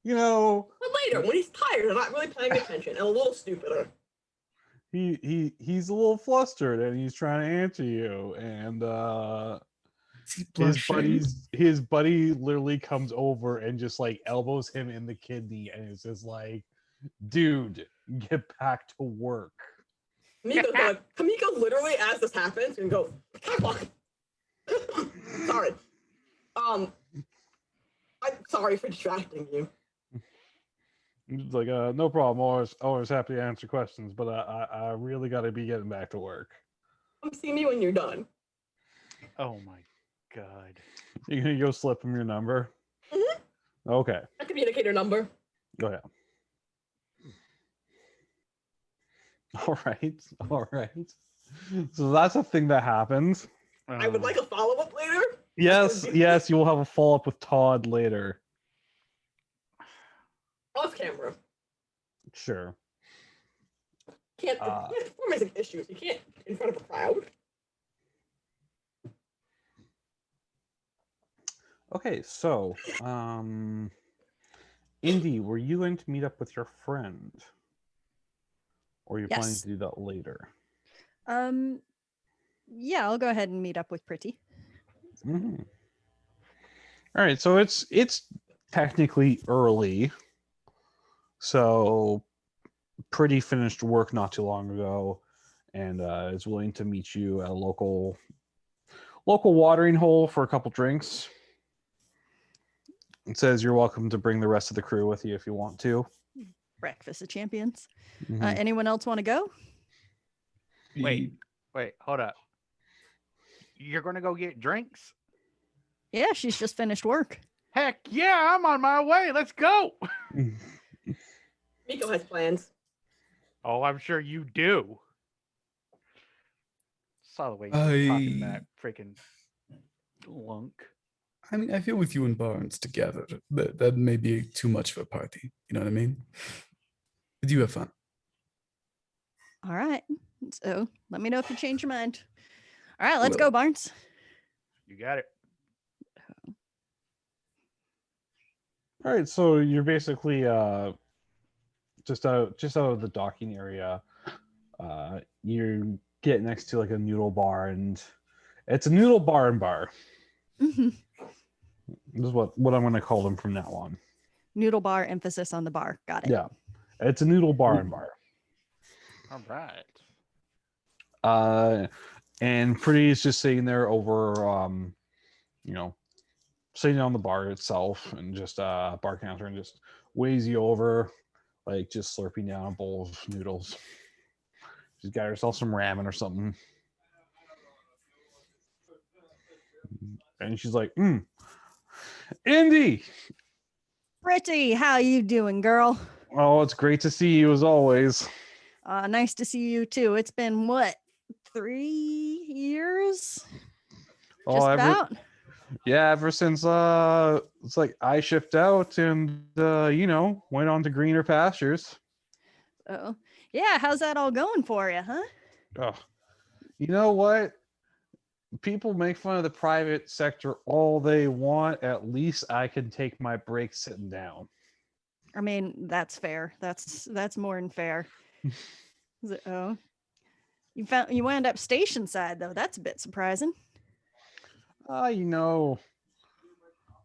You know, But later, when he's tired and not really paying attention and a little stupider. he's a little flustered and he's trying to answer you, and his buddy literally comes over and just like elbows him in the kidney and is just like, dude, get back to work. Kamiko literally, as this happens, and go, sorry. I'm sorry for distracting you. It's like, no problem. Always happy to answer questions, but I really got to be getting back to work. Come see me when you're done. Oh my god. You gonna go slip him your number? Mm-hmm. Okay. A communicator number. Go ahead. All right. So that's a thing that happens. I would like a follow-up later. Yes, you will have a follow-up with Todd later. Off camera. Sure. Can't performance issues. You can't in front of a crowd. Okay, so Indy, were you going to meet up with your friend? Or are you planning Yes. to do that later? Yeah, I'll go ahead and meet up with Pretty. Mm-hmm. All right, so it's technically early. So Pretty finished work not too long ago and is willing to meet you at a local watering hole for a couple drinks. It says you're welcome to bring the rest of the crew with you if you want to. Breakfast of Champions. Mhm. Anyone else want to go? Wait, hold up. You're gonna go get drinks? Yeah, she's just finished work. Heck yeah, I'm on my way. Let's go. Miko has plans. Oh, I'm sure you do. Saw the way you were talking to that freaking lunk. I mean, I feel with you and Barnes together, that may be too much of a party. You know what I mean? But you have fun. All right. So let me know if you change your mind. All right, let's Will. go, Barnes. You got it. All right, so you're basically just out of the docking area. You get next to like a noodle bar, and it's a noodle bar and bar. Mhm. This is what I'm going to call them from now on. Noodle bar, emphasis on the bar. Got it. Yeah, it's a noodle bar and bar. All right. And Pretty is just sitting there over, sitting on the bar itself, and just bar counter, and just weighs you over, like just slurping down a bowl of noodles. She's got herself some ramen or something, and she's like, Indy, Pretty, how you doing, girl? oh, it's great to see you as always. Nice to see you too. It's been what, 3 years? Just about. Ever since it's like I shipped out and went on to greener pastures. Oh, yeah. How's that all going for you, huh? Oh, you know what? People make fun of the private sector all they want. At least I can take my break sitting down. I mean, that's fair. That's more than fair. Oh, you wound up station side though. That's a bit surprising.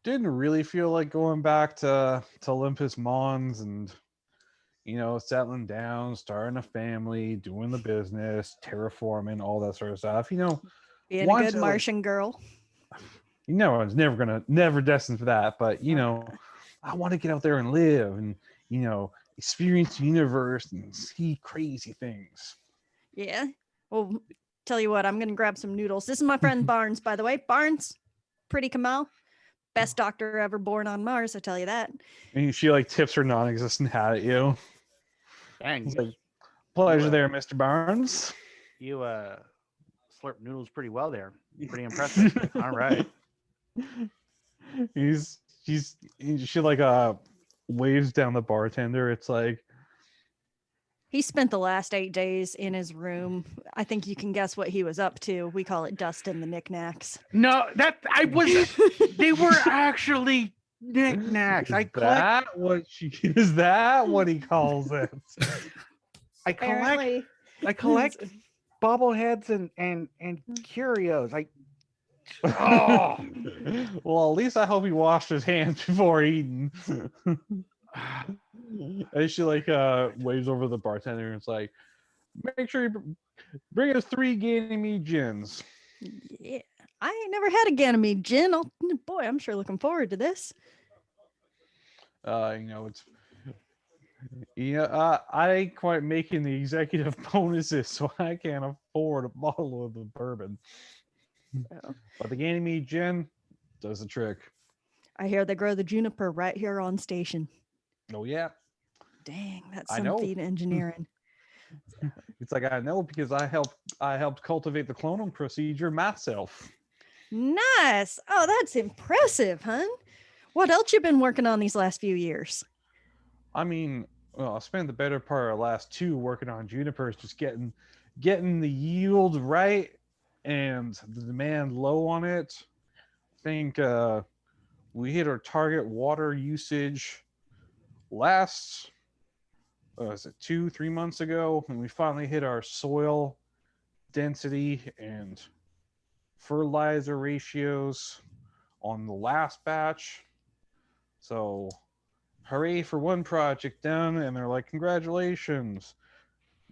Didn't really feel like going back to Olympus Mons and settling down, starting a family, doing the business, terraforming, all that sort of stuff. Being a once good it, Martian girl. One's never destined for that, but I want to get out there and live and experience the universe and see crazy things. Yeah. Well, tell you what, I'm gonna grab some noodles. This is my friend Barnes, by the way. Barnes, Pretty Kamal, best doctor ever born on Mars. I tell you that. And she like tips her non-existent hat at you. Dang. It's like, pleasure You, there, Mr. Barnes. You slurp noodles pretty well there. Pretty impressive. All right. She like waves down the bartender. It's like, He spent the last 8 days in his room. I think you can guess what he was up to. We call it dusting the knickknacks. No, they were actually knickknacks. is that what he calls it? I collect bobbleheads and curios. Oh. Well, at least I hope he washed his hands before eating. And she like waves over the bartender and it's like, make sure you bring us 3 Ganymede gins. Yeah, I ain't never had a Ganymede gin. Boy, I'm sure looking forward to this. I ain't quite making the executive bonuses, so I can't afford a bottle of the bourbon. Oh. But the Ganymede gin does the trick. I hear they grow the juniper right here on station. Oh yeah. Dang, that's I some know. feat engineering. It's like I know because I helped cultivate the cloning procedure myself. Nice. Oh, that's impressive, hun. What else you been working on these last few years? I mean, well, I spent the better part of the last 2 working on junipers, just getting the yield right and the demand low on it. I think we hit our target water usage last, was it 2-3 months ago, and we finally hit our soil density and fertilizer ratios on the last batch. So hooray for one project done, and they're like, congratulations,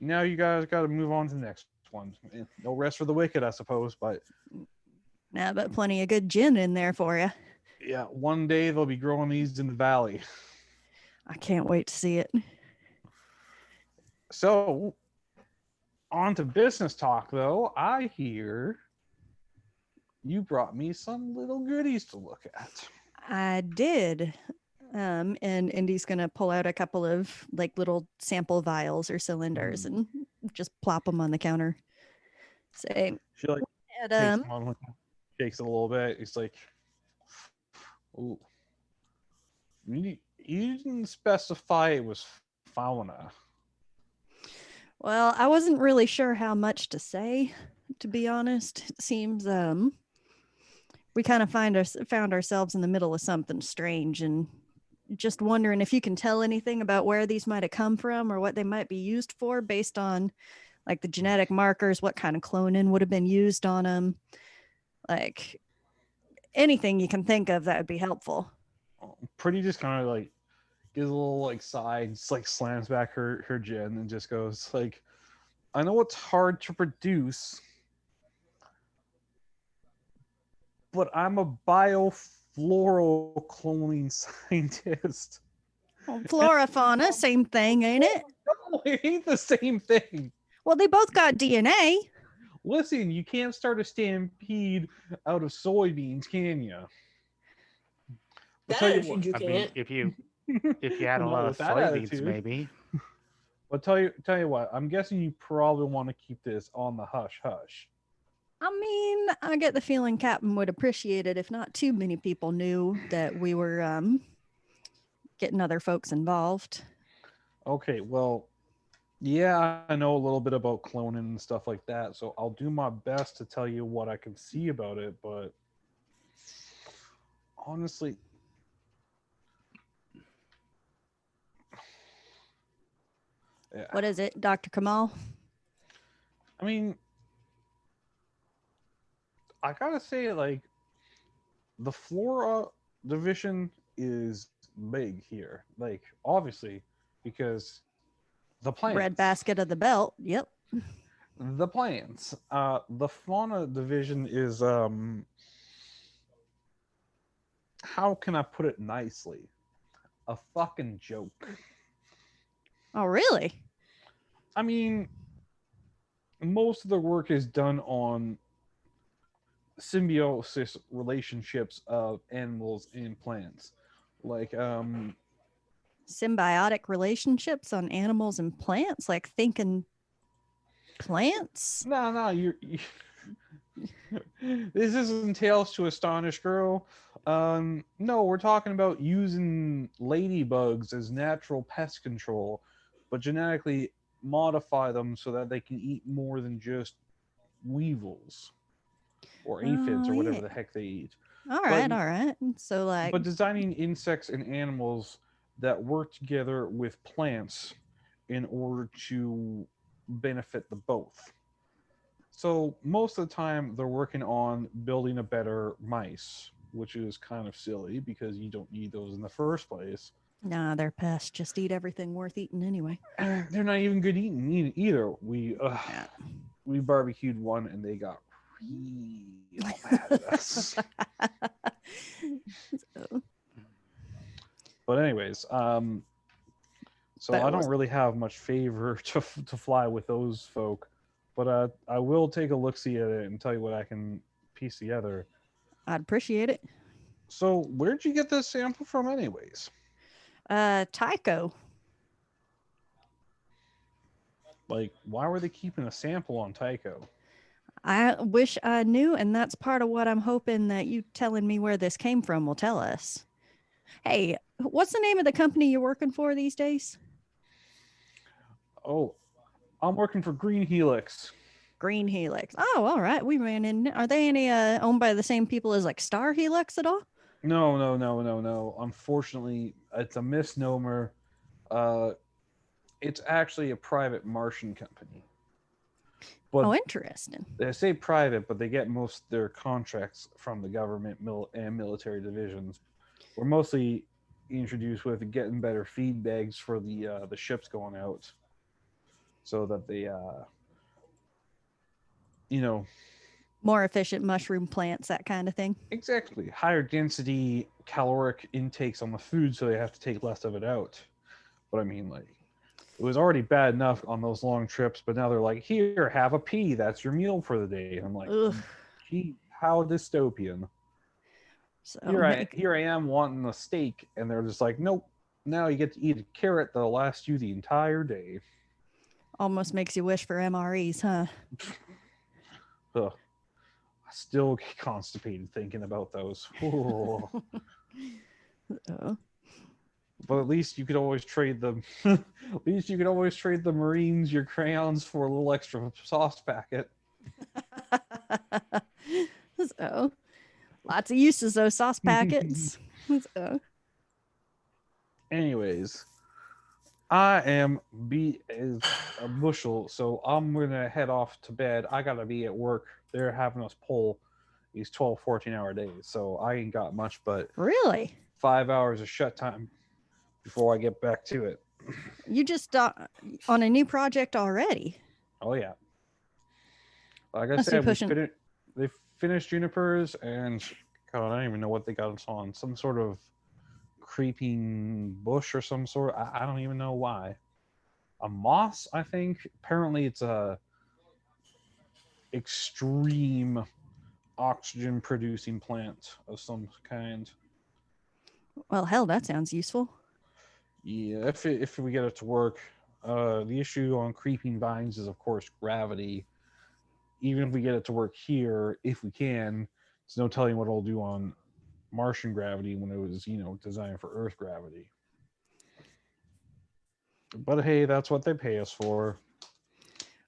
now you guys got to move on to the next one. No rest for the wicked, I suppose, but Nah, but plenty of good gin in there for you. yeah, one day they'll be growing these in the valley. I can't wait to see it. So on to business talk, though. I hear you brought me some little goodies to look at. I did. And Indy's gonna pull out a couple of like little sample vials or cylinders and just plop them on the counter. Say, She like and, takes one, shakes it a little bit. It's like, Ooh. You didn't specify it was fauna. Well, I wasn't really sure how much to say, to be honest. It seems we kind of found ourselves in the middle of something strange, and just wondering if you can tell anything about where these might have come from or what they might be used for based on like the genetic markers, what kind of cloning would have been used on them, like anything you can think of that would be helpful. Pretty just kind of like gives a little like sigh, just like slams back her chin and just goes like, I know it's hard to produce, but I'm a biofloral cloning scientist. Well, flora, fauna, same thing, ain't it? No, it ain't the same thing. Well, they both got DNA. Listen, you can't start a stampede out of soybeans, can you? That tell you attitude what, you I mean, can't. if you had a Not lot of with that soybeans, attitude. maybe. But tell you what, I'm guessing you probably want to keep this on the hush hush. I mean, I get the feeling Captain would appreciate it if not too many people knew that we were getting other folks involved. Okay, well, yeah, I know a little bit about cloning and stuff like that, so I'll do my best to tell you what I can see about it, but honestly, yeah. What is it, Dr. Kamal? I mean, I gotta say, like, the flora division is big here. Like, obviously, because the plants. Bread basket of the belt. Yep. The plants. The fauna division is how can I put it nicely? A fucking joke. Oh, really? I mean, most of the work is done on symbiosis relationships of animals and plants. Like Symbiotic relationships on animals and plants, like thinking plants. no, this isn't Tales to Astonish Girl. No, we're talking about using ladybugs as natural pest control, but genetically modify them so that they can eat more than just weevils or aphids Oh, or whatever yeah. the heck they eat. All right. So, like, But designing insects and animals that work together with plants in order to benefit the both. So most of the time they're working on building a better mice, which is kind of silly because you don't need those in the first place. nah, they're pests. Just eat everything worth eating anyway. They're not even good eating either. Yeah. We barbecued one and they got real mad at us. So, But anyways, so But I it don't was- really have much favor to fly with those folk, but I will take a look see at it and tell you what I can piece together. I'd appreciate it. So where'd you get this sample from, anyways? Tycho. Like, why were they keeping a sample on Tycho? I wish I knew, and that's part of what I'm hoping that you telling me where this came from will tell us. Hey, what's the name of the company you're working for these days? Oh, I'm working for Green Helix. Green Helix. Oh, all right. We ran in. Are they any owned by the same people as like Star Helix at all? No. Unfortunately, it's a misnomer. It's actually a private Martian company. But Oh, interesting. they say private, but they get most of their contracts from the government and military divisions. We're mostly introduced with getting better feed bags for the ships going out, so that they, More efficient mushroom plants, that kind of thing. exactly higher density caloric intakes on the food, so they have to take less of it out. But I mean, like, it was already bad enough on those long trips, but now they're like, here, have a pea. That's your meal for the day. And I'm like, Ugh. gee, how dystopian. So Here I am wanting a steak, and they're just like, nope. Now you get to eat a carrot that'll last you the entire day. almost makes you wish for MREs, huh? Ugh. I still get constipated thinking about those. Oh. But at least you could always trade them. At least you could always trade the Marines your crayons for a little extra sauce packet. So, lots of uses, those sauce packets. So, Anyways, I am beat as a bushel, so I'm gonna head off to bed. I gotta be at work. They're having us pull these 12, 14-hour days, so I ain't got much but really? 5 hours of shut time before I get back to it. You just on a new project already? Oh yeah. Like I Must be said, pushing. they finished Junipers, and God, I don't even know what they got us on. Some sort of creeping bush or some sort. I don't even know why. A moss, I think. Apparently, it's a extreme oxygen producing plant of some kind. Well, hell, that sounds useful. Yeah, if we get it to work. The issue on creeping vines is, of course, gravity. Even if we get it to work here, if we can, there's no telling what it'll do on Martian gravity when it was, designed for Earth gravity. But hey, that's what they pay us for.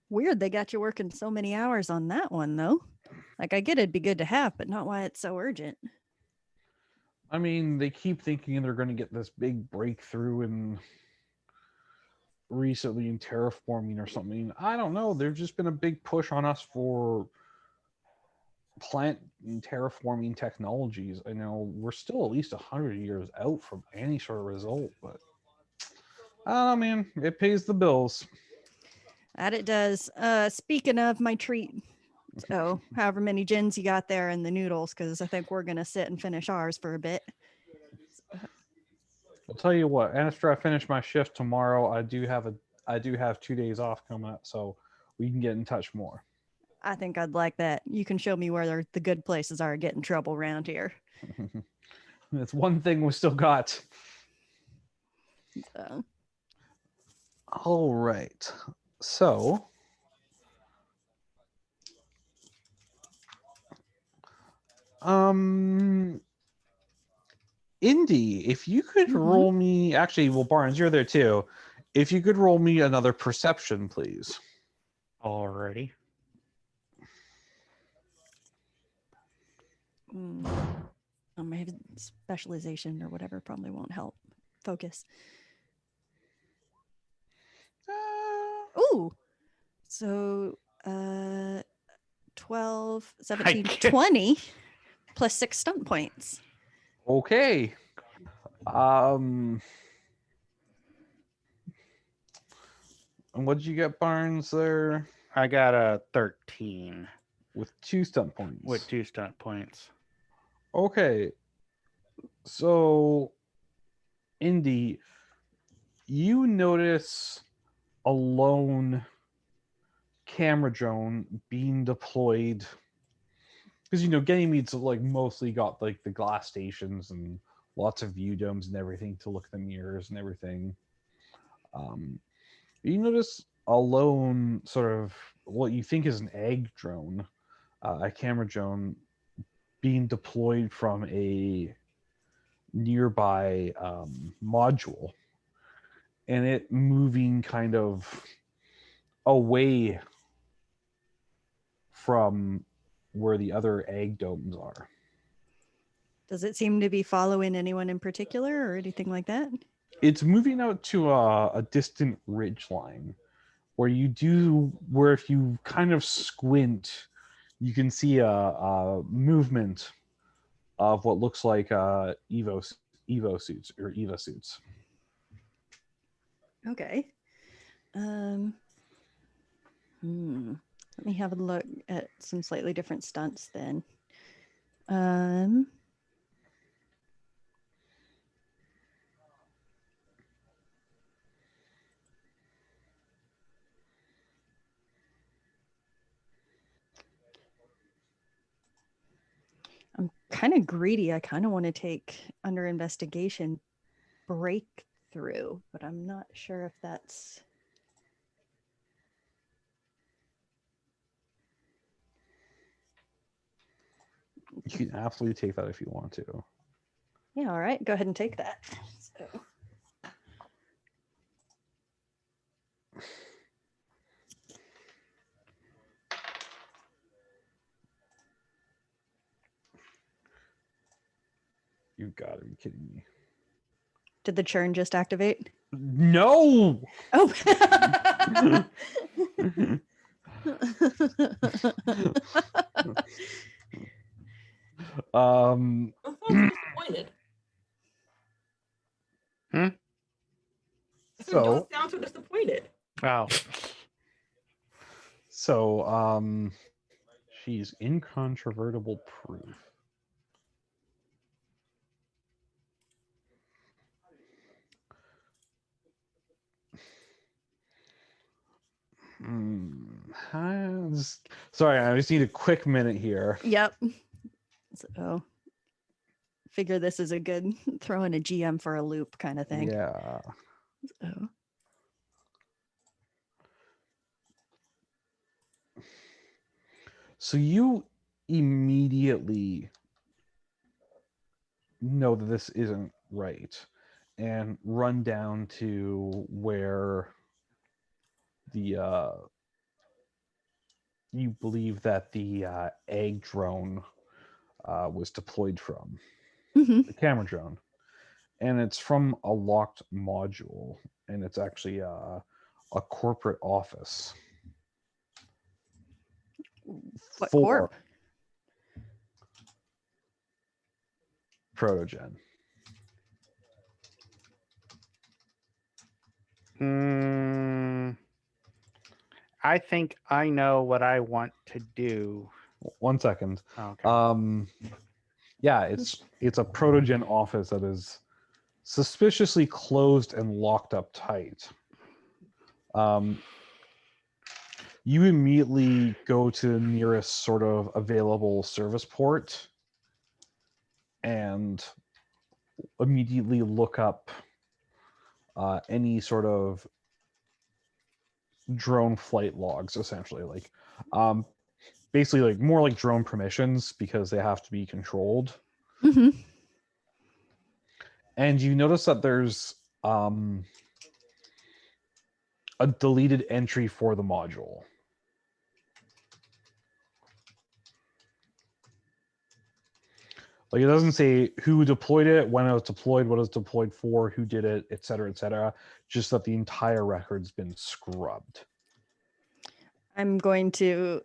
Weird they got you working so many hours on that one, though. Like, I get it'd be good to have, but not why it's so urgent. I mean, they keep thinking they're going to get this big breakthrough in recently in terraforming or something. I don't know. There's just been a big push on us for plant and terraforming technologies. I know we're still at least 100 years out from any sort of result, but I don't know, man. It pays the bills. That it does. Speaking of my treat, so however many gens you got there and the noodles, because I think we're gonna sit and finish ours for a bit. I'll tell you what. After I finish my shift tomorrow, I do have 2 days off coming up, so we can get in touch more. I think I'd like that. You can show me where the good places are to get in trouble around here. That's one thing we still got. So, All right. So, Indy, if you could roll me, actually, well, Barnes, you're there too. If you could roll me another perception, please. Alrighty. maybe specialization or whatever probably won't help. Focus. Ooh. So 12, 17, 20 plus 6 stunt points. Okay. And what did you get, Barnes, there? I got a 13 With 2 stunt points. with 2 stunt points. Okay. So, Indy, you notice a lone camera drone being deployed because Ganymede's like mostly got like the glass stations and lots of view domes and everything to look at the mirrors and everything. You notice a lone sort of what you think is an egg drone, a camera drone being deployed from a nearby module, and it moving kind of away from where the other egg domes are. Does it seem to be following anyone in particular or anything like that? It's moving out to a distant ridge line where if you kind of squint, you can see a movement of what looks like Evo suits or Eva suits. Okay. Let me have a look at some slightly different stunts then. I'm kind of greedy. I kind of want to take under investigation breakthrough, but I'm not sure if that's... You can absolutely take that if you want to. Yeah, all right. Go ahead and take that. So, You've got to be kidding me. did the churn just activate? No. Oh. Um. I'm so disappointed. Hmm? I said, So. don't sound so disappointed. Oh. So. She's incontrovertible proof. Sorry, I just need a quick minute here. Yep. So figure this is a good throwing a GM for a loop kind of thing. Yeah. So, So you immediately know that this isn't right and run down to where the you believe that the egg drone was deployed from, mhm. the camera drone, and it's from a locked module, and it's actually a corporate office What for corp? Protogen. I think I know what I want to do. 1 second. Okay. Yeah, it's a Protogen office that is suspiciously closed and locked up tight. You immediately go to the nearest sort of available service port and immediately look up any sort of drone flight logs, essentially, like basically like more like drone permissions because they have to be controlled. Mhm. And you notice that there's a deleted entry for the module. Like, it doesn't say who deployed it, when it was deployed, what it was deployed for, who did it, et cetera, et cetera. Just that the entire record's been scrubbed. I'm going to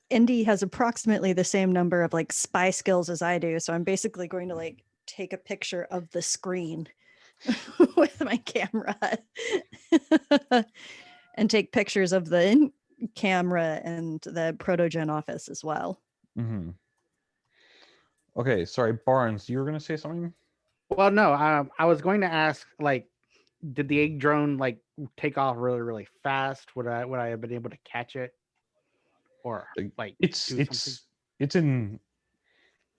Indy has approximately the same number of like spy skills as I do, so I'm basically going to like take a picture of the screen with my camera and take pictures of the camera and the Protogen office as well. Mm-hmm. Okay, sorry, Barnes, you were going to say something? Well, no, I was going to ask, like, did the egg drone like take off really, really fast? Would I have been able to catch it, or like It's do something?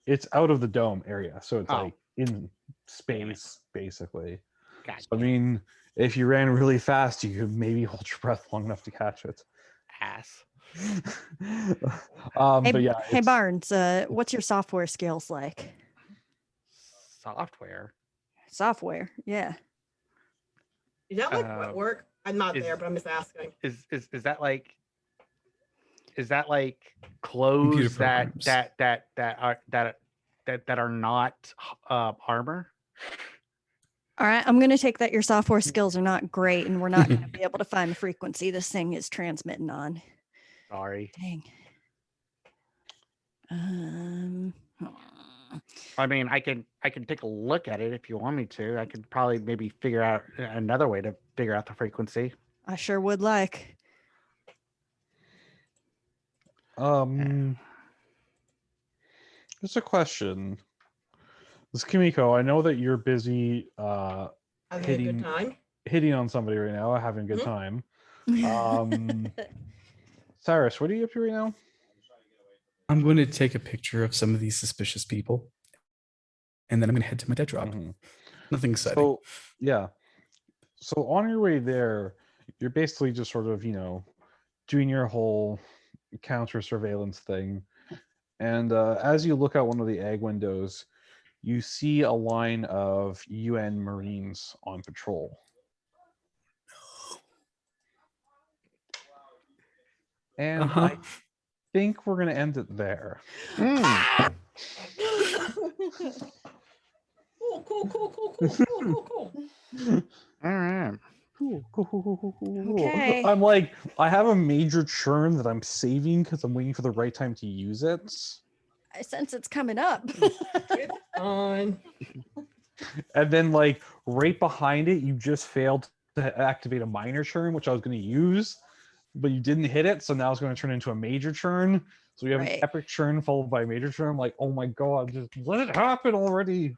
it's out of the dome area, so it's Oh. like in Damn it. space, basically. God, So, I mean, if you ran really fast, you could maybe hold your breath long enough to catch it. ass. Hey, But yeah, hey Barnes, what's your software skills like? Software. Software, yeah. Is that like what work? I'm not there, but I'm just asking. Is that like? Is that like Computer clothes that programs. that are not armor? All right, I'm going to take that your software skills are not great and we're not going to be able to find the frequency this thing is transmitting on. Sorry. Dang. I mean, I can take a look at it if you want me to. I could probably maybe figure out another way to figure out the frequency. I sure would like. Just a question. This Kimiko, I know that you're busy Having a hitting good time. hitting on somebody right now, having a good time. Cyrus, what are you up to right now? I'm going to take a picture of some of these suspicious people, and then I'm going to head to my dead drop. Mhm. Nothing exciting. So, yeah. So on your way there, you're basically just sort of, doing your whole counter surveillance thing. And as you look out one of the egg windows, you see a line of UN Marines on patrol. And I think we're going to end it there. Cool. All right. Cool. Okay. I'm like, I have a major churn that I'm saving because I'm waiting for the right time to use it. I sense it's coming up. It's fine. And then, like, right behind it, you just failed to activate a minor churn, which I was going to use, but you didn't hit it. So now it's going to turn into a major churn. So we have Right. an epic churn followed by a major churn. I'm like, oh my God, just let it happen already.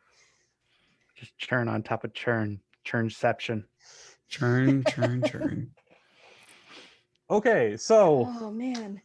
Just churn on top of churn. Churnception. Churn. Okay, so Oh man.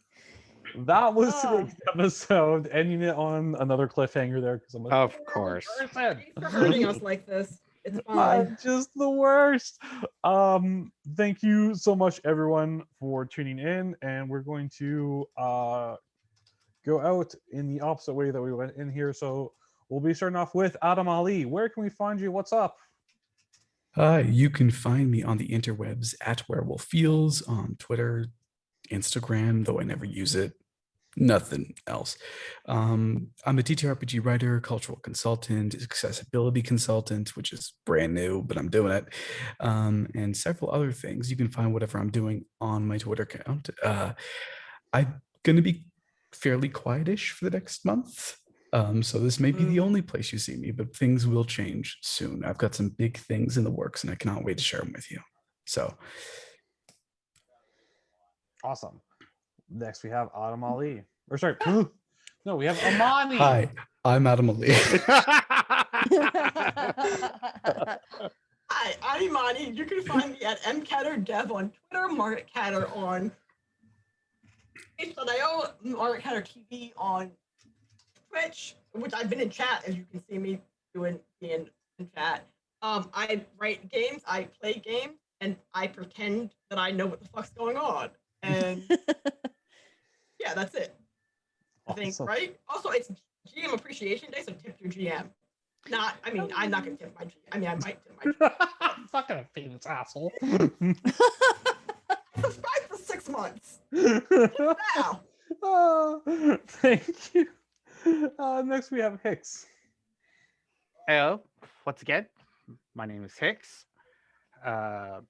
that was Oh. today's episode, ending it on another cliffhanger there because I'm a Of terrible course. person. Thanks for hurting us like this. It's fine. Just the worst. Thank you so much, everyone, for tuning in, and we're going to go out in the opposite way that we went in here. So we'll be starting off with Adam Ali. Where can we find you? What's up? You can find me on the interwebs at Werewolf Feels on Twitter, Instagram, though I never use it. Nothing else. I'm a TTRPG writer, cultural consultant, accessibility consultant, which is brand new, but I'm doing it, and several other things. You can find whatever I'm doing on my Twitter account. I'm going to be fairly quietish for the next month. So this may be the only place you see me, but things will change soon. I've got some big things in the works and I cannot wait to share them with you. So Awesome. Next, we have Adam Ali. Or sorry, no, we have Amani. hi, I'm Adam Ali. Hi, I'm Imani. You can find me at mcatterdev on Twitter, margaretcatter on Twitch.io, margaretcatter TV on Twitch, which I've been in chat, as you can see me being in chat. I write games, I play games, and I pretend that I know what the fuck's going on. And yeah, that's it. I think, Awesome. right? Also, it's GM Appreciation Day, so tip your GM. I'm not gonna tip my GM. I mean, I might tip my GM. I'm not gonna pay this asshole. Subscribe for 6 months. Now. Thank you. Next, we have Hicks. Hello. Once again, my name is Hicks.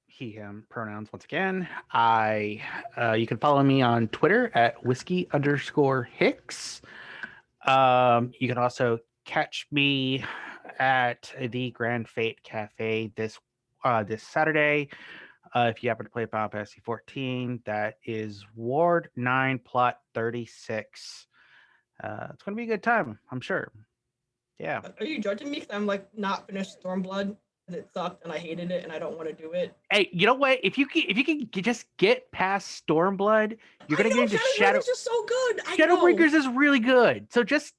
He, him pronouns once again. You can follow me on Twitter at whiskey_Hicks. You can also catch me at the Grand Fate Cafe this Saturday. If you happen to play Final Fantasy 14, that is Ward 9 Plot 36. It's gonna be a good time, I'm sure. Yeah. Are you judging me because I'm like not finished Stormblood because it sucked and I hated it and I don't want to do it? Hey, you know what? If you can just get past Stormblood, you're gonna get into Shadow. Shadowbringers is so good. I know. Shadowbringers is really good. So just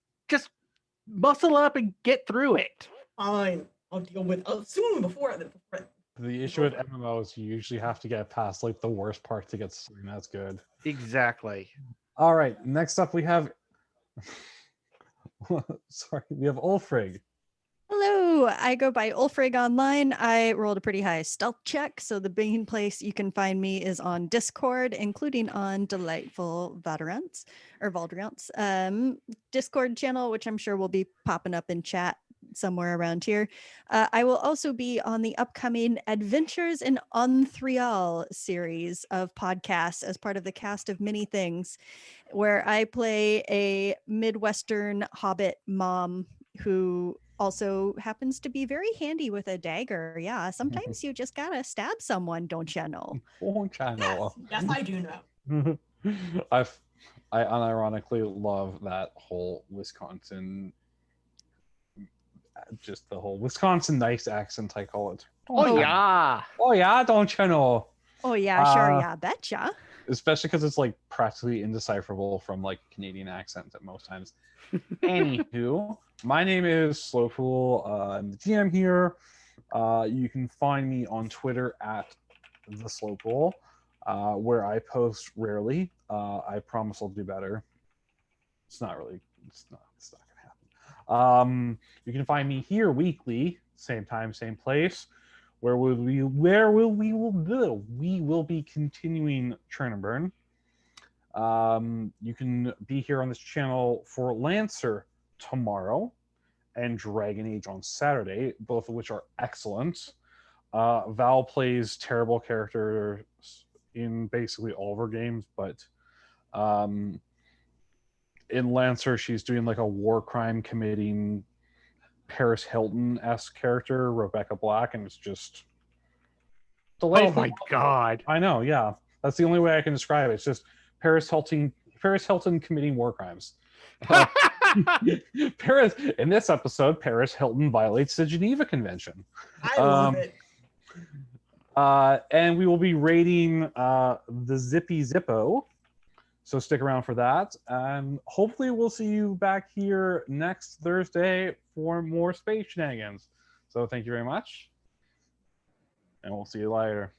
muscle up and get through it. Fine. I'll deal with soon before. The issue with MMOs, you usually have to get past like the worst part to get something that's good. Exactly. All right, next up we have we have Ulfrig. Hello, I go by Ulfrig online. I rolled a pretty high stealth check, so the main place you can find me is on Discord, including on delightful Valdrianth's Discord channel, which I'm sure will be popping up in chat somewhere around here. I will also be on the upcoming Adventures in Onthrial series of podcasts as part of the cast of many things, where I play a Midwestern hobbit mom who also happens to be very handy with a dagger. Yeah, sometimes you just gotta stab someone, don't you know? Yes, I do know. I unironically love that whole Wisconsin, just the whole Wisconsin nice accent, I call it. Oh yeah. Oh yeah, don't you know? Oh yeah, sure, yeah, betcha. Especially because it's like practically indecipherable from like Canadian accent at most times. Anywho, my name is Slowpool. I'm the GM here. You can find me on Twitter at the Slowpool, where I post rarely. I promise I'll do better. It's not gonna happen. You can find me here weekly, same time, same place, where we will be continuing Churn and Burn. You can be here on this channel for Lancer tomorrow and Dragon Age on Saturday, both of which are excellent. Val plays terrible characters in basically all of her games, but in Lancer, she's doing like a war crime committing Paris Hilton-esque character, Rebecca Black, and it's just delightful. Oh my god. I know, yeah. That's the only way I can describe it. It's just Paris Hilton committing war crimes. Paris in this episode, Paris Hilton violates the Geneva Convention. I love it. And we will be raiding the Zippy Zippo. So stick around for that. And hopefully we'll see you back here next Thursday for more space shenanigans. So thank you very much. And we'll see you later.